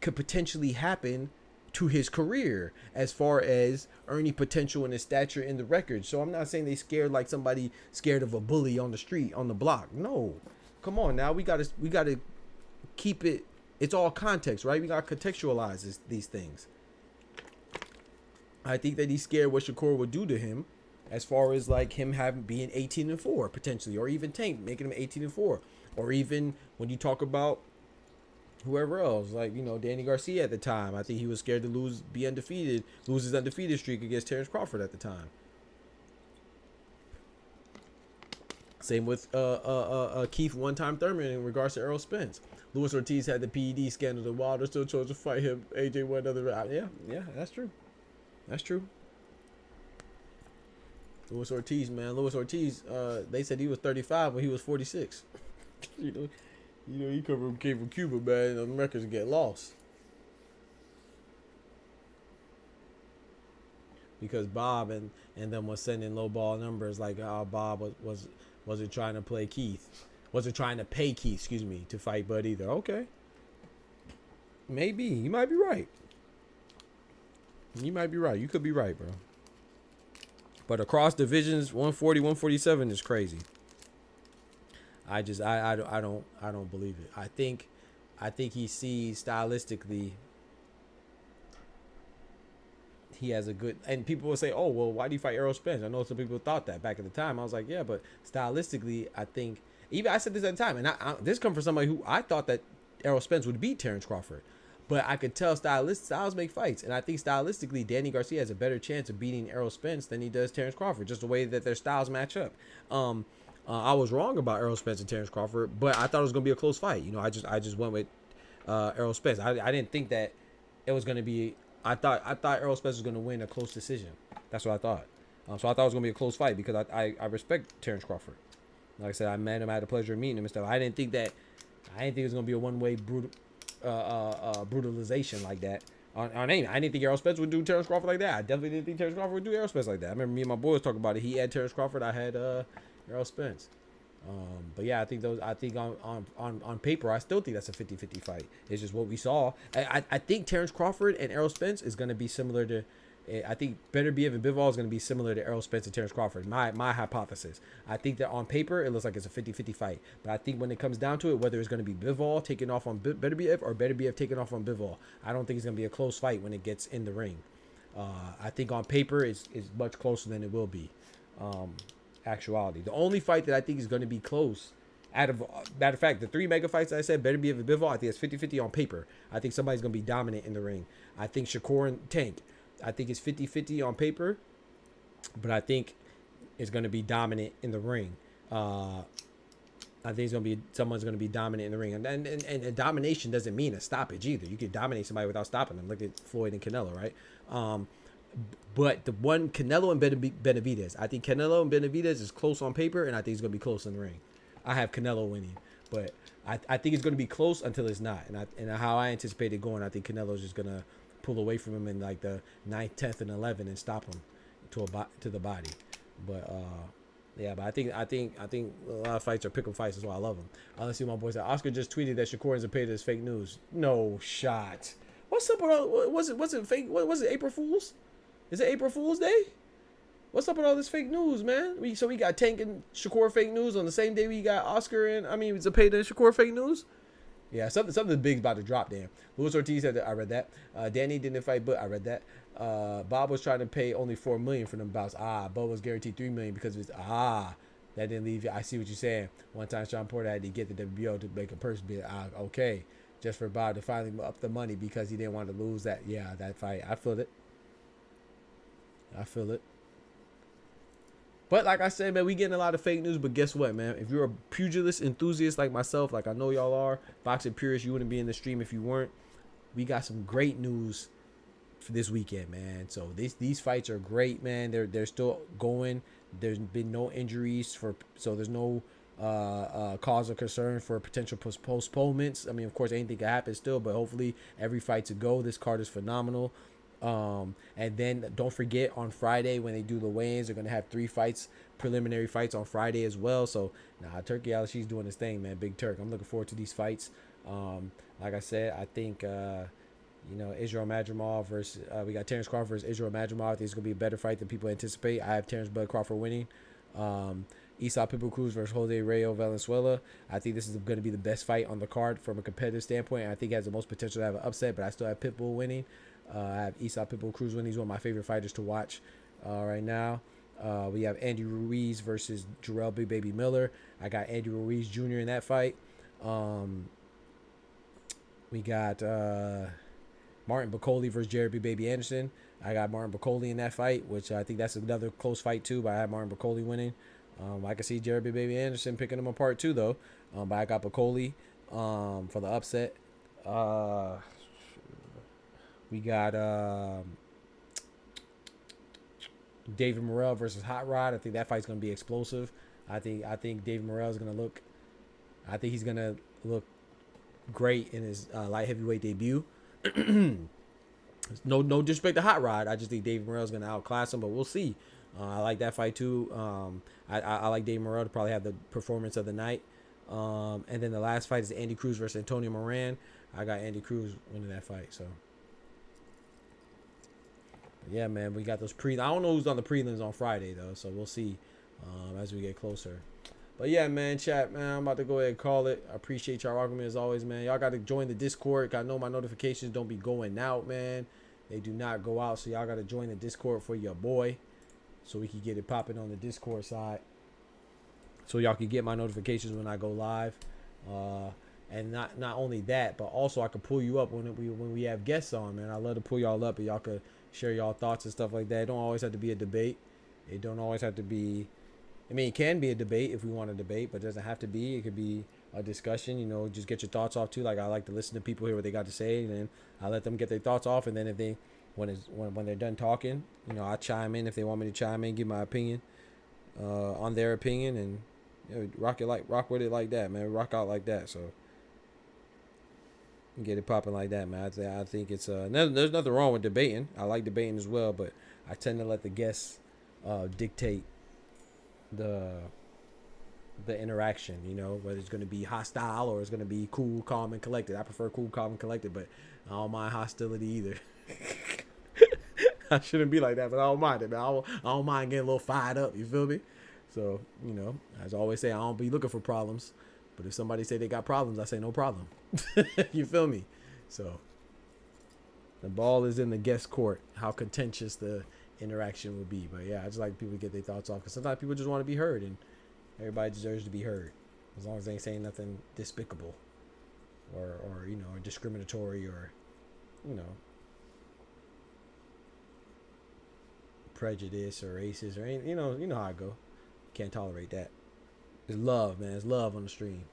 could potentially happen to his career as far as earning potential and his stature in the record. So I'm not saying they scared like somebody scared of a bully on the street, on the block. No, come on now. We gotta keep it. It's all context, right? We gotta contextualize these things. I think that he's scared what Shakur would do to him as far as like him being 18-4 potentially, or even Tank making him 18-4, or even when you talk about whoever else, like, you know, Danny Garcia at the time. I think he was scared to lose his undefeated streak against Terrence Crawford at the time. Same with Keith one-time Thurman in regards to Errol Spence. Luis Ortiz had the PED scandal. The Wilder still chose to fight him. AJ went another round. Yeah, that's true. That's true. Luis Ortiz, man. Luis Ortiz, they said he was 35 when he was 46. You know, he came from Cuba, man. The records get lost. Because Bob and them was sending low ball numbers like Bob wasn't trying to play Keith. Wasn't trying to pay Keith, excuse me, to fight Bud either. Okay. Maybe. You might be right. You might be right. You could be right, bro. But across divisions, 140, 147 is crazy. I don't believe it. I think he sees stylistically he has a good, and people will say, oh, well, why do you fight Errol Spence? I know some people thought that back at the time. I was like, yeah, but stylistically, I think, even I said this at the time, and this comes from somebody who I thought that Errol Spence would beat Terrence Crawford. But I could tell styles make fights. And I think stylistically, Danny Garcia has a better chance of beating Errol Spence than he does Terrence Crawford, just the way that their styles match up. I was wrong about Errol Spence and Terrence Crawford, but I thought it was going to be a close fight. You know, I just went with Errol Spence. I didn't think that it was going to be, I thought Errol Spence was going to win a close decision. That's what I thought. So I thought it was gonna be a close fight because I respect Terrence Crawford. Like I said, I met him. I had the pleasure of meeting him and stuff. I didn't think it was gonna be a one-way brutalization like that on anything. I didn't think Errol Spence would do Terrence Crawford like that. I definitely didn't think Terrence Crawford would do Errol Spence like that. I remember me and my boys talking about it. He had Terrence Crawford. I had Errol Spence. But yeah, I think on paper, I still think that's a 50-50 fight. It's just what we saw. I think Terrence Crawford and Errol Spence is going to be similar to. I think Beterbiev and Bivol is going to be similar to Errol Spence and Terrence Crawford. My hypothesis. I think that on paper it looks like it's a 50-50 fight. But I think when it comes down to it, whether it's going to be Bivol taking off on Beterbiev or Beterbiev taking off on Bivol, I don't think it's going to be a close fight when it gets in the ring. I think on paper it's much closer than it will be. Actuality. The only fight that I think is going to be close, matter of fact, the 3 mega fights I said, Beterbiev and Bivol, I think it's 50-50 on paper. I think somebody's going to be dominant in the ring. I think Shakur and Tank, I think it's 50-50 on paper, but I think it's going to be dominant in the ring. I think someone's going to be dominant in the ring, and domination doesn't mean a stoppage either. You can dominate somebody without stopping them. Look at Floyd and Canelo, right? But the one Canelo and Benavidez, I think Canelo and Benavidez is close on paper, and I think it's going to be close in the ring. I have Canelo winning, but I think it's going to be close until it's not. And how I anticipate it going, I think Canelo's just going to pull away from him in like the 9th, 10th, and 11th and stop him to the body. But yeah, but I think a lot of fights are pick'em fights. That's why I love them. Let's see what my boy said. Oscar just tweeted that Shakur isn't paid as fake news. No shot. What's up with all? Was it fake? Was it April Fool's? Is it April Fool's Day? What's up with all this fake news, man? So we got Tank and Shakur fake news on the same day we got Oscar and Zepeda and Shakur fake news. Yeah, something big's about to drop. Damn. Luis Ortiz said that. I read that. Danny didn't fight, but I read that. Bob was trying to pay only $4 million for them bouts. Bob was guaranteed $3 million because of his. That didn't leave you. I see what you're saying. One time Sean Porter had to get the WBO to make a purse bid. Okay, just for Bob to finally up the money because he didn't want to lose that. Yeah, that fight. I feel it. But like I said, man, we getting a lot of fake news. But guess what, man? If you're a pugilist enthusiast like myself, like I know y'all are, boxing purists, you wouldn't be in the stream if you weren't. We got some great news for this weekend, man. So these fights are great, man. They're still going. There's been no injuries so there's no cause of concern for potential postponements. I mean, of course, anything can happen still, but hopefully every fight's a go. This card is phenomenal. And then don't forget on Friday when they do the weigh-ins, they're gonna have 3 fights, preliminary fights on Friday as well. So Turkey Al-She's doing his thing, man. Big Turk. I'm looking forward to these fights. Like I said, I think Israil Madrimov versus we got Terrence Crawford versus Israil Madrimov. I think it's gonna be a better fight than people anticipate. I have Terrence Bud Crawford winning. Isa Pitbull Cruz versus Jose Rayo Valenzuela. I think this is going to be the best fight on the card from a competitive standpoint. I think it has the most potential to have an upset, but I still have Pitbull winning. I have Isa Pitbull Cruz winning. He's one of my favorite fighters to watch right now. We have Andy Ruiz versus Jarrell Big Baby Miller. I got Andy Ruiz Jr. in that fight. We got Martin Bacoli versus Jared Big Baby Anderson. I got Martin Bacoli in that fight, which I think that's another close fight too, but I have Martin Bacoli winning. I can see Jared Big Baby Anderson picking him apart too, though. But I got Bacoli for the upset. We got David Morrell versus Hot Rod. I think that fight's gonna be explosive. I think David Morrell is gonna look. I think he's gonna look great in his light heavyweight debut. No disrespect to Hot Rod. I just think David Morrell is gonna outclass him, but we'll see. I like that fight too. I like David Morrell to probably have the performance of the night. And then the last fight is Andy Cruz versus Antonio Moran. I got Andy Cruz winning that fight. So yeah, man, we got those I don't know who's on the prelims on Friday though, so we'll see as we get closer. But yeah, man, chat, man, I'm about to go ahead and call it. I appreciate y'all rocking me as always, man. Y'all got to join the Discord. Got to know my notifications don't be going out, man. They do not go out, so y'all got to join the Discord for your boy, so we can get it popping on the Discord side, so y'all can get my notifications when I go live. And not only that, but also I can pull you up when we have guests on, man. I love to pull y'all up and y'all could share y'all thoughts and stuff like that. It don't always have to be a debate. It don't always have to be. I mean, it can be a debate if we want to debate, but it doesn't have to be. It could be a discussion. You know, just get your thoughts off too. Like I like to listen to people, hear what they got to say, and then I let them get their thoughts off. And then if they when they're done talking, you know, I chime in if they want me to chime in, give my opinion on their opinion, and you know, rock with it like that, man. Rock out like that, so get it popping like that, man. I think it's there's nothing wrong with debating. I like debating as well, but I tend to let the guests dictate the interaction, you know, whether it's going to be hostile or it's going to be cool, calm, and collected. I prefer cool, calm, and collected, but I don't mind hostility either. I shouldn't be like that, but I don't mind it, man. I don't mind getting a little fired up, you feel me? So, you know, as I always say, I don't be looking for problems, but if somebody say they got problems, I say no problem. You feel me? So the ball is in the guest court, how contentious the interaction will be. But yeah, I just like people to get their thoughts off, because sometimes people just want to be heard, and everybody deserves to be heard, as long as they ain't saying nothing despicable or you know, or discriminatory, or you know, prejudice or racist or anything. You know how I go. Can't tolerate that. It's love, man. It's love on the stream.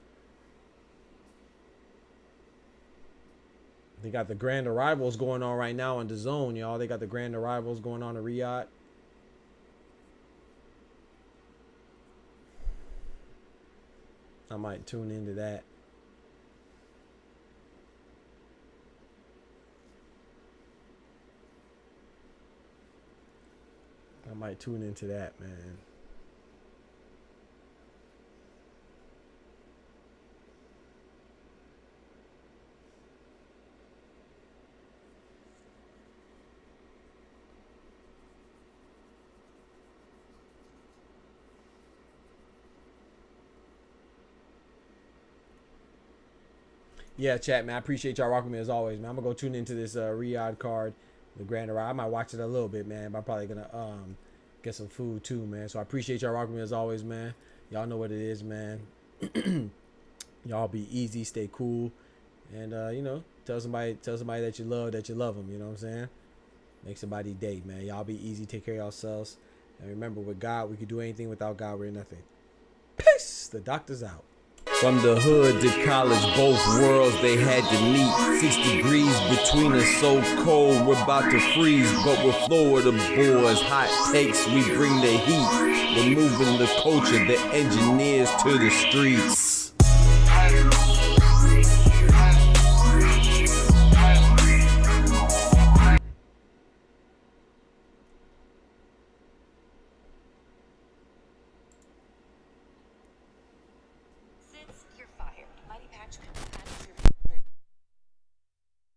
They got the grand arrivals going on right now on the zone, y'all. They got the grand arrivals going on in Riyadh. I might tune into that. I might tune into that, man. Yeah, chat, man. I appreciate y'all rocking me as always, man. I'm gonna go tune into this Riyadh card, the Grand Arrival. I might watch it a little bit, man, but I'm probably gonna get some food too, man. So I appreciate y'all rocking me as always, man. Y'all know what it is, man. Y'all be easy, stay cool, and you know, tell somebody that you love them. You know what I'm saying? Make somebody day, man. Y'all be easy, take care of yourselves, and remember, with God, we can do anything. Without God, we're nothing. Peace. The doctor's out. From the hood to college, both worlds they had to meet. 6 degrees between us, so cold we're about to freeze. But with Florida boys, hot takes, we bring the heat. We're moving the culture, the engineers to the streets.